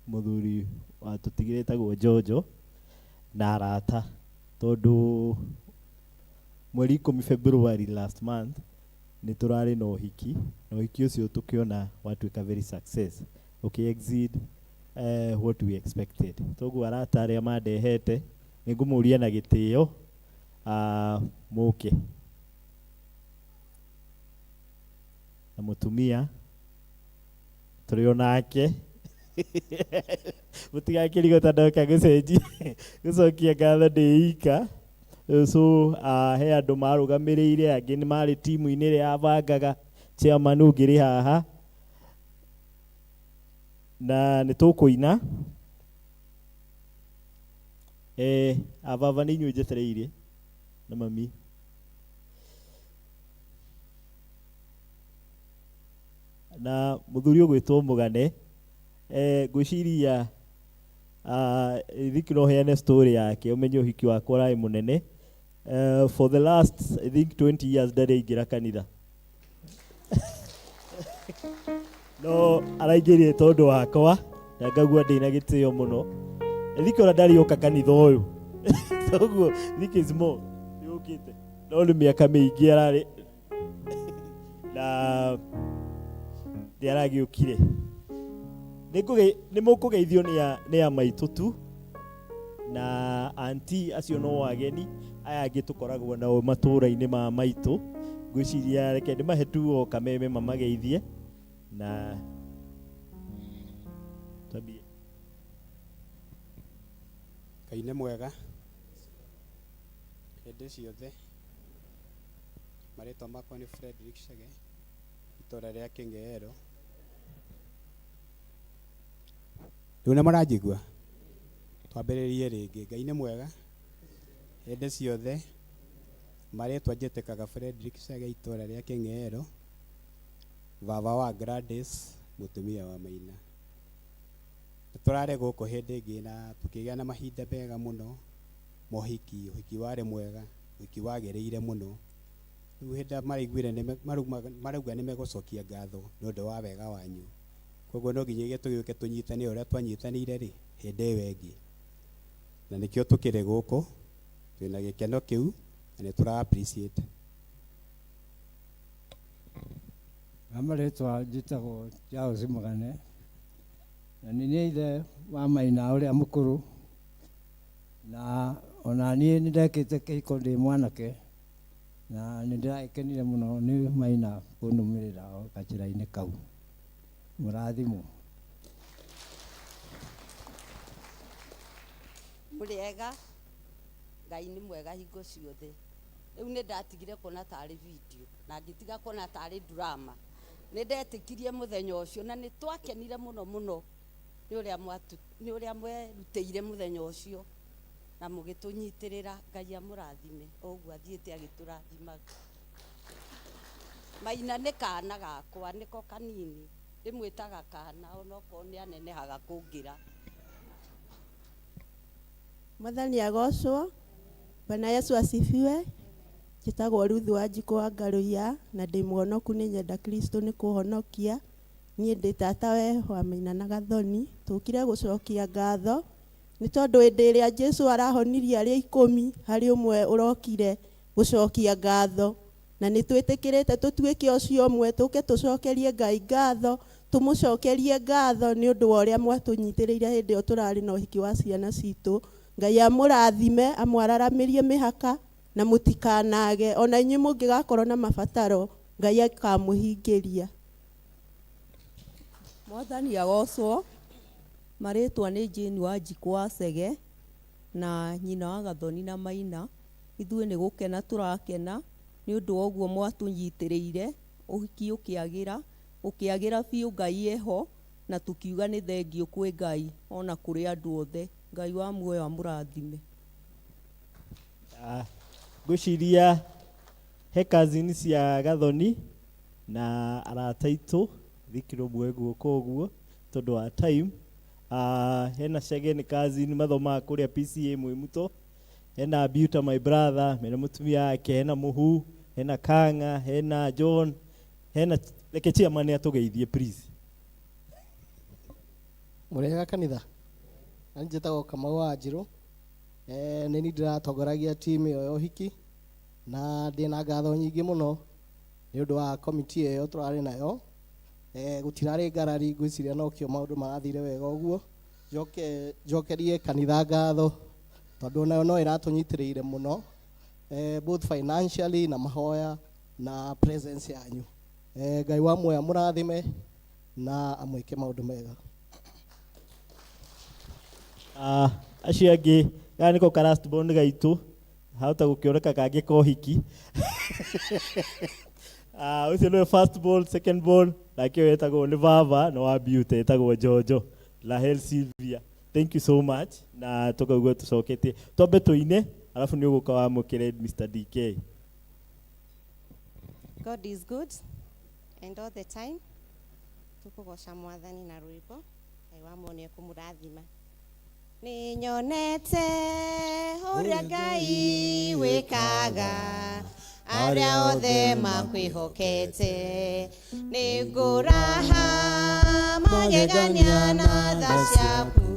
muthuri wa tutigire tagwo Jojo na arata, tondu mweri 10 February last month ni turari na uhiki ucio tukiona watuika very success, exceed what we expected. Toguo arata aria mandehete ningumuria na gitio muke na mutumia turi onake mutigakirigo tandoka gucenji gucokia ngatho ndiika. So he andu marugamireire, angi ni mari timu ini ria abangaga, chairman ungiri haha na ni tukuina ababa ni inyu njetereire na mami na muthuri ugwitwo Mugane. Ngwiciria thikiro heane story yake umenye uhiki wakwa rai munene. For the last I think 20 years ndaraingira kanitha no araingirie tondu wakwa na ngagua ndina gitio muno. Thikiro ndarioka kanitha uyu toguo this more yukite no ni miaka mingi arari na ndiaragiukire. Nĩ mũkũgeithio nĩ a maitũ tu na anti acio no ageni aya angĩ tũkoragwo nao matũũra-inĩ ma maitũ. Ngwĩciria reke ndĩmahe tu o kameme mamageithie na twambie. Ngai nĩ mwega hĩndĩ ciothe. Marĩtwa makwa nĩ Frederick Chege, itũũra rĩa Kĩng'eero. Rĩu nĩ mũranjigua? Twambĩrĩrie rĩngĩ. Ngai nĩ mwega hĩndĩ ciothe. Marĩtwa njĩtĩkaga Frederick Chege, itũũra rĩa Kĩng'eero, baba wa Gladys, mũtumia wa Maina. Tũrarĩ gũkũ hĩndĩ ĩngĩ na tũkĩgĩa na mahinda mega mũno. Mohiki, ũhiki warĩ mwega, ũhiki wagĩrĩire mũno. Rĩu hĩndĩ maraiguire marauga nĩ megũcokia ngatho nĩ ũndũ wa wega wanyu. Koguo no nginya tũgĩũke tũnyitane ũrĩa twanyitanĩire rĩ hĩndĩ ĩyo ĩngĩ, na nĩkĩo tũkĩrĩ gũkũ twĩna gĩkeno kĩu na nĩ tũra appreciate. Amarĩtwa njĩtagwo Charles Mugane na nĩ ithe wa Maina ũrĩa mũkũrũ, na ona niĩ nĩ ndekĩte kĩhiko ndĩ mwanake na nĩ ndĩrakenire mũno nĩ Maina kũnũmĩrĩra gacĩra-inĩ kau. Mũrathimwo. Mũrĩega, Ngai nĩ mwega hingo ciothe. Rĩu nĩ ndatigire kuona tarĩ video na ngĩtiga kuona tarĩ drama. Nĩ ndetĩkirie mũthenya ũcio na nĩ twakenire mũno mũno nĩ ũrĩa mwerutĩire mũthenya ũcio na mũgĩtũnyitĩrĩra. Ngai amũrathime ũguo athiĩte agĩtũrathimaga. Maina nĩ kana gakwa, nĩko kanini, ndĩmwĩtaga kana onokorwo nĩ anenehaga kũngĩra. Mwathani agocwo. Bwana Yesu asifiwe. Njĩtagwo Ruth Wanjikũ wa Ngaruya na ndĩ muonoku nĩ nyenda Kristo nĩ kũhonokia. Niĩ ndĩ tata we wa Maina na Gathoni. Tũkire gũcokia ngatho nĩ tondũ hĩndĩ ĩrĩa Jesũ arahonirie arĩa 10 harĩ ũmwe ũrokire gũcokia ngatho, na nĩ twĩtĩkĩrĩte tũtuĩke ũcio ũmwe tũke tũcokerie Ngai ngatho, tũmũcokerie ngatho nĩ ũndũ wa ũrĩa mwatũnyitĩrĩire hĩndĩ ĩyo tũrarĩ na ũhiki wa ciana citũ. Ngai amũrathime, amwararamĩrie mĩhaka na mũtikanage, ona inyuĩ mũngĩgakorwo na mabataro Ngai akamũhingĩria. Mwathani agocwo. Marĩtwa nĩ Jane Wanjikũ wa Chege na nyina wa Gathoni na Maina. Ithuĩ nĩ gũkena tũrakena nĩ ũndũ wa ũguo mwatũnyitĩrĩire, ũhiki ũkĩagĩra biũ, Ngai eho, na tũkiuga nĩ thengiũ kwĩ Ngai ona kũrĩ andũ othe. Ngai wa muoyo amũrathime. Ngwĩciria he cousin cia Gathoni na arata aitũ thikiro mwe guoko ũguo tondũ wa time. Hena Chege nĩ cousin mathomaga kũrĩa PCA Mwĩmuto. Hena Biuta my brother, mena mũtumia wake, hena Mũhu, hena Kanga, hena John, hena reke chairman atũgeithie please. Murega kanitha. Na njĩtagwo Kamau wa Njirũ. Nĩ niĩ ndĩratongoragia timu ĩyo ya ũhiki na ndĩna ngatho nyingĩ mũno nĩ ũndũ wa komiti ĩyo tũrarĩ nayo. Gũtirarĩ ngarari, ngwĩciria no kĩo maũndũ marathire wega ũguo. Njokerie kanitha ngatho tondũ nayo no ĩratũnyitĩrĩire mũno, both financially na mahoya na presence yanyu. Ngai wa muoyo mũrathime na amwĩke maũndũ mega. Acio angĩ gaya nĩko ka last born gaitũ hauta gũkĩoneka kangĩ ka ũhiki. Ũcio nĩwe first born, second born, nake wetagwo nĩ baba na wa beauty etagwo Jojo Rahel Sylvia. Thank you so much na tũkaigua tũcokete twambe tũine alafu nĩ ũgũka wamũkĩre Mr. DK. God is good and all the time. Tukũgoca Mwathani na rwĩmbo Ngai wa muoyo nĩekũmũrathima. Nĩ nyonete ũrĩa Ngai wĩkaga arĩa othe makwĩhokete, nĩ ngũraha magegania na tha ciaku,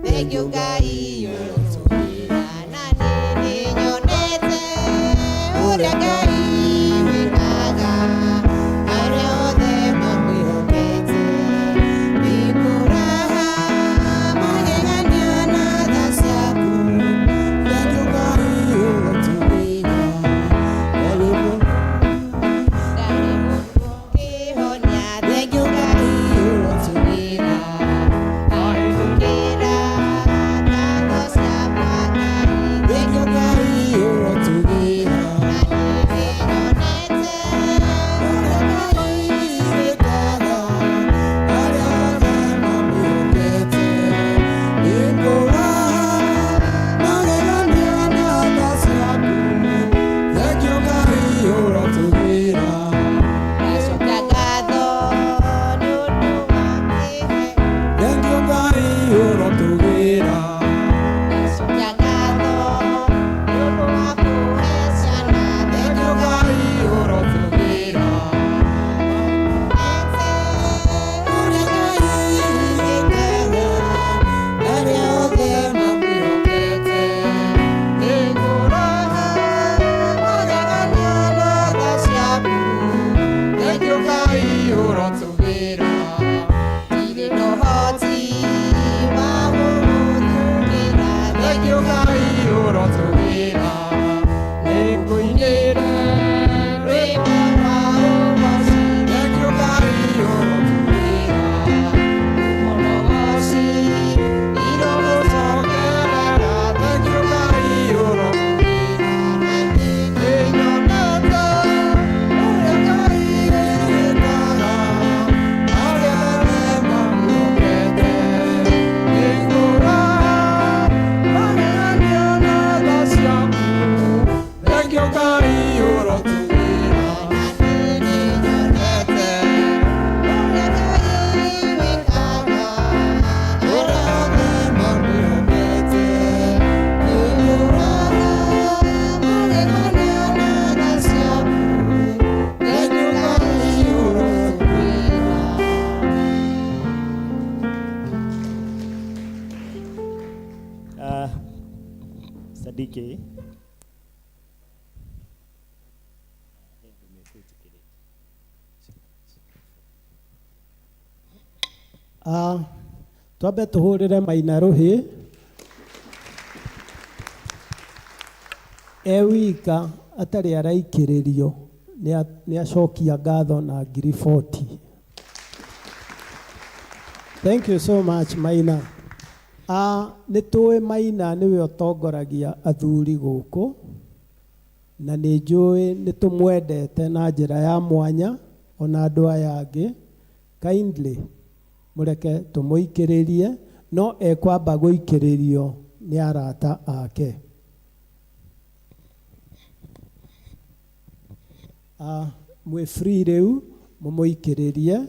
thengiũ Ngai ũrotũgĩra. Na nĩ nyonete ũrĩa Ngai wĩkaga arĩa othe makwĩhokete, nĩ ngũraha magegania na tha ciaku, thengiũ Ngai ũrotũgĩra. DK. Twambe tuhurire Maina Ruhi wika atari araikiririo ni acokia ngatho na ngiri 40. Thank you so much Maina. Nĩ tũĩ Maina nĩwe ũtongoragia athuri gũkũ na nĩ njũĩ nĩ tũmwendete na njĩra ya mwanya ona andũ aya angĩ. Kindly mũreke tũmũikĩrĩrie, no ekwamba gũikĩrĩrio nĩ arata ake. Mwĩ free rĩu mũmũikĩrĩrie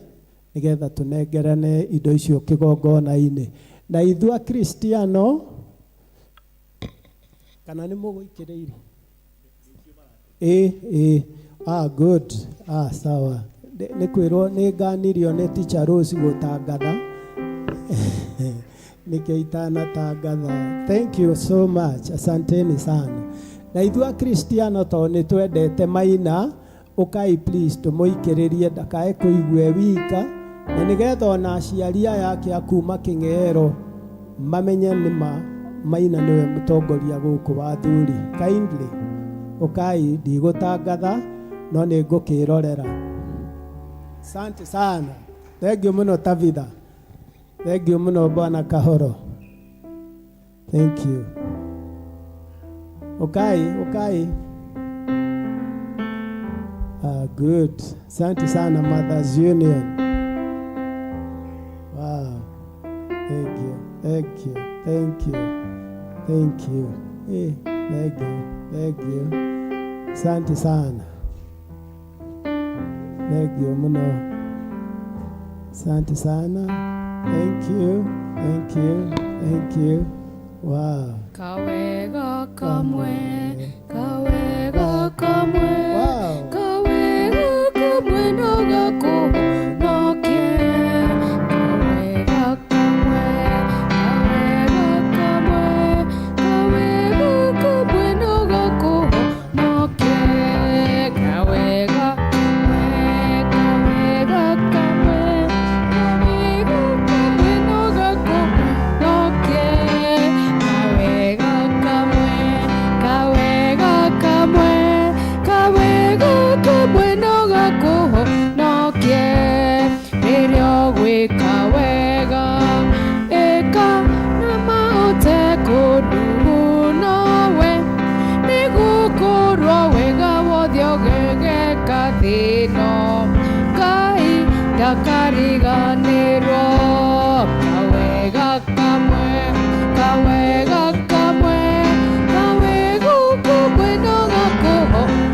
nĩgetha tũnengerane indo icio kĩgongona-inĩ. Na ithuĩ Kristiano kana nĩ mũgũikĩrĩire? Good. Sawa. Nĩ kwĩrwo nĩ nganirio nĩ Teacher Rose gũtangatha nikio itanatangatha. Thank you so much, asanteni sana. Na ithuĩ Akristiano to nĩ twendete Maina, ũkai please tũmũikĩrĩrie ndakae kũigua wika, na nĩgetha ona aciari aya ake a kuma Kĩng'ero mamenye nĩma Maina nĩwe mũtongoria gũkũ wa athuri. Kindly ũkai, ndigũtangatha no nĩ ngũkĩrorera. Asante sana. Thank you mũno Tabitha. Thank you mũno Bwana Kahoro. Thank you. Okay. Good. Asante sana Mothers Union. Wow. Thank you. Hey, thank you. Asante sana. Thank you muno. Asante sana. Thank you. Wow. Kawega kamwe. Wow. Kawega kamwe no gako no kie. Kawega kamwe no gako no kie. Kawega Kariganero kawega kamwe bueno gako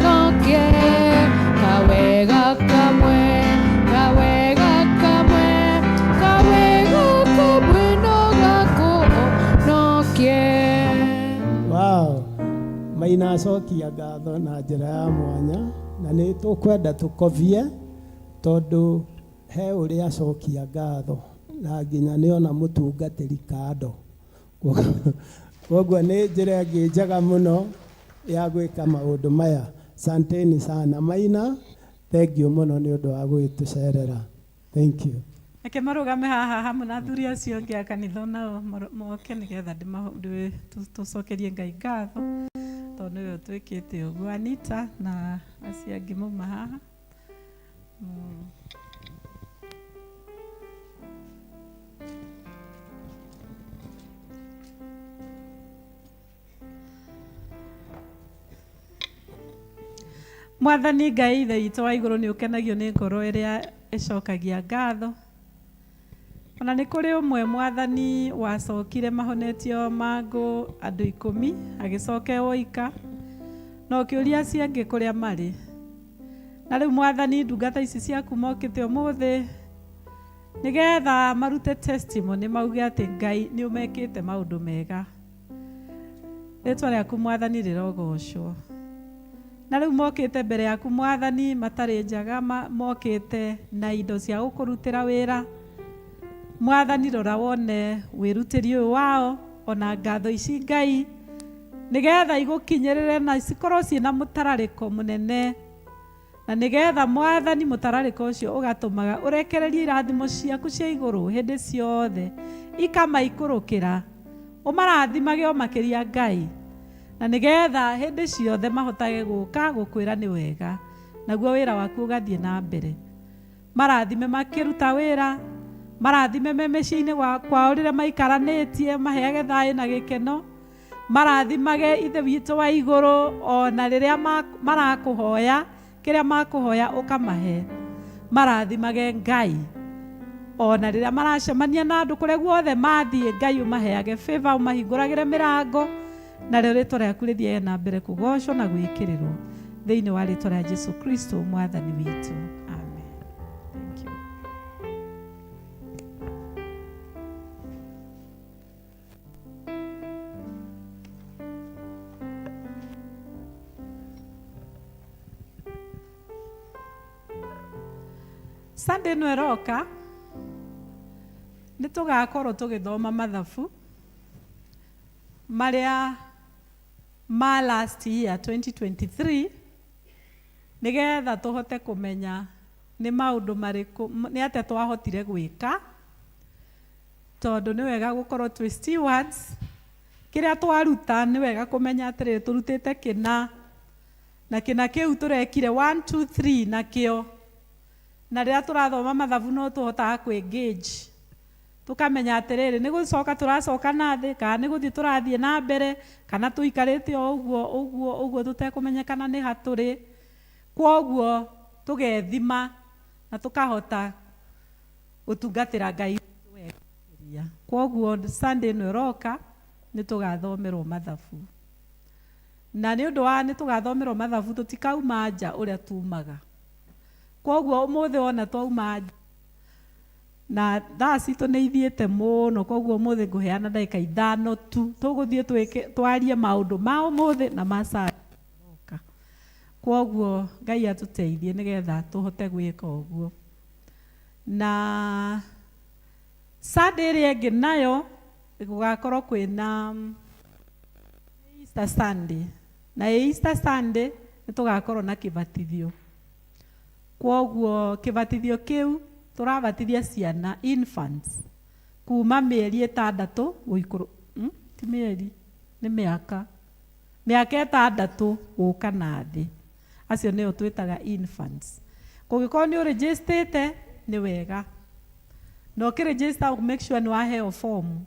nokie kawega kamwe bueno gako nokie. Wow. Maina acokia ngatho na njĩra ya mwanya na nĩ tũkwenda tũkovie tondũ he ũrĩa acokia ngatho na nginya nĩ ona mũtungatĩri kando. Koguo nĩ njĩra ĩngĩ njega mũno ya gwĩka maũndũ maya. Asanteni sana Maina. Thank you mũno nĩ ũndũ wa gwĩtũcerera. Thank you. Eke marũgame haha hamwe na athuri acio angĩ a kanitha nao moke nĩgetha tũcokerie Ngai ngatho tondũ nĩwe ũtwĩkĩte ũguo. Anita na acio angĩ mauma haha. Mwathani Ngai ithe witũ wa igũrũ nĩ ũkenagio nĩ ngoro ĩrĩa ĩcokagia ngatho. Ona nĩ kũrĩ ũmwe Mwathani wacokire mahonetio mangũ andũ 10 agĩcoke woika na ũkĩũria acio angĩ kũrĩa marĩ. Na rĩu Mwathani ndungata ici ciaku mokĩte ũmũthĩ nĩgetha marute testimony mauge atĩ Ngai nĩ ũmekĩte maũndũ mega. Rĩtwa rĩaku Mwathani rĩrogocwo. Na rĩu mokĩte mbere yaku Mwathani matarĩ njaga, mokĩte na indo cia gũkũrutĩra wĩra. Mwathani rora wone wĩrutĩri ũyũ wao ona ngatho ici Ngai nĩgetha igũkinyĩrĩre na cikorwo ciĩna mũtararĩko mũnene, na nĩgetha Mwathani mũtararĩko ũcio ũgatũmaga ũrekererie irathimo ciaku cia igũrũ hĩndĩ ciothe ikamaikũrũkĩra, ũmarathimage o makĩria Ngai, na nĩgetha hĩndĩ ciothe mahotage gũka gũkwĩra nĩ wega, naguo wĩra waku ũgathiĩ na mbere. Marathime makĩruta wĩra, marathime me mĩciĩ-inĩ kwao rĩrĩa maikaranĩtie, maheage thayũ na gĩkeno. Marathimage ithe witũ wa igũrũ ona rĩrĩa marakũhoya kĩrĩa makũhoya ũkamahe. Marathimage Ngai ona rĩrĩa maracemania na andũ kũrĩa guothe mathiĩ, Ngai ũmaheage favor, ũmahingũragĩre mĩrango, na rĩo rĩtwa rĩaku rĩthiage na mbere kũgocwo na gwĩkĩrĩrwo thĩinĩ wa rĩtwa rĩa Jesu Kristo Mwathani witũ. Amen. Thank you. Sunday ĩno ĩroka nĩ tũgakorwo tũgĩthoma mathabu marĩa ma last year 2023 nĩgetha tũhote kũmenya nĩ maũndũ marĩkũ nĩ atĩa twahotire gwĩka, tondũ nĩ wega gũkorwo twĩ stewards. Kĩrĩa twaruta nĩ wega kũmenya atĩrĩrĩ tũrutĩte kĩna, na kĩna kĩu tũrekire 1 2 3 nakĩo, na rĩrĩa tũrathoma mathabu no tũhotaga kwĩ-engage, tũkamenya atĩrĩrĩ nĩ gũcoka tũracoka na thĩ, kana nĩ gũthiĩ tũrathiĩ na mbere, kana tũikarĩte o ũguo tũtekũmenyekana nĩ ha tũrĩ. Kwoguo tũgethima na tũkahota gũtungatĩra Ngai wega. Kwoguo Sunday ĩno ĩroka nĩ tũgathomerwo mathabu, na nĩ ũndũ wa nĩ tũgathomerwo mathabu tũtikauma nja ũrĩa tumaga. Kwoguo ũmũthĩ ona twauma nja na thaa citũ nĩ ithiĩte mũno, kwoguo ũmũthĩ ngũheana ndagĩka 5 tu tũgũthiĩ twarie maũndũ ma ũmũthĩ na ma Sunday. Kwoguo Ngai atũteithie nĩgetha tũhote gwĩka ũguo. Na Sunday ĩrĩa ĩngĩ nayo gũgakorwo kwĩna Easter Sunday, na Easter Sunday nĩ tũgakorwo na kĩbatithio. Kwoguo kĩbatithio kĩu tũrabatithia ciana infants kuma mĩeri 6 gũikũrũ ti mĩeri nĩ mĩaka 6 gũka na thĩ, acio nĩo twĩtaga infants. Kũngĩkorwo nĩ ũrĩgĩstĩte nĩ wega, na ũkĩrĩgĩsta make sure nĩ waheo form,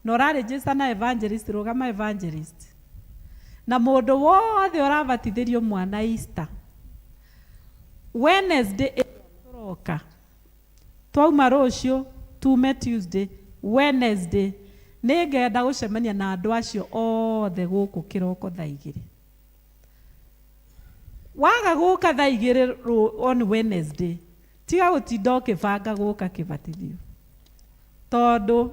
na ũrarĩgĩsta na evangelist, rũgama evangelist. Na mũndũ wothe ũrabatithĩrio mwana Easter Wednesday tũroka, twauma rũciũ tume Tuesday, Wednesday nĩngenda gũcemania na andũ acio othe gũkũ kĩroko thaa 2. Waga gũka thaa 2 on Wednesday, tiga gũtinda ũkĩbanga gũka kĩbatithio, tondũ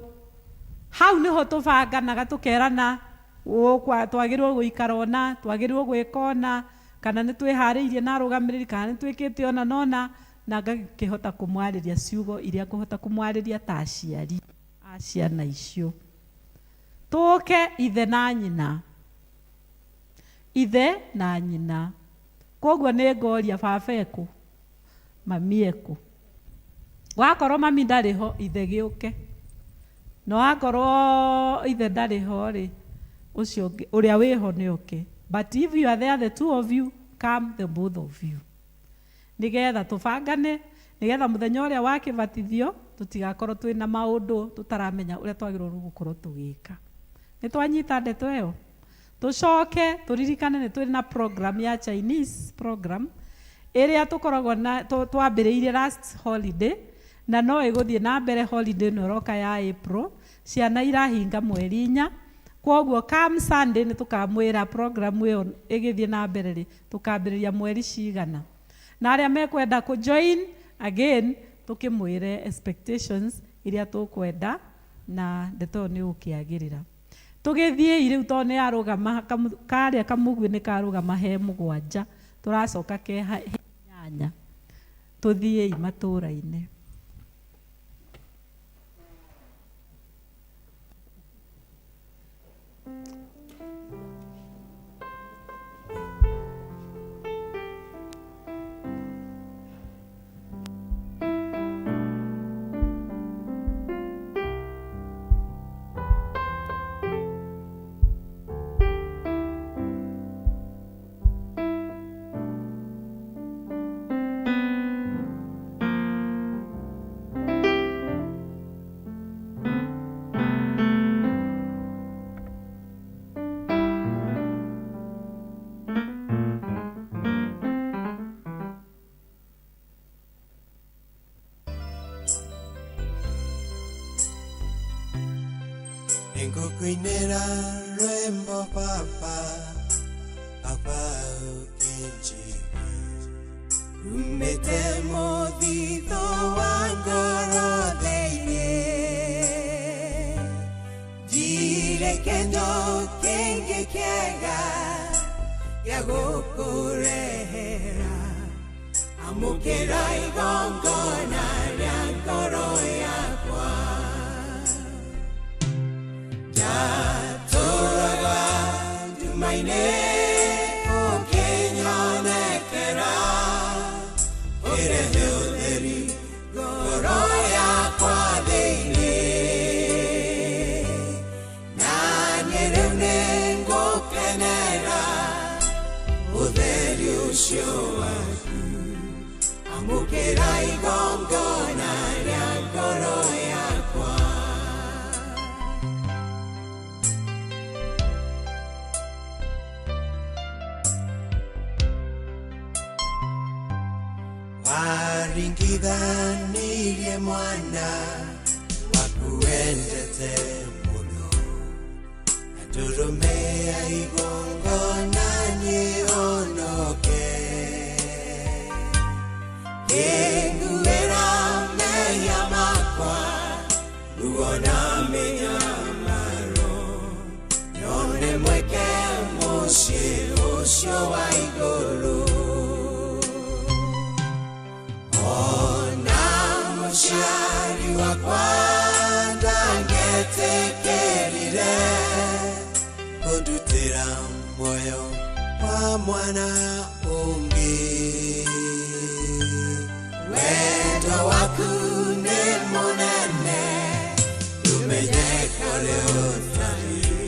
hau nĩho tũbanganaga tũkerana twagĩrĩirwo gũikara ona, twagĩrĩirwo gwĩka ona, kana nĩ twĩharĩirie na arũgamĩrĩri, kana nĩ twĩkĩte ona nona, na ngakĩhota kũmwarĩria ciugo iria kũhota kũmwarĩria ta aciari a ciana icio. Tũke ithe na nyina, ithe na nyina. Kwoguo nĩ ngoria baba ekũ, mami ekũ. Wakorwo mami ndarĩ ho, ithe gĩũke. No wakorwo ithe ndarĩ ho rĩ, ũcio ũrĩa wĩho nĩoke. But if you are there, the two of you, come the both of you. Nĩgetha tũbangane, nĩgetha mũthenya ũrĩa wa kĩbatithio tũtigakorwo twĩna maũndũ tũtaramenya ũrĩa twagĩrĩirwo gũkorwo tũgĩka. Nĩ twanyita ndeto ĩyo? Tũcoke tũririkane nĩ tũrĩ na program ya Chinese program ĩrĩa tũkoragwo na twambĩrĩirie last holiday, na no ĩgũthiĩ na mbere holiday ĩno ĩroka ya April. Ciana irahinga mweri 4. Kwoguo come Sunday nĩ tũkamwĩra program ĩyo ĩgĩthiĩ na mbere rĩ, tũkambĩrĩria mweri cigana. Na arĩa mekwenda kũjoin again tũkĩmwĩre expectations iria tũkwenda na ndeto nĩ ũkĩagĩrĩra. Tũgĩthiĩ irĩu tondũ nĩ arũgama karĩa kamũgwi nĩ karũgama he 7, tũracoka ke 8. Tũthiĩ matũũra-inĩ. Kuinera rembo papa ukinji umete modito wangoro deine dire que no kenge kega ya gokurera amukera igongona ya koro ya kwa ũcio waku amũkĩra igongona rĩa ngoro yakwa. Waringithanirie mwana waku wendete mũno, na ndũrũme ya igongona nĩhonoke. Ngĩnguĩra mehia makwa ruo na mĩnyamaro, nyone mweke mũciĩ ũcio wa igũrũ. Ona mũciari wakwa ndangetekerire kũndutĩra muoyo wa mwana ũngĩ. Wendo waku nĩ mũnene, ndũmenyeka ũrĩa ũtariĩ,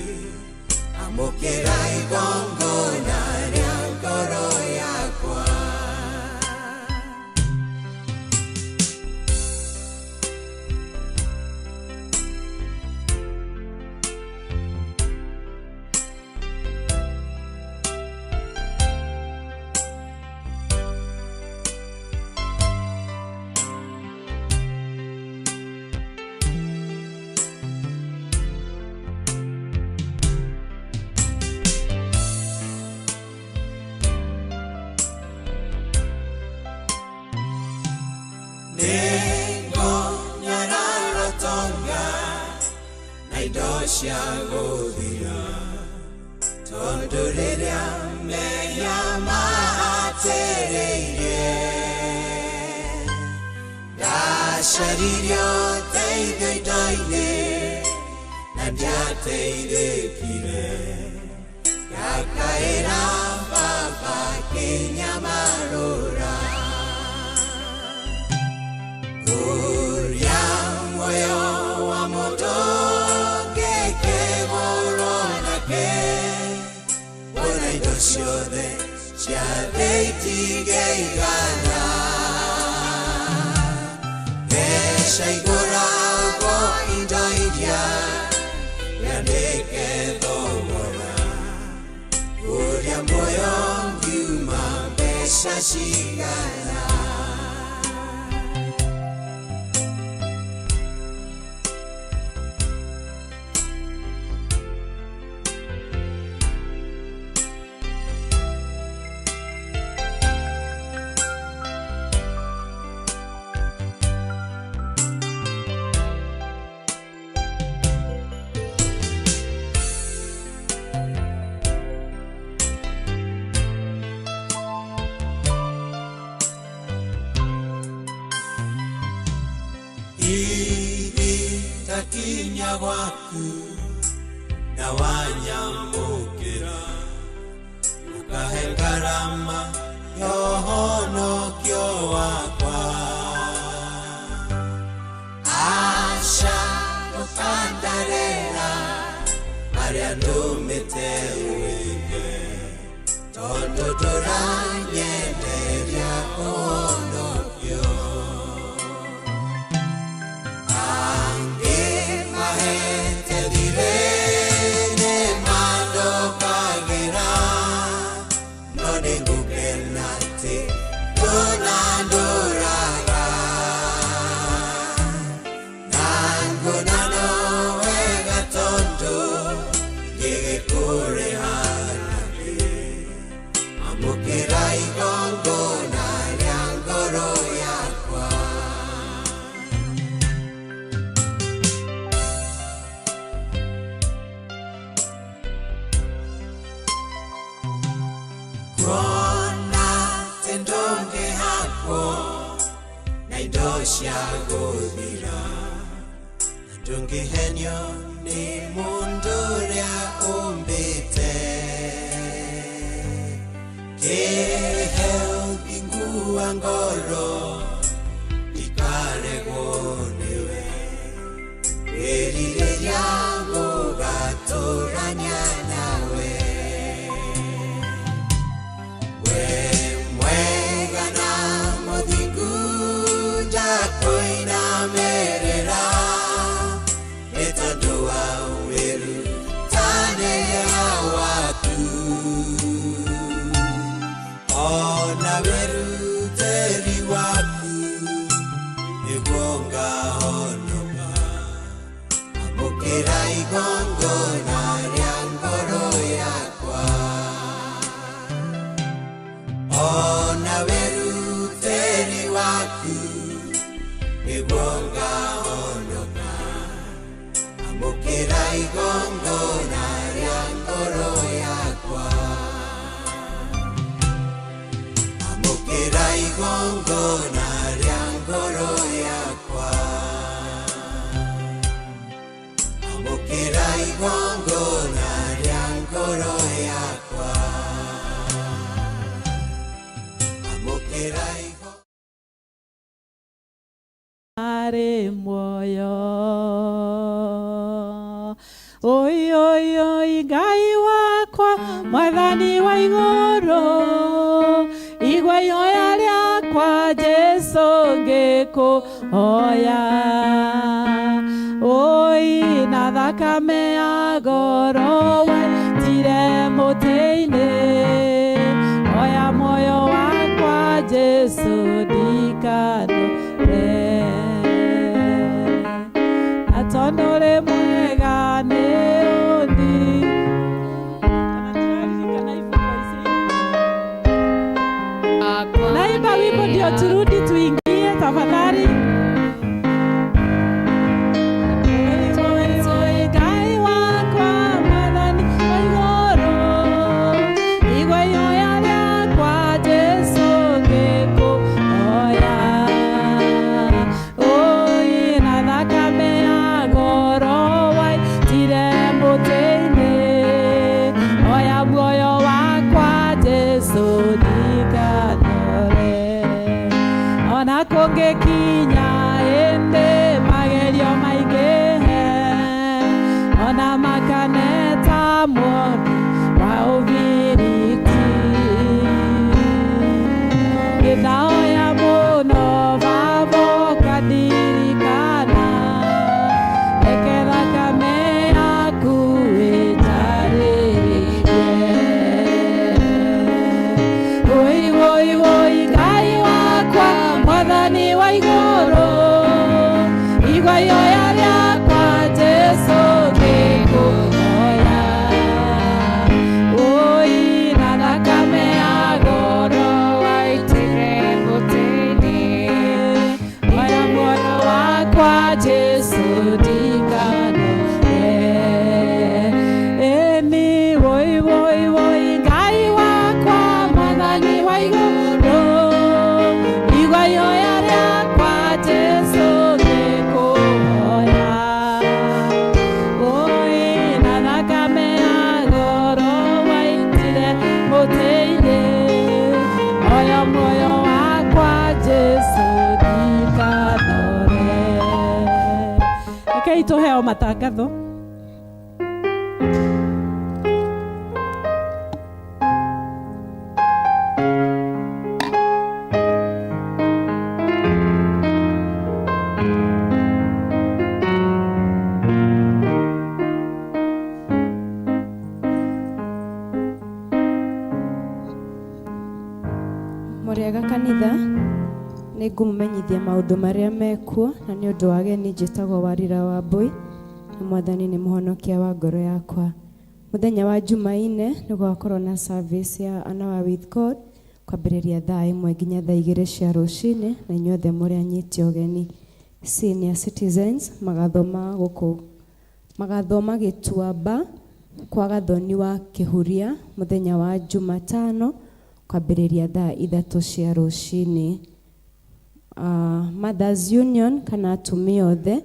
amũkĩra igongona rĩa ngoro yakwa. Cia gũthira tondũ rĩrĩa mehia mahatĩrĩirie, ndacaririo teithio indo-inĩ na ndiateithĩkire, ngakaĩra baba kĩnyamarũra. Kũria muoyo wa mũndũ wona indo ciothe ciothe itigĩigana, mbeca igũragwo indo iria nyandĩke thogora. Kũria muoyo ngiuma mbeca cigana. Takinya gwaku na wanyamũkĩra, ũkahe ngarama ya ũhonokio wakwa. Aca ũkandarĩra marĩa ndũmĩte wĩke, tondũ ndũranyenderia ũhonokio. Cia gũthira ndũngĩhenio nĩ mũndũ ũrĩa ũmbĩte. Kĩheo kĩngua ngoro ikaregwo nĩwe, wĩrirĩria gũgatũrania nawe. We tũinamĩrĩra nĩ tondũ wa wĩrutanĩria waku ona wĩrutĩri waku nĩguo ngahonoka amũkĩra igongona rĩa ngoro yakwa ona wĩrutĩri waku nĩguo ngahonoka amũkĩra igongona rĩa ngoro yakwa amũkĩra igongona rĩa ngoro yakwa amũkĩra igongona rĩa ngoro yakwa amũkĩra arĩ muoyo oi oi oi Ngai wakwa mwathani wa igũrũ igwa ihoya rĩakwa Jesu ngĩkũhoya oi na thakame ya goro waitire mũtĩ-inĩ oya muoyo wakwa Jesu ndikanore tondũ ũrĩ mwega nĩ ũthi naimba wimbo ndio turudi tuingie tafadhali. Ngai wakwa mwathani wa igũrũ igwa ihoya rĩakwa Jesu ngĩkũhoya oi na thakame ya goro waitire mũtĩ-inĩ oya muoyo wakwa Jesu ndikanore ona kũngĩkinya ĩndĩ magerio maingĩhe ona makaneta mwoni wa ũbiriti gĩthaoya mũno baba ũkandirikana reke thakame yaku ĩnjarĩrie oi oi oi Ngai wakwa mwathani wa igũrũ igwa ihoya rĩakwa Jesu ngĩkũhoya oi na thakame ya goro waitire mũtĩ-inĩ oya muoyo wakwa Jesu ndikanore ĩni woi woi woi Ngai wakwa mwathani wa igũrũ igwa ihoya rĩakwa Jesu ngĩkũhoya oi na thakame ya goro waitire mũtĩ-inĩ oya muoyo wakwa Jesu ndikanore. Rekei tũheo matangatho. Mũrĩega kanitha nĩ ngũmũmenyithia maũndũ marĩa mekuo na nĩ ũndũ wa ageni njĩtagwo Warira Wambui na mwathani nĩ mũhonokia wa ngoro yakwa. Mũthenya wa Jumaine nĩ gũgakorwo na service ya An Hour with God kwambĩrĩria thaa 1 nginya thaa 2 cia rũcinĩ na inyuothe mũrĩ anyiti ũgeni. Senior citizens magathoma Gĩtuamba kwa Gathoni wa Kĩhuria mũthenya wa Jumatano kwambĩrĩria thaa 3 cia rũcinĩ. Mothers Union kana atumia othe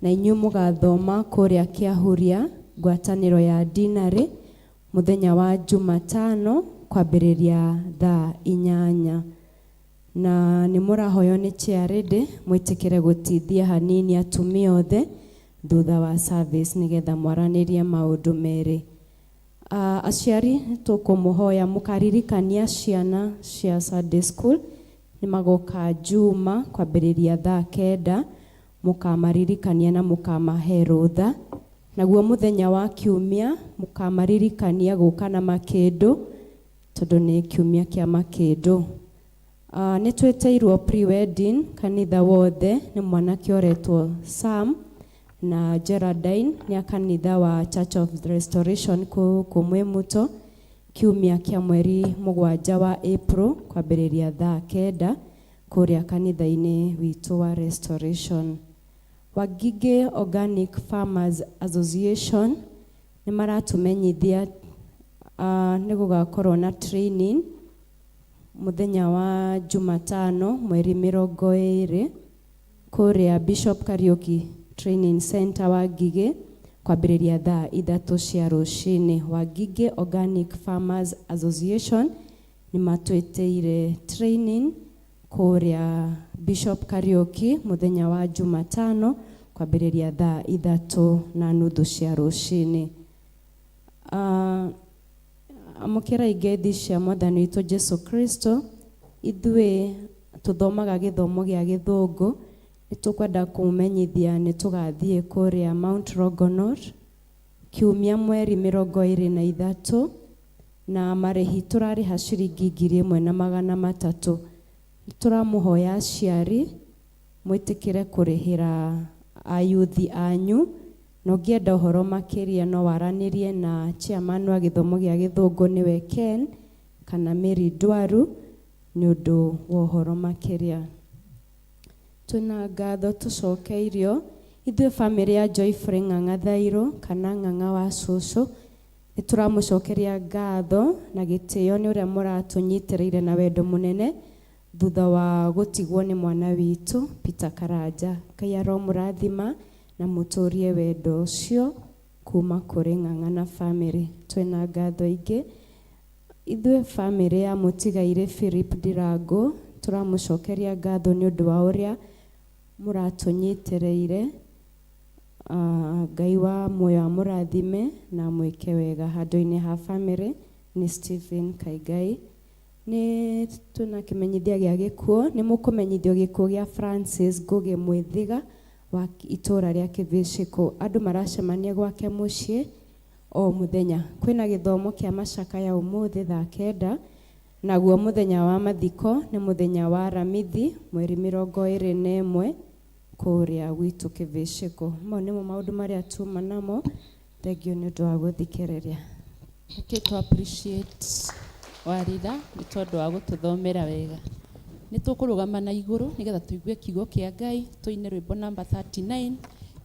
na inyuĩ mũgathoma kũrĩa Kĩahuria ngwatanĩro ya dinarĩ mũthenya wa Jumatano kwambĩrĩria thaa 8 na nĩ mũrahoyo nĩ Charity mwĩtĩkĩre gũtithia hanini atumia othe thutha wa service nĩgetha mwaranĩrie maũndũ merĩ. Aciari tũkũmũhoya mũkaririkania ciana cia Sunday school nĩ magoka Juma kwambĩrĩria thaa 9, mũkamaririkania na mũkamahe rũtha. Naguo mũthenya wa Kiumia mũkamaririkania gũka na makĩndũ tondũ nĩ kiumia kĩa makĩndũ. Nĩ twĩtĩirwo pre-wedding kanitha wothe nĩ mwanake ũretwo Sam na Geraldine nĩ a kanitha wa Church of the Restoration kũmwe Muto, kiumia kĩa mweri 7 wa April kwambĩrĩria thaa 9 kũrĩa kanitha-inĩ witũ wa Restoration. Wangige Organic Farmers Association nĩ maratũmenyithia nĩ gũgakorwo na training mũthenya wa Jumatano mweri 20 kũrĩa Bishop Kariuki Training Center Wangige kwambĩrĩria thaa 3 cia rũcinĩ. Wangige Organic Farmers Association nĩ matwĩtĩire training kũrĩa Bishop Kariuki mũthenya wa Jumatano kwambĩrĩria thaa 3:30 cia rũcinĩ. Amũkĩra igethi cia Mwathani witũ Jesu Kristo, ithuĩ tuthomaga gĩthomo gĩa Gĩthũngũ, nĩ tũkwenda kũmenyithia nĩ tũgathiĩ kũrĩa Mount Longonot kiumia mweri 23 na marĩhi tũrarĩha ciringi 1,300. Tũramũhoya aciari mwĩtĩkĩre kũrĩhĩra ayuthi anyu, na ũngĩenda ũhoro makĩria no waranĩrie na chairman wa gĩthomo gĩa Gĩthũngũ nĩwe Ken kana Mary Dwaru nĩ ũndũ wa ũhoro makĩria. Twĩna ngatho tũcokeirio ithuĩ bamĩrĩ ya Joyfrey Ng'ang'a Thairũ kana Ng'ang'a wa cũcũ, nĩ tũramũcokeria ngatho na gĩtĩo nĩ ũrĩa mũratũnyitĩrĩire na wendo mũnene thutha wa gũtigwo nĩ mwana witũ Peter Karanja. Ngai aromũrathima na mũtũrie wendo ũcio kuma kũrĩ Ng'ang'a na bamĩrĩ. Twĩna ngatho ingĩ ithuĩ bamĩrĩ ya mũtigaire Philip Ndirango tũramũcokeria ngatho nĩ ũndũ wa ũrĩa mũratũnyitĩrĩire. Ngai wa muoyo amũrathime na mwĩke wega handũ-inĩ ha bamĩrĩ. Nĩ Stephen Kaigai. Nĩ twĩna kĩmenyithia gĩa gĩkuũ, nĩ mũkũmenyithio gĩkuũ gĩa Francis Ngugi Mwĩthiga wa itũũra rĩa Kĩbĩcĩkũ. Andũ maracemania gwake mũciĩ o mũthenya. Kwĩna gĩthomo kĩa macakaya ũmũthĩ thaa 9, naguo mũthenya wa mathiko nĩ mũthenya wa Aramithi mweri 21 kũrĩa gwitũ Kĩbĩcĩkũ. Mau nĩmo maũndũ marĩa tuma namo. Thengiũ nĩ ũndũ wa gũthikĩrĩria. Okay, to appreciate Warida nĩ tondũ wa gũtũthomera wega. Nĩ tũkũrũgama na igũrũ nĩgetha tũigue kiugo kĩa Ngai, tũine rwĩmbo namba 39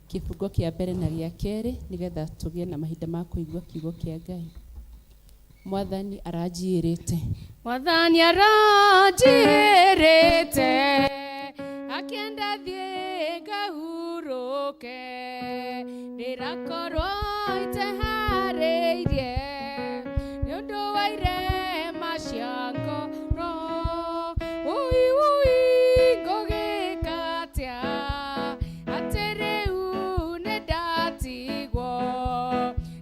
kĩbungo kĩa mbere na gĩa kerĩ nĩgetha tũgĩe na mahinda ma kũigua kiugo kĩa Ngai. Mwathani aranjĩrĩte, Mwathani aranjĩrĩte akĩenda thiĩ ngahurũke, ndĩrakorwo iteharĩirie nĩ ũndũ wa irema cia ngoro. Ui ngũgĩka atĩa atĩ rĩu nĩ ndatigwo,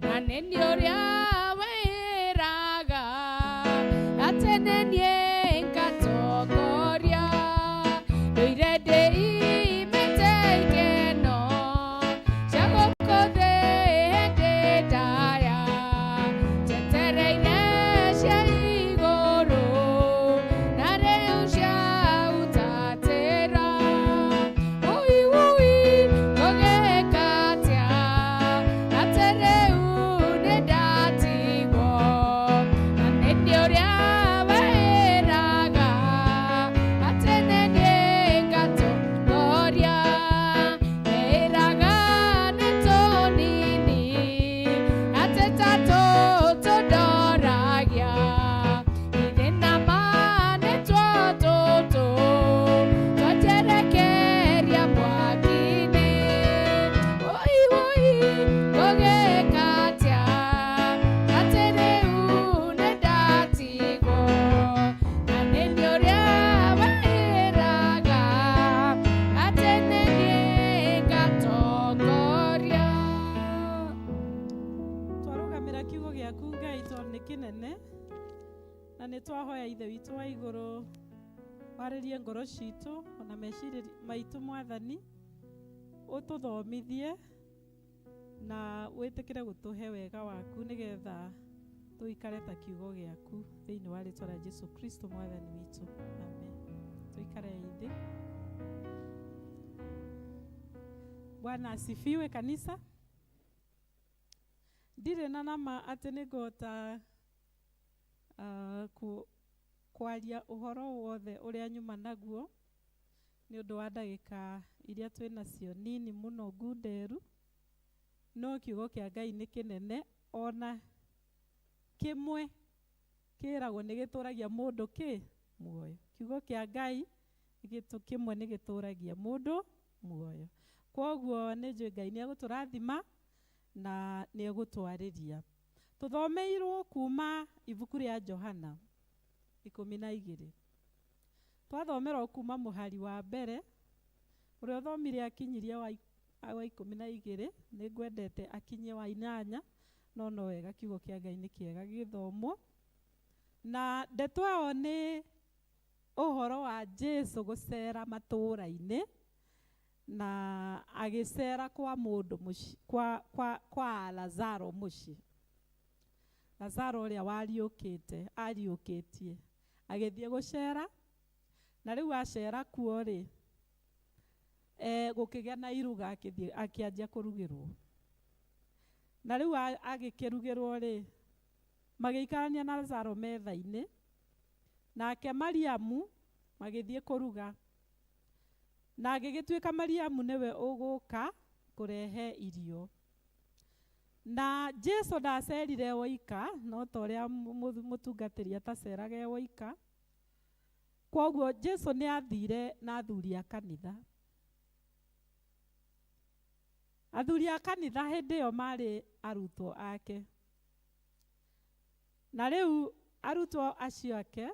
na nĩ niĩ ũrĩa wĩraga atĩ nĩ niĩ ngatongoria. Ndũire ndĩimĩte ikeno cia gũkũ thĩ hĩndĩ ndaya, njetereire cia igũrũ na rĩu ciautatĩra. Ui ngũgĩka atĩa atĩ rĩu nĩ ndatigwo, na nĩ niĩ ũrĩa wĩraga atĩ nĩ niĩ ngatongoria. Wĩraga nĩ tũnini atĩ ta tũtũ ndoragia, ithe nama nĩ tũtũ twanjerekeria mwaki-inĩ. Ui ngũgĩka atĩa atĩ rĩu nĩ ndatigwo, na nĩ niĩ ũrĩa wĩraga atĩ nĩ niĩ ngatongoria. Twarũgamĩra kiugo gĩaku Ngai tondũ nĩ kĩnene, na nĩ twahoya ithe witũ wa igũrũ warĩrie ngoro citũ ona meciria maitũ Mwathani, ũtũthomithie na wĩtĩkĩre gũtũhe wega waku nĩgetha tũikare ta kiugo gĩaku thĩinĩ wa rĩĩtwa rĩa Jesũ Kristo Mwathani witũ. Amen. Tuikare thĩ. Bwana asifiwe kanisa. Ndirĩ na nama atĩ nĩngũhota kwaria ũhoro wothe ũrĩa nyuma naguo nĩ ũndũ wa ndagĩka iria twĩ nacio nini mũno ngunderu, no kiugo kĩa Ngai nĩ kĩnene, ona kĩmwe kĩragwo nĩ gĩtũragia mũndũ muoyo. Kiugo kĩa Ngai kĩmwe nĩ gĩtũragia mũndũ muoyo. Kwoguo nĩ njũĩ Ngai nĩ egũtũrathima na nĩ egũtwarĩria. Tũthomeirwo kuma ibuku rĩa Johana 12. Twathomerwo kuma mũhari wa mbere, ũrĩa ũthomire akinyirie wa 12, nĩ ngwendete akinyie wa 8, no wega kiugo kĩa Ngai nĩ kĩega gĩthomwo. Na ndeto ĩyo nĩ ũhoro wa Jesũ gũcera matũũra-inĩ na agĩcera kwa mũndũ kwa Lazaro mũciĩ. Lazaro ũrĩa ariũkĩtie agĩthiĩ gũcera, na rĩu acera kuo rĩ, gũkĩgĩa na iruga akĩanjia kũrugĩrwo. Na rĩu agĩkĩrugĩrwo rĩ, magĩikarania na Lazaro metha-inĩ, nake Mariamu magĩthiĩ kũruga. Na agĩgĩtuĩka Mariamu nĩwe ũgũka kũrehe irio. Na Jesũ ndacerire woika, no ta ũrĩa mũtungatĩri ataceraga woika. Kwoguo Jesũ nĩ athire na athuri a kanitha. Athuri a kanitha hĩndĩ ĩyo marĩ arutwo ake. Na rĩu arutwo acio ake,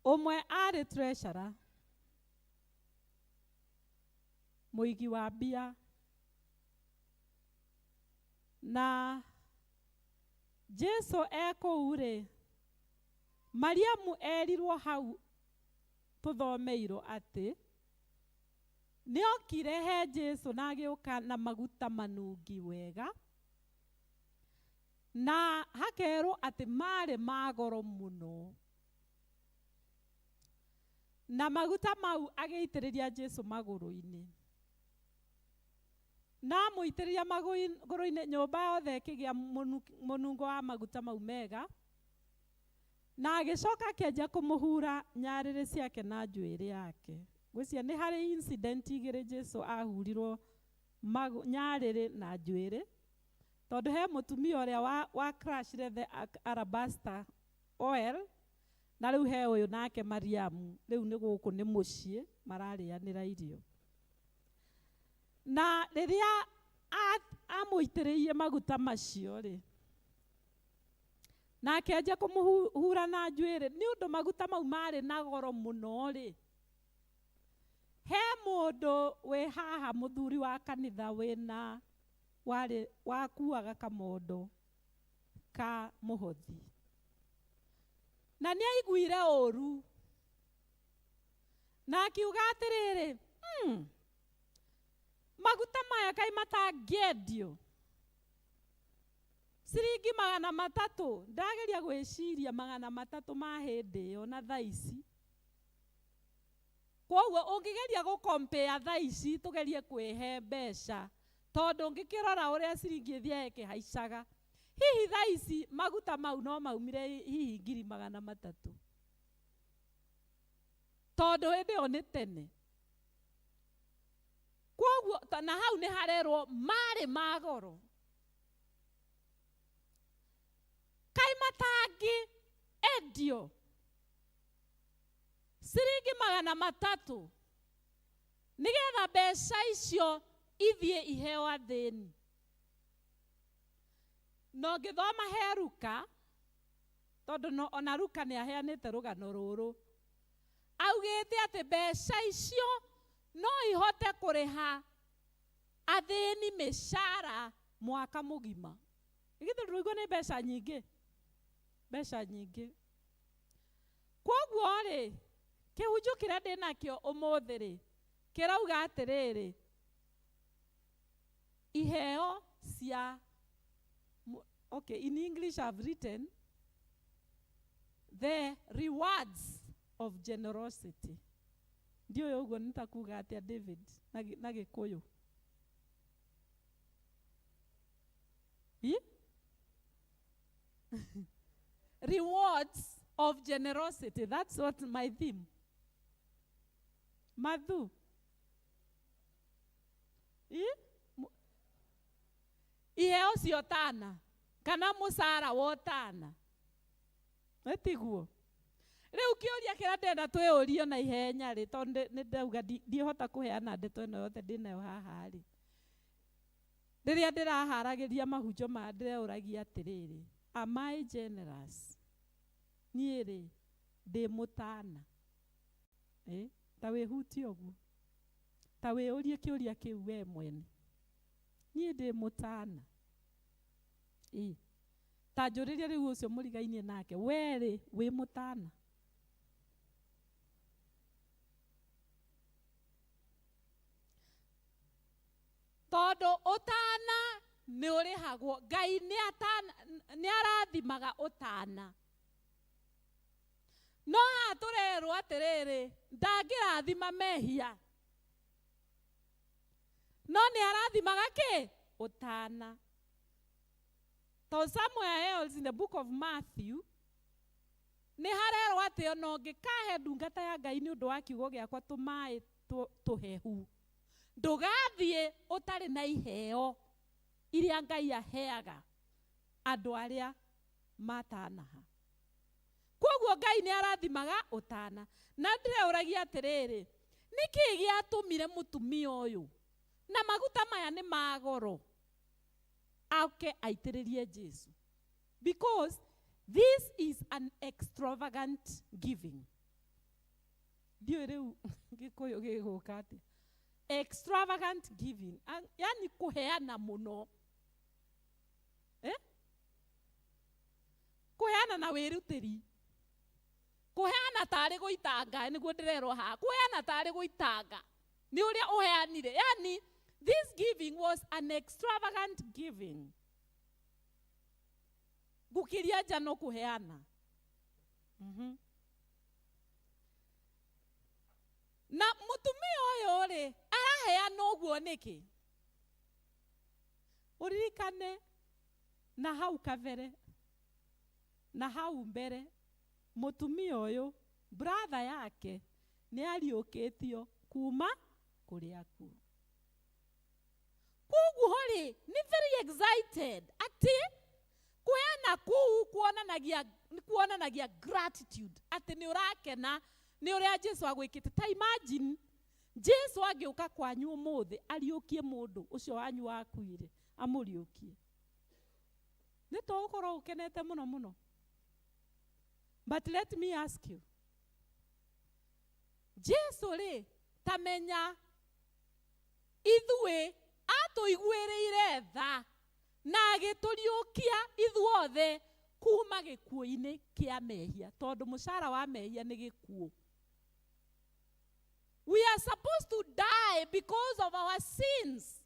ũmwe arĩ treasurer, mũigi wa mbia. Na Jesũ ekũu rĩ, Mariamu erirwo hau tũthomeirwo atĩ nĩ okire he Jesũ na agĩũka na maguta manungi wega, na hakerwo atĩ marĩ ma goro mũno. Na maguta mau agĩitĩrĩria Jesũ magũrũ-inĩ. Na mũitĩrĩria magũrũ-inĩ, nyũmba yothe ĩkĩgĩa mũnungo wa maguta mau mega, na agĩcoka akĩanjia kũmũhura nyarĩrĩ ciake na njuĩrĩ yake. Gwĩcia nĩ harĩ incident igĩrĩ Jesũ ahurirwo nyarĩrĩ na njuĩrĩ, tondũ he mũtumia ũrĩa wa crashire the alabaster oil, na rĩu he ũyũ nake Mariamu, rĩu nĩ gũkũ nĩ mũciĩ mararĩanĩra irio. Na rĩrĩa amũitĩrĩirie maguta macio rĩ, na akĩanjia kũmũhura na njuĩrĩ, nĩ ũndũ maguta mau marĩ na goro mũno rĩ, he mũndũ wĩ haha mũthuri wa kanitha wĩna wakuaga kamondo ka mũhothi, na nĩ aiguire ũru, na akiuga atĩrĩrĩ, maguta maya kai matangĩendio ciringi 300. Ndageria gwĩciria 300 ma hĩndĩ ĩyo na thaa ici. Kwoguo ũngĩgeria gũkompea thaa ici tũgerie kwĩhe mbeca, tondũ ũngĩkĩrora ũrĩa ciringi ĩthiaga ĩkĩhaicaga, hihi thaa ici maguta mau no maumire hihi 300,000, tondũ hĩndĩ ĩyo nĩ tene. Kwoguo na hau nĩ harerwo marĩ ma goro. Kai matangi endio ciringi 300 nĩgetha mbeca icio ithiĩ iheo athĩni. No ngĩthoma he Luka, tondũ ona Luka nĩ aheanĩte rũgano rũrũ, augĩte atĩ mbeca icio no ihote kũrĩha athĩni mĩcara mwaka mũgima. Githĩ ndũigua nĩ mbeca nyingĩ? Mbeca nyingĩ. Koguo rĩ kĩhunjio kĩrĩa ndĩ nakĩo ũmũthĩ rĩ kĩrauga atĩrĩrĩ, iheo cia okay, in English I've written the rewards of generosity. Ndio ũguo nitakuga atĩa David na Gĩkũyũ? Rewards of generosity. That's what my theme. Mathu. Iheo cia ũtana kana mũcara wa ũtana. Etiguo. Rĩu kĩũria kĩrĩa ndenda twĩũrio na ihenya rĩ, tondũ nĩ ndauga ndiĩhota kũheana ndeto ĩno yothe ndĩnayo haha rĩ. Rĩrĩa ndĩraharagĩria mahunjio ma ndĩreũragia atĩrĩrĩ, am I generous? Niĩ rĩ ndĩ mũtana. Ta wĩhutie ũguo. Ta wĩũrie kĩũria kĩu we mwene. Niĩ ndĩ mũtana. Ta njũrĩrie rĩu ũcio mũrigainie nake, we rĩ wĩ mũtana? Tondũ ũtana nĩ ũrĩhagwo. Ngai nĩ arathimaga ũtana. No haha tũrerwo atĩrĩrĩ, ndangĩrathima mehia. No nĩ arathimaga kĩ? Ũtana. So somewhere else in the book of Matthew, nĩ harerwo atĩ ona ũngĩkahe ndungata ya Ngai nĩ ũndũ wa kiugo gĩakwa tũmaĩ tũhehu, ndũgathiĩ ũtarĩ na iheo iria Ngai aheaga andũ arĩa matanaha. Koguo Ngai nĩ arathimaga ũtana. Na ndĩreũragia atĩrĩrĩ, nĩkĩ gĩatũmire mũtumia ũyũ na maguta maya nĩ magoro auke aitĩrĩrie Jesu? Because this is an extravagant giving. Ndiũ rĩu Gĩkũyũ gĩgũka atĩ extravagant giving, yani kuheana muno. Kuheana na wĩrutĩri. Kuheana tarĩ gũitanga, nĩguo ndĩrerwo haha. Kuheana tarĩ gũitanga nĩ ũrĩa ũheanire. Yani this giving was an extravagant giving. Gukiria nja no kuheana. Na mũtumia ũyũ rĩ araheana ũguo nĩkĩ? Ũririkane na hau kabere na hau mbere mũtumia ũyũ brother yake nĩ ariũkĩtio kuma kũrĩ akuũ. Koguo rĩ nĩ very excited atĩ kuheana kũu kuonanagia gratitude, atĩ nĩ ũrakena nĩ ũrĩa Jesu agwĩkĩte. Ta imagine Jesu agĩũka kwanyu ũmũthĩ ariũkie mũndũ ũcio wanyu wakuire, amũriũkie. Nĩ tũgũkorwo ũkenete mũno mũno. But let me ask you, Jesu rĩ tamenya ithuĩ atũiguĩrĩire tha na agĩtũriũkia ithuothe kuma gĩkuũ-inĩ kĩa mehia, tondũ mũcara wa mehia nĩ gĩkuũ. We are supposed to die because of our sins.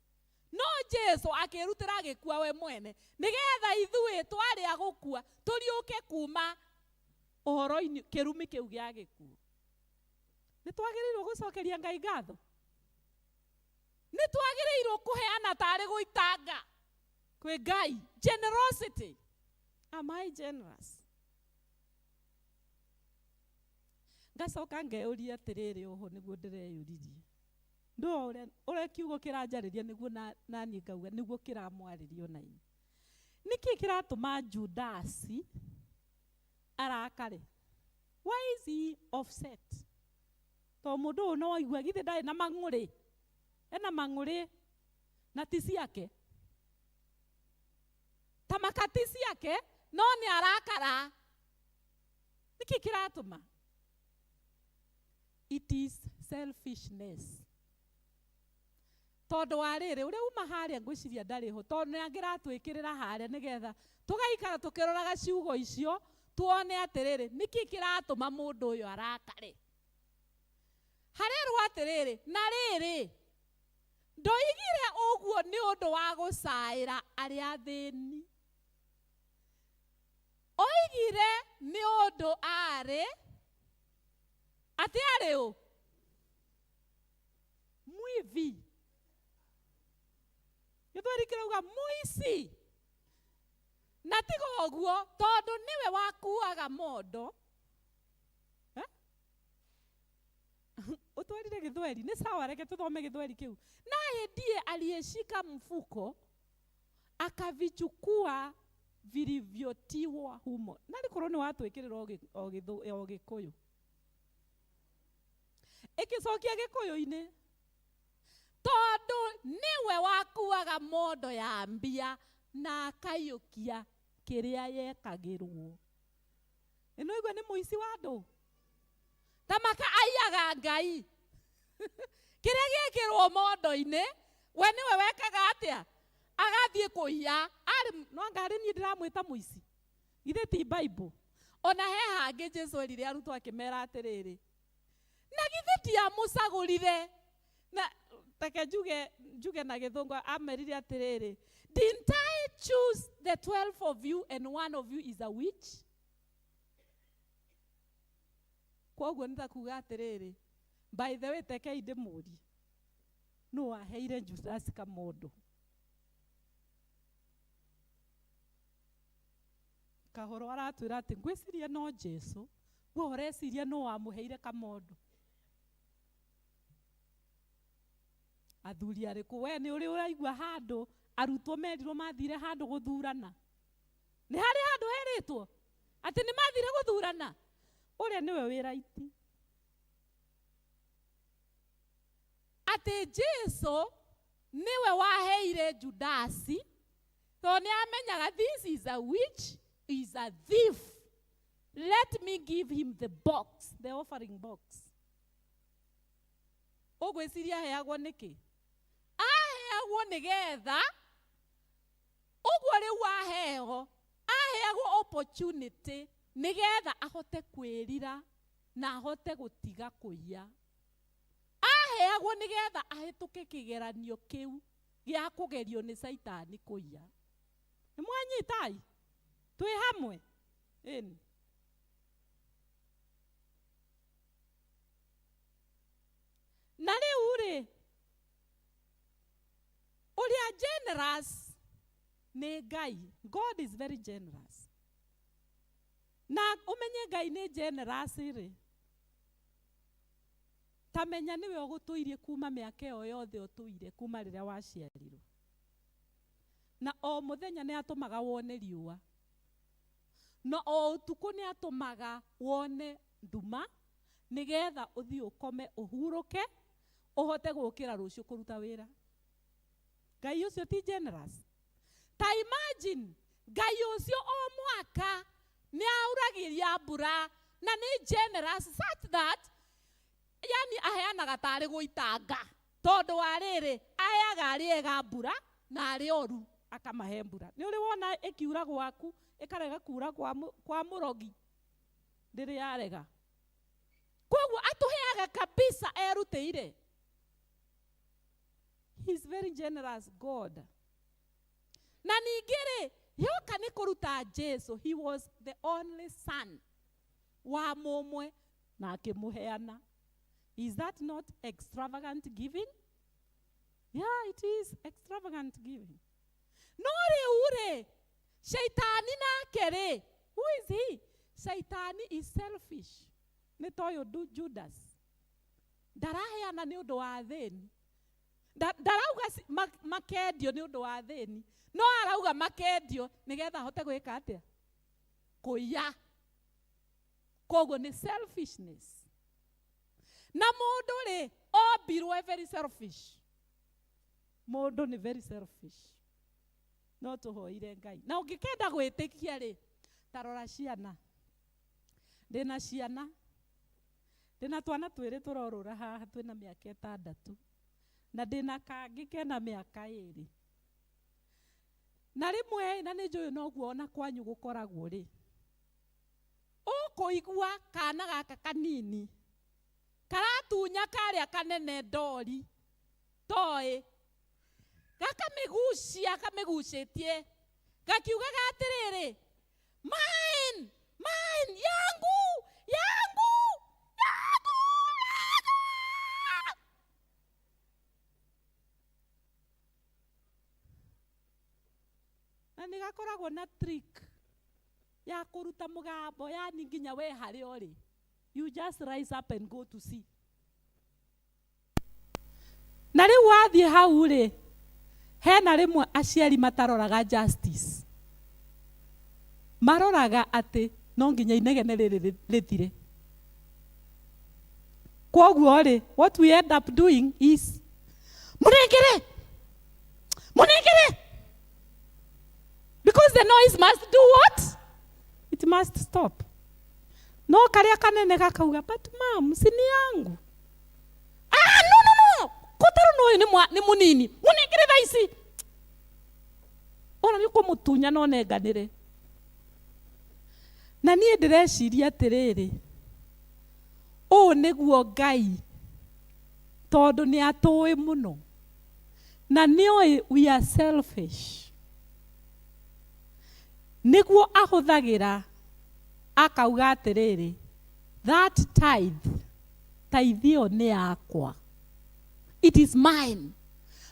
No Jesu akĩrutĩra gĩkua we mwene nĩgetha ithuĩ twarĩ a gũkua tũriũke kuma ũhoro-inĩ kĩrumi kĩu gĩa gĩkuũ. Nĩ twagĩrĩirwo gũcokeria Ngai ngatho? Nĩ twagĩrĩirwo kũheana tarĩ gũitanga kwĩ Ngai? Generosity. Am I generous? Ngacoka ngeyũria atĩrĩrĩ oho nĩguo ndĩreyũririe. Ndũ ũrĩa kiugo kĩranjarĩria nĩguo naniĩ ngauga nĩguo kĩramwarĩria ona inyuĩ. Nĩkĩ kĩratũma Judasi arakare? Why is he offset? To mũndũ ũyũ no aigua githĩ ndarĩ na mang'ũrĩ? Ena mang'ũrĩ na ti ciake. Tamaka ti ciake no nĩ arakara. Nĩkĩ kĩratũma? It is selfishness. Tondũ wa rĩrĩ ũrĩa uma harĩa ngwĩciria ndarĩ ho, tondũ nĩ angĩratwĩkĩrĩra harĩa nĩgetha tũgaikara tũkĩroraga ciugo icio tuone atiriri niki kiratuma mundu uyu arakare harerwo atiriri na riri ndoigire uguo ni undu wa gucaira aria athini oigire ni undu ari ati ari u mwivi githweri kirauga muici na tigo guo tondu niwe wakuaga mondo utwarire githweri ni sawa reke tuthome githweri kiu naye ndiye aliyeshika mfuko akavichukua vilivyotiwa humo nali koroni watu ikirira o gikuyu ikicokia gikuyu-ini tondu niwe wakuaga mondo ya mbia na akayukia kiria yekagirwo ino igwe ni muici wa andu tamaka aiyaga Ngai kiria giekirwo mondo-ini we niwe wekaga atia agathie kuiya ari no ngari ni ndiramwita muici githe ti Bible ona he hangi Jesu erire arutwo akimera atiriri na githe ti amucagurire na take njuge na githungu amerire atiriri didn't I choose the 12 of you and one of you is a witch koguo nitakuga atiriri by the way take inde muri no aheire Judas kamondo kahoro aratwira ati ngwiciria no Jesu we ureciria no amuheire kamondo athuri ariku we ni uri uraigua handu arutwo merirwo mathire handu guthurana ni hari handu heritwo ati ni mathire guthurana uria niwe wira iti ati Jesu niwe waheire Judasi to ni amenyaga this is a witch is a thief let me give him the box the offering box ogweciria heagwo niki aheagwo nigetha ogwo riu aheagwo opportunity nigetha ahote kwirira na ahote gutiga kuiya aheagwo nigetha ahituke kigeranio kiu gia kugerio ni Saitani kuiya ni mwanyitai twi hamwe eni na riu ri uria generous ni Ngai. God is very generous na umenye Ngai ni generous ri tamenya niwe ugutuirie kuma miaka iyo yothe utuire kuma riria waciarirwo na o muthenya ni atumaga wone riua no o utuku ni atumaga wone nduma nigetha uthii ukome uhuruke uhote gukira rucio kuruta wira Ngai ucio ti generous ta imagine Ngai ucio o mwaka ni auragiria mbura na ni generous such that yani aheanaga tari guitanga tondu wa riri aheaga ariega mbura na ari oru akamahe mbura ni uri wona ikiura gwaku ikarega kura kwa murogi ndiri yarega koguo atuheaga kabisa erutire. He's very generous God na ningiri yoka ni kuruta Jesu he was the only son wa mumwe na akimuheana. Is that not extravagant giving? Yeah, it is extravagant giving. No ure Shaitani na kere. Who is he? Shaitani is selfish. Ni toyo Judas. Daraheana ni undu wa thini. Darauga makendio ni undu wa thini. No arauga makendio nigetha hote gwika atia? Kuiya. Koguo ni selfishness. Na mundu ri ombirwe very selfish. Mundu ni very selfish. No tuhoire Ngai. Na ungikenda gwitikia ri tarora ciana. Ndina ciana. Ndina twana twiri turorura haha twina miaka 6. Na ndina kangi kena miaka 2. Na rimwe na ni njuyu no guo na kwanyu gukoragwo ri. kuigua kana gaka kanini karatunya karĩa kanene ndori toĩ gakamĩgucia kamĩgucĩtie gakiugaga atĩrĩrĩ mine mine yangu yangu yangu yangu. Na nĩ gakoragwo na trick ya kũruta mũgambo, yani nginya we harĩa ũrĩ, you just rise up and go to see. Na rĩu wathiĩ hau rĩ, hena rĩmwe aciari mataroraga justice, maroraga atĩ no nginya inegene rĩrĩ rĩthire. Kwoguo rĩ, what we end up doing is mũnengere mũnengere, because the noise must do what? It must stop. No karĩa kanene gakauga, but mom, si ni yangu. Ah, no no no, kotaro no ni munini, munengere thaisi. Ona nĩ kũmũtunya no nenganĩre. Na niĩ ndĩreciria atĩrĩrĩ, ũũ nĩguo Ngai, tondũ nĩ atũĩ mũno na nĩoĩ we are selfish, nĩguo ahũthagĩra akauga atĩrĩrĩ, that tithe ĩyo nĩ yakwa, it is mine,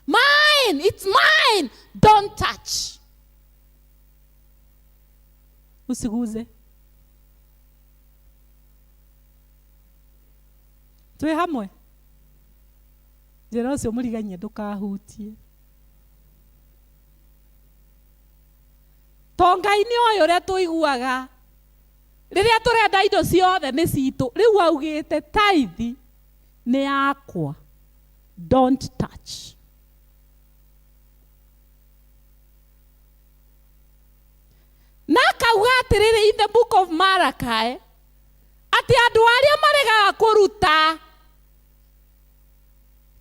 mine, it's mine, don't touch. Usiguze. Twĩ hamwe? Njĩra ũcio mũrigania ndũkahutie. To Ngai nĩoĩ ũrĩa tũiguaga rĩrĩa tũrenda indo ciothe nĩ citũ. Rĩu augĩte tithe nĩ yakwa, don't touch. Na akauga atĩrĩrĩ in the book of Malachi atĩ andũ arĩa maregaga kũruta,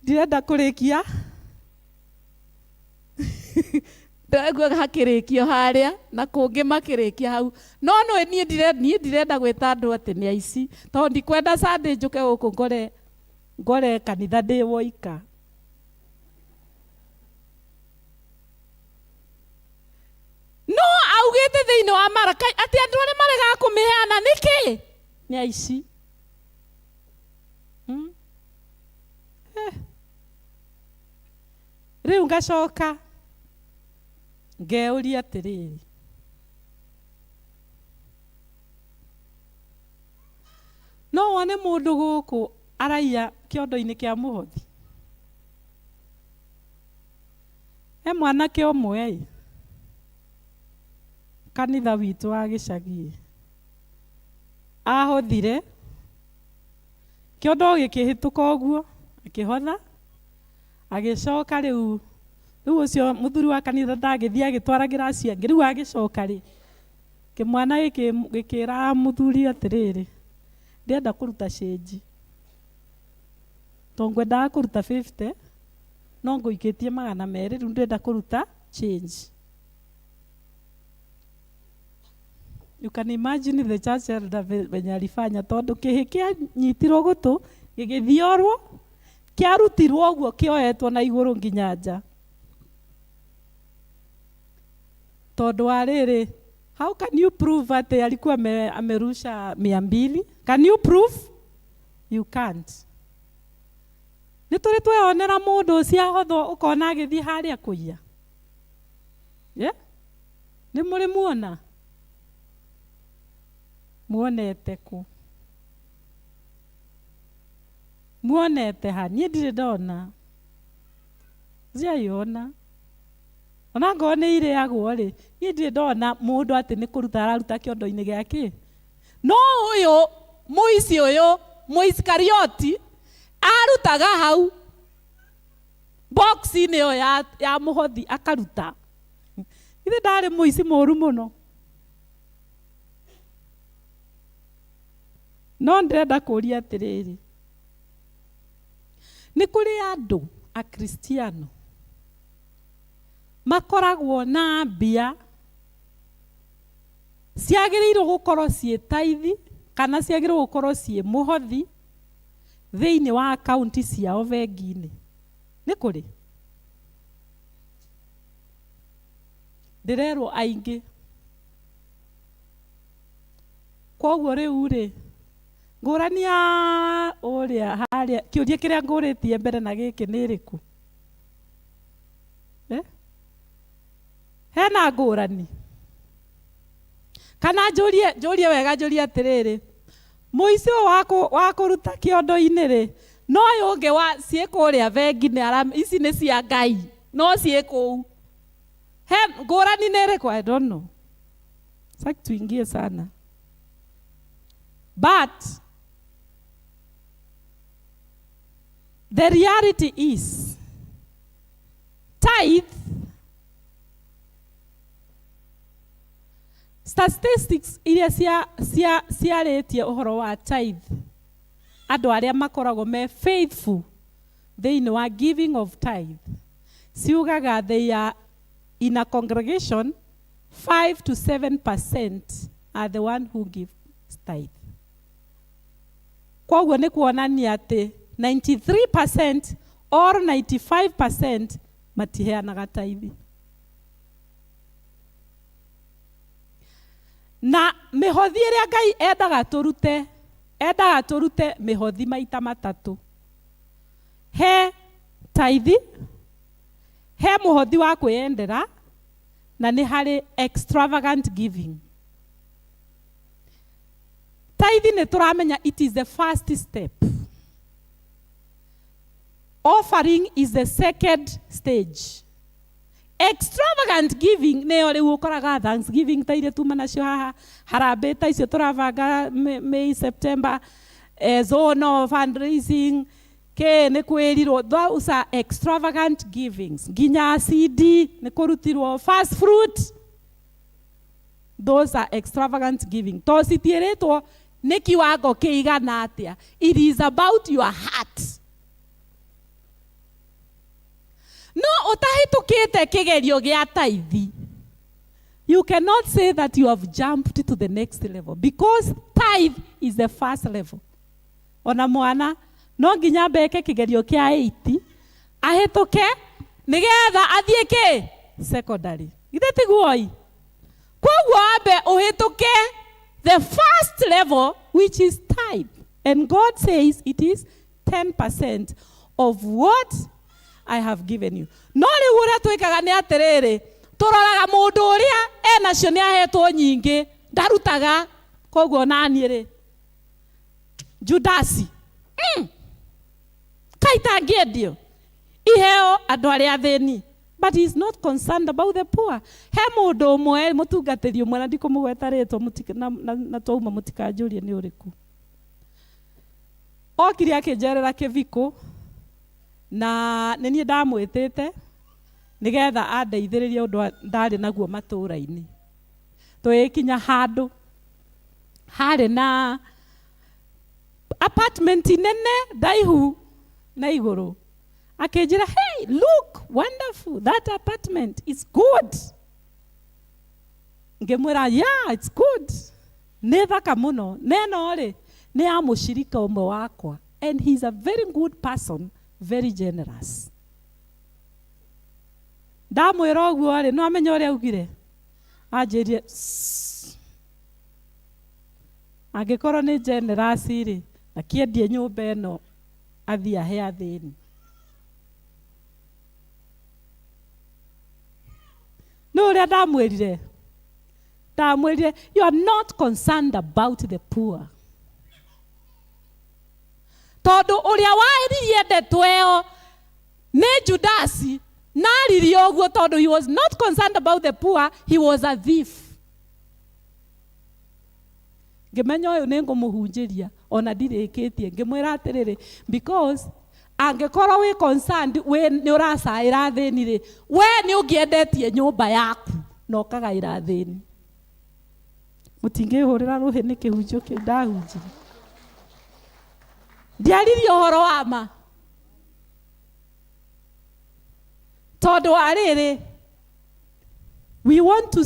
ndirenda kũrĩkia ndagwa hakĩrĩkio harĩa na kũngĩ makĩrĩkia hau, no niĩ ndirenda gwĩta andũ atĩ nĩ aici, tondũ ndikwenda Sunday njũke gũkũ ngore kanitha ndĩ woika. No augĩte thĩinĩ wa Malachi atĩ andũ arĩa maregaga kũmĩheana nĩkĩ? Nĩ aici. Rĩu ngacoka ngeuria atĩrĩrĩ, no wone mũndũ gũkũ araiya kĩondo-inĩ kĩa mũhothi? He mwanake ũmwe kanitha witũ wa gĩcagi ahothire kĩondo gĩkĩhĩtũka ũguo akĩhotha agĩcoka rĩu ũcio mũthuri wa kanitha ndagĩthiĩ agĩtwara ngiraci angĩ, rĩu agĩcoka rĩ kĩmwana gĩkĩra mũthuri atĩrĩrĩ, ndĩrenda kũruta change, to ngwendaga kũruta 50 no ngũikĩtie 200, rĩu ndĩrenda kũruta change. You can imagine the church elder venye alifanya, tondũ kĩhĩ kĩanyitirwo gũtũ gĩgĩthiorwo kĩarutirwo ũguo kĩoetwo na igũrũ nginya nja. Tondũ wa rĩrĩ, how can you prove atĩ alikuwa amerusha 200? Can you prove? You can't. Nĩ tũrĩ tweyonera mũndũ ũcio ahothwo ũkona agĩthiĩ harĩa kũiya. Yeah? Nĩ mũrĩ muona? Muonete kũ? Muonete ha? Niĩ ndirĩ ndona. Njiayona. Ona ngorwo nĩ irĩagwo rĩ, niĩ ndirĩ ndona mũndũ atĩ nĩ kũruta araruta kĩondo-inĩ gĩake. No ũyũ mũici ũyũ Mũisikarioti arutaga hau box-inĩ ĩyo ya mũhothi akaruta. Ithe ndarĩ mũici mũũru mũno. No ndĩrenda kũria atĩrĩrĩ, nĩ kũrĩ andũ akristiano makoragwo na mbia ciagĩrĩirwo gũkorwo ciĩ tithe kana ciagĩrĩirwo gũkorwo ciĩ mũhothi thĩinĩ wa akaunti ciao bengi-inĩ. Nĩ kũrĩ? Ndĩrerwo aingĩ. Koguo rĩu-rĩ, ngũrani ya ũrĩa harĩa, kĩũria kĩrĩa ngũrĩtie mbere na gĩkĩ nĩ ĩrĩkũ? Hena ngũrani? Kana njũrie wega, njũrie atĩrĩrĩ, mũici ũyũ wa kũruta kĩondo-inĩ-rĩ, no ũyũ ũngĩ wa ciĩ kũrĩa bengi-inĩ, ici nĩ cia Ngai, no ciĩ kũu. Ngũrani nĩ ĩrĩkũ? I don't know. Sasa tuingie sana. But the reality is, tithe, statistics iria ciarĩtie ũhoro wa tithe, andũ arĩa makoragwo me faithful thĩinĩ wa giving of tithe, ciugaga they are in a congregation 5 to 7% are the one who give tithe. Koguo nĩ kuonania atĩ 93% or 95% matiheanaga tithe. Na mĩhothi ĩrĩa Ngai endaga tũrute mĩhothi maita matatũ. He tithe, he mũhothi wa kwĩyendera, na nĩ harĩ extravagant giving. Tithe nĩ tũramenya it is the first step. Offering is the second stage. Extravagant giving nĩyo rĩu ũkoraga Thanksgiving ta iria tuma nacio haha, harambĩ ta icio tũrabanga May, September, zone fundraising, nĩ kwĩrirwo, those are extravagant givings. Nginya CD nĩ kũrutirwo, first fruit, those are extravagant giving. To citiĩrĩtwo nĩ kiwango kĩigana atĩa. It is about your heart. No ũtahĩtũkĩte kĩgerio gĩa tithe, you cannot say that you have jumped to the next level, because tithe is the first level. Ona mwana no nginya mbeke kĩgerio kĩa 80 ahĩtũke nĩgetha athiĩ kĩ secondary. Githĩ tiguo-ĩ? Koguo ambe ũhĩtũke the first level, which is tithe, and God says it is 10% of what I have given you. No rĩu ũrĩa twĩkaga nĩ atĩrĩrĩ, tũroraga mũndũ ũrĩa enacio nĩ ahetwo nyingĩ, ndarutaga. Koguo naniĩ-rĩ, Judasi, kaita ngĩendio iheo andũ arĩa athĩni, but he is not concerned about the poor. He mũndũ ũmwe mũtungatĩri ũmwe, na ndikũmũgweta rĩtwa na twauma mũtikanjũrie nĩ ũrĩkũ, okire akĩnjerera kĩvikũ, na nĩ niĩ ndamwĩtĩte nĩgetha andeithĩrĩrie ũndũ ndarĩ naguo matũũra-inĩ. Twĩkinya handũ harĩ na apartment nene ndaihu na igũrũ, akĩnjĩra, hey, look, wonderful, that apartment is good. Ngĩmwĩra, yeah, it's good, nĩ thaka mũno. Neno-rĩ nĩ ya mũcirika ũmwe wakwa, and he's a very good person, very generous. Ndamwĩra ũguo-rĩ, no amenya ũrĩa augire, anjĩrie, angĩkorwo nĩ generous-rĩ, akĩendie nyũmba ĩno athiĩ ahe athĩni. No ũrĩa ndamwĩrire, you are not concerned about the poor. Tondũ ũrĩa waririe ndeto ĩyo nĩ Judasi, naririe ũguo tondũ he was not concerned about the poor, he was a thief. Ngĩmenya ũyũ nĩ ngũmũhunjĩria, ona ndirĩkĩtie, ngĩmwĩra atĩrĩrĩ, because angĩkorwo wĩ concerned nĩ ũracaĩra thĩni-rĩ, we nĩ ũngĩendetie nyũmba yaku na ũkagaĩra thĩni. Mũtingĩhũrĩra rũhĩ nĩ kĩhunjio kĩu ndahunjire. Ndiaririe ũhoro wa ma. Tondũ wa rĩrĩ, we want to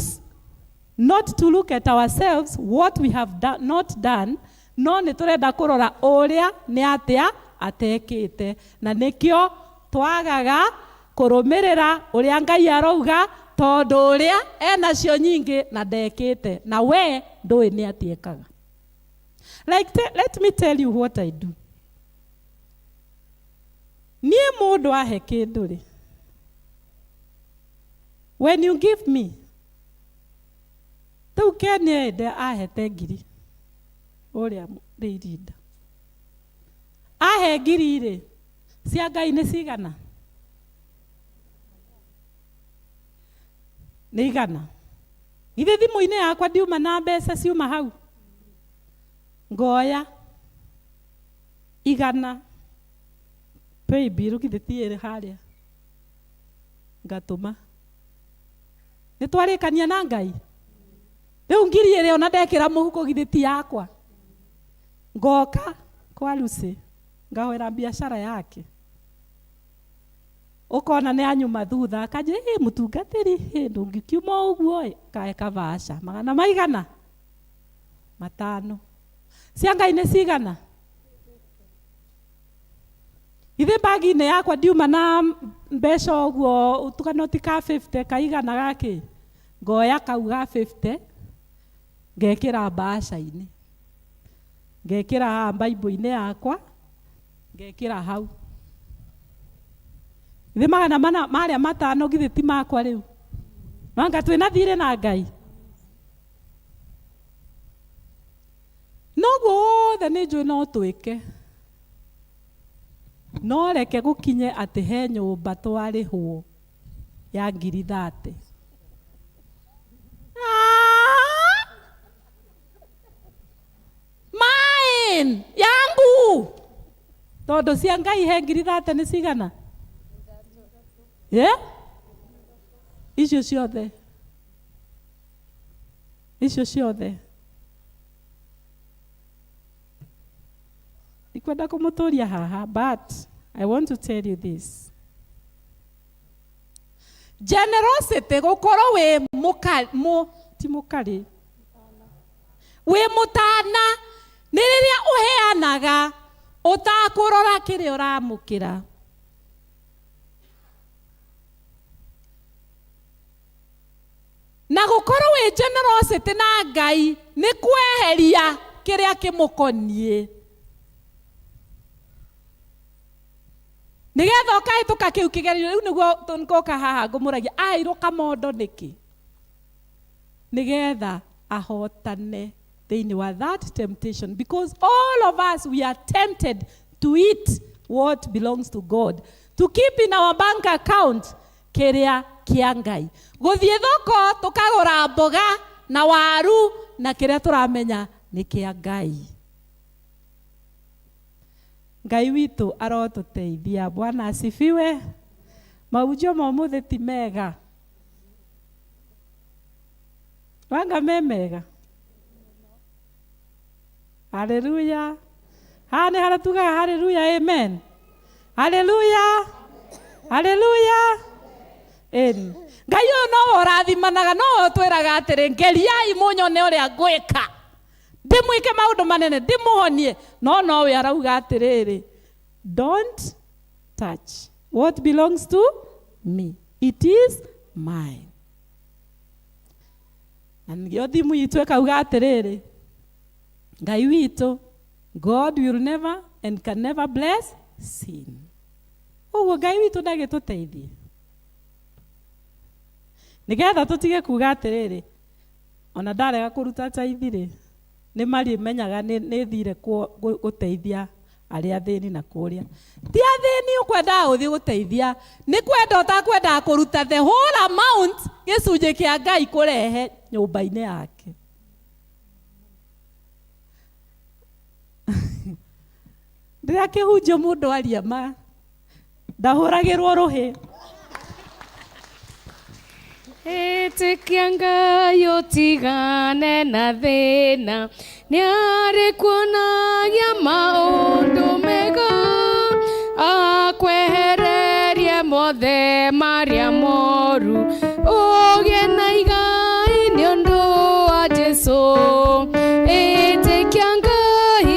not to look at ourselves, what we have not done, no nĩ tũrenda kũrora ũrĩa nĩ atĩa atekĩte, na nĩkĩo twagaga kũrũmĩrĩra ũrĩa Ngai arauga, tondũ ũrĩa enacio nyingĩ na ndekĩte, na we ndũĩ nĩ atĩa ekaga. Let me tell you what I do. Niĩ mũndũ ahe kĩndũ rĩ, when you give me, tau Ken ahete ngiri ũrĩa Rĩirinda, ahe ngiri rĩ, cia Ngai nĩ cigana? Nĩ igana? Githĩ thimũ-inĩ yakwa ndiuma na mbeca ciuma hau? Ngoya igana pay bill githĩ tiĩrĩ harĩa ngatũma. Nĩ twarĩkania na Ngai? Rĩu ngiri ĩrĩa ona ndekĩra mũhuko githĩ ti yakwa? Ngoka kwa Lucy ngahoera biashara yake, ukona nĩ anyuma thutha, akanjĩra mũtungatĩri ndũngĩkiuma ũguo kae kavaca magana maigana 5. Cia Ngai nĩ cigana? Ithe bagi-inĩ yakwa ndiuma na mbeca ũguo ũtukano ti ka 50 kaigana gake, ngoya kau ga 50 ngekĩra mbaca-inĩ, ngekĩra Bible-inĩ yakwa, ngekĩra hau. Ithe magana marĩa 5 githĩ ti makwa rĩu? Nanga twĩna thirĩ na Ngai? Noguo othe nĩ njũĩ no twĩke, no reke gũkinye atĩ he nyũmba twarĩhwo ya 30,000. Mine yangu, tondũ cia Ngai he 30,000 nĩ cigana? Icio ciothe ikwenda kũmũtũria haha, but I want to tell you this. Generosity, gũkorwo wĩ ti mũkari, wĩ mũtana, nĩ rĩrĩa ũheanaga ũtakũrora kĩrĩa ũramũkĩra. Na gũkorwo wĩ generosity na Ngai nĩ kweheria kĩrĩa kĩmũkoniĩ. Nĩgetha ũkahĩtũka kĩu kĩgerio, rĩu nĩguo nĩgoka haha ngũmũragia aheirwo kamondo nĩkĩ? Nĩgetha ahotane thĩinĩ wa that temptation, because all of us we are tempted to eat what belongs to God, to keep in our bank account kĩrĩa kĩa Ngai. Gũthiĩ thoko tũkagũra mboga na waru na kĩrĩa tũramenya nĩ kĩa Ngai. Ngai witũ arotũteithia. Bwana asifiwe. Maunjio ma ũmũthĩ ti mega? Wanga me mega? Haleluya. Haha nĩ harĩa tugaga haleluya, amen. Haleluya. Haleluya. Ngai ũyũ no ũrathimanaga, no twĩraga atĩrĩ ngeriai mũnyone ũrĩa ngwĩka, ndĩmwĩke maũndũ manene, ndĩmũhonie. No nowe arauga atĩrĩrĩ, don't touch what belongs to me, it is mine. Na nĩkĩo thimu itũ ĩkauga atĩrĩrĩ, Ngai witũ, God will never and can never bless sin. Ũguo Ngai witũ ndagĩtũteithie, nĩgetha tũtige kuga atĩrĩrĩ, ona ndarega kũruta tithe rĩ, nĩ mari menyaga nĩ thire gũteithia arĩa athĩni na kũrĩa. Ti athĩni ũkwendaga gũthiĩ gũteithia, nĩ kwenda ũtakwendaga kũruta the whole amount gĩcunjĩ kĩa Ngai kũrehe nyũmba-inĩ yake. Rĩrĩa kĩhunjio mũndũ aria ma ndahũragĩrwo rũhĩ. Ĩtĩkia Ngai ũtigane na thĩna, nĩarĩ kuonagia maũndũ mega, akwehererie mothe marĩa moru, ũgĩe na igai nĩ ũndũ wa Jesũ. Ĩtĩkia Ngai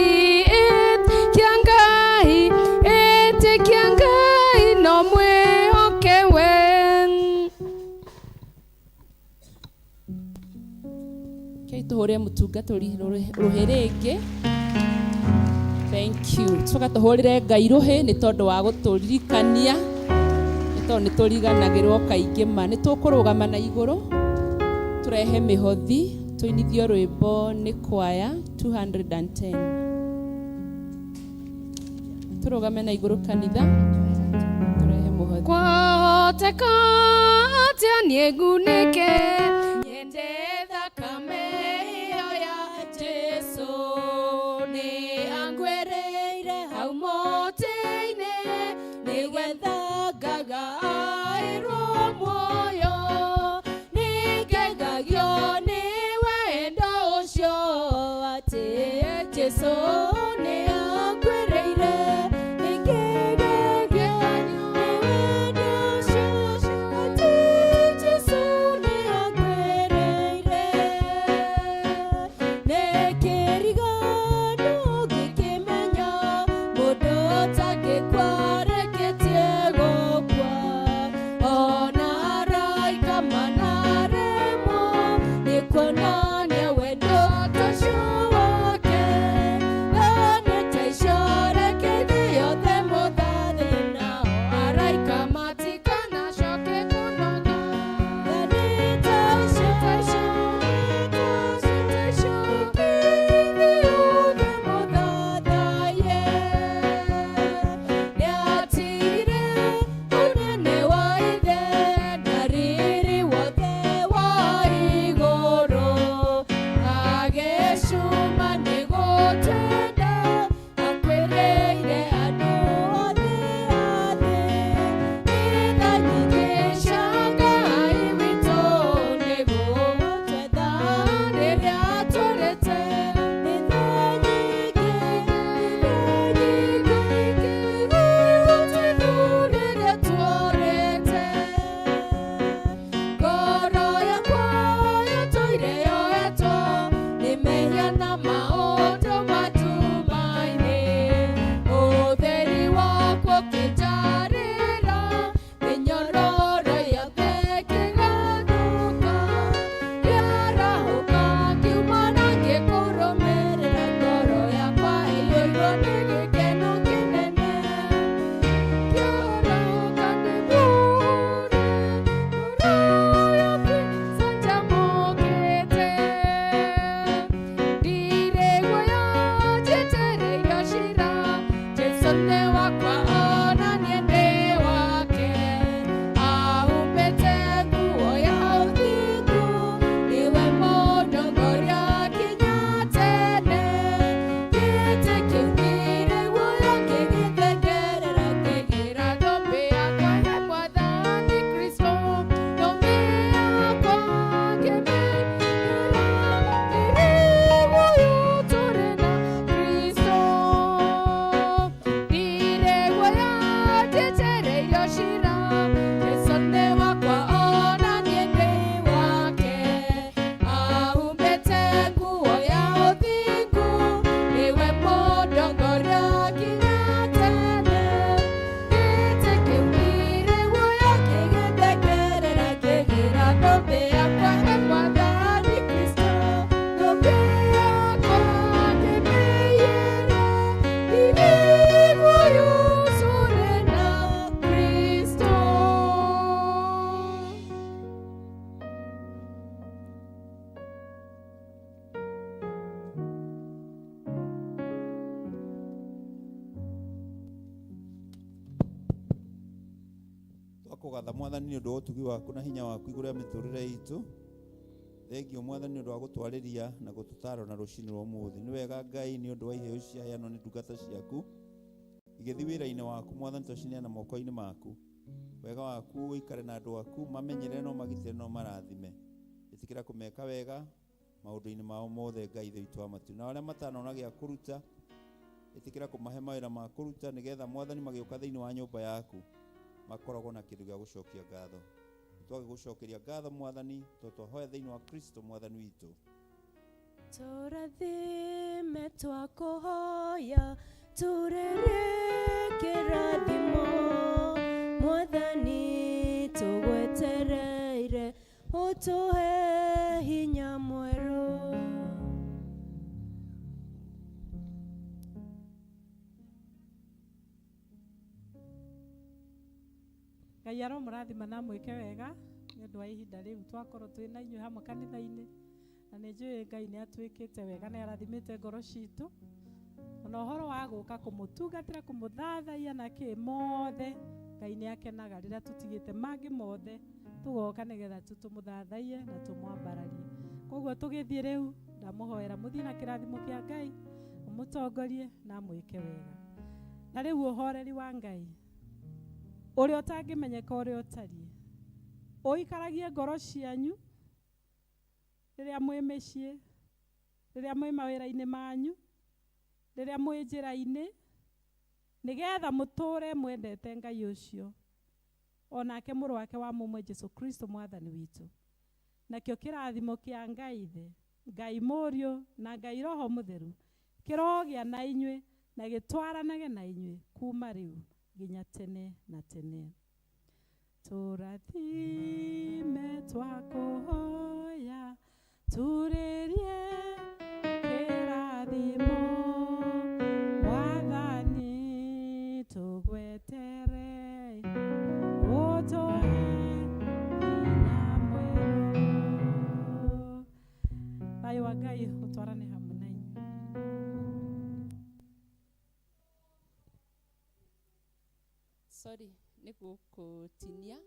tuhure mutungaturi ruhi ringi. Thank you. Tucoka tuhurire Ngai ruhi ni tondu wa guturirikania ni tondu ni turiganagirwo kaingi ma ni tukurugama na iguru turehe mihothi tuinithio rwimbo ni kwaya 210. Turugame na iguru kanitha turehe muhothi. Kwahoteka atia niegunike nyende thakame iyo ya Jesu ni angwereire hau mote-ini nĩgetha ngagaĩrwo muoyo nĩngengagio nĩ wendo ũcio atĩ Jesu nĩ angwereire nĩngengagio nĩ wendo ũcio atĩ Jesu nĩ angwereire nĩkĩrigano ngĩkĩmenya mũndũ ũtangĩkwareketie gũkua ona araika manaremwo nĩ kuonania wendo ũcio wake na nĩtaicorekeithie yothe mũthathi nao araika matikanacoke kũnoga na nĩtaicorekeithie yothe mũthathaye nĩatigire ũnene wa ithe na riri wothe wa igũrũ agĩcuma nĩ gũtenda akwĩrĩire andũ othe a thĩ itha nyingĩ cia Ngai witũ nĩ gũtwetha rĩrĩa tũrĩte itha nyingĩ gũtwĩthurĩre tũrĩte ngoro yakwa yatũire yoetwo nĩ mehia na maũndũ matumainĩ ũtheri wakwa ũkĩnjarĩra mĩnyororo yothe ĩkĩgarũrũka ngĩarahũka ngiumana ngĩkũrũmĩrĩra ngoro yakwa ĩiyũirwo nĩ gĩkeno kĩnene ngĩarahũka ndĩmũũre ngoro yaku canjamũkĩte ndirĩguoya njetereirio cira Jesu nĩ wakwa ona niĩ ndĩ wake ahumbĩte nguo ya ũthingu nĩwe mũndongoria nginya tene gĩtĩ kĩu ndirĩguoya ngĩgĩthengerera ngĩgĩra thũmbĩ yakwa he Mwathani Kristo thũmbĩ yakwa ngĩmĩigĩra ndirĩguoya tũrĩ na Kristo ndirĩguoya njetereirio cira Jesu nĩ wakwa ona niĩ ndĩ wake ahumbĩte nguo ya ũthingu nĩwe mũndongoria nginya tene gĩtĩ kĩu ndirĩguoya ngĩgĩthengerera ngĩgĩra thũmbĩ yakwa he Mwathani Kristo thũmbĩ yakwa ngĩmĩiyĩra ndirĩguoya tũrĩ na Kristo. Twakũgatha Mwathani nĩ ũndũ wa ũtugi waku na hinya waku igũrũ rĩa mĩtũrĩre itũ. Thengio Mwathani nĩ ũndũ wa gũtwarĩria na gũtũtara na rũcinĩ rwa ũmũthĩ. Nĩ wega Ngai nĩ ũndũ wa iheo ciaheanwo nĩ ndungata ciaku igĩthiĩ wĩra-inĩ waku Mwathani twacineana moko-inĩ maku. Wega waku ũikare na andũ aku mamenyerere no magitĩre no marathime. Ĩtĩkĩra kũmeka wega maũndũ-inĩ mao mothe Ngai Ithe witũ wa matu. Na arĩa matanona gĩa kũruta ĩtĩkĩra kũmahe mawĩra ma kũruta nĩgetha Mwathani magĩũka thĩinĩ wa nyũmba yaku makoragwo na kĩndũ gĩa gũcokia ngatho. Twagĩgũcokeria ngatho Mwathani twahoya thĩinĩ wa Kristo Mwathani witũ. Tũrathime twakũhoya turere kĩrathimo Mwathani tũgwetereire ũtũhe hinya mwerũ. Ngai aromũrathima na mwĩke wega nĩ ũndũ wa ihinda rĩu twakorwo twĩ na inyuĩ hamwe kanitha-inĩ, na nĩ njũĩ Ngai nĩ atwĩkĩte wega, nĩ arathimĩte ngoro citũ, ona ũhoro wa gũka kũmũtungatĩra, kũmũthathaia na kĩ mothe, Ngai nĩ akenaga rĩrĩa tũtigĩte mangĩ mothe tũgoka nĩgetha tũmũthathaie na tũmwambararie. Koguo tũgĩthiĩ rĩu ndamũhoera mũthiĩ na kĩrathimo kĩa Ngai, mũtongorie na mwĩke wega. Na rĩu ũhoreri wa Ngai ũrĩa ũtangĩmenyeka ũrĩa ũtariĩ ũikaragie ngoro cianyu rĩrĩa mwĩ mĩciĩ, rĩrĩa mwĩ mawĩra-inĩ manyu, rĩrĩa mwĩ njĩra-inĩ, nĩgetha mũtũre mwendete Ngai ũcio onake mũrũ wake wa mũmwe Jesũ Kristo mwathani witũ. Nakĩo kĩrathimo kĩa Ngai Ithe, Ngai Mũriũ na Ngai Roho Mũtheru kĩrogĩa na inyuĩ na gĩtwaranage na inyuĩ kuma rĩu nginya tene na tene. Tũrathime twakũhoya turĩrie kĩrathimo Mwathani tũgwetere ũtũhe hinya mwerũ. Thayũ wa Ngai ũtwarane hamwe na inyuĩ. Sorry, nĩ gũkũtinia.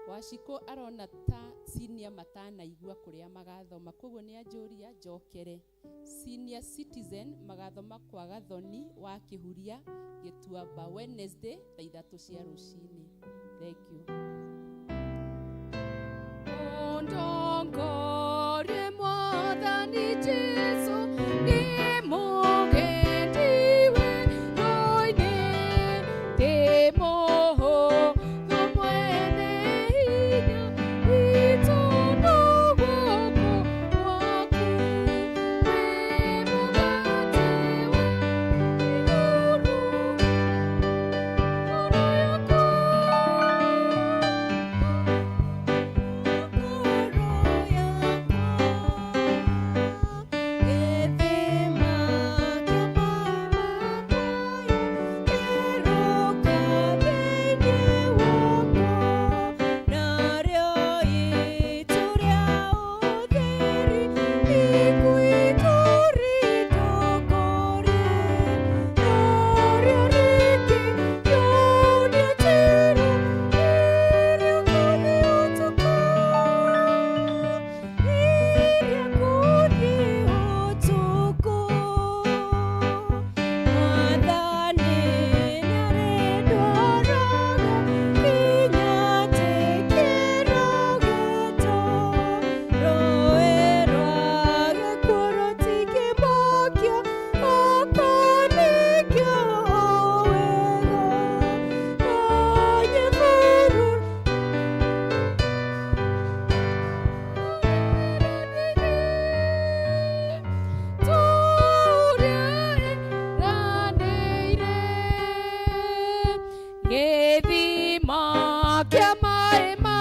Waciko arona ta senior matanaigua kũrĩa magathoma, koguo nĩ anjũria njokere. Senior citizen magathoma kwa Gathoni wa Kĩhuria Gĩtuamba Wednesday thaa 3 cia rũcinĩ. Thank you. Ondongorie Mwathani Jesũ nĩ mũgendiwe roine ndĩmũhũ thũmwene hinya witũ no guoko gwaku wĩ mũgate wa igũrũ ngoro yakwa gĩthima kĩa maĩ ma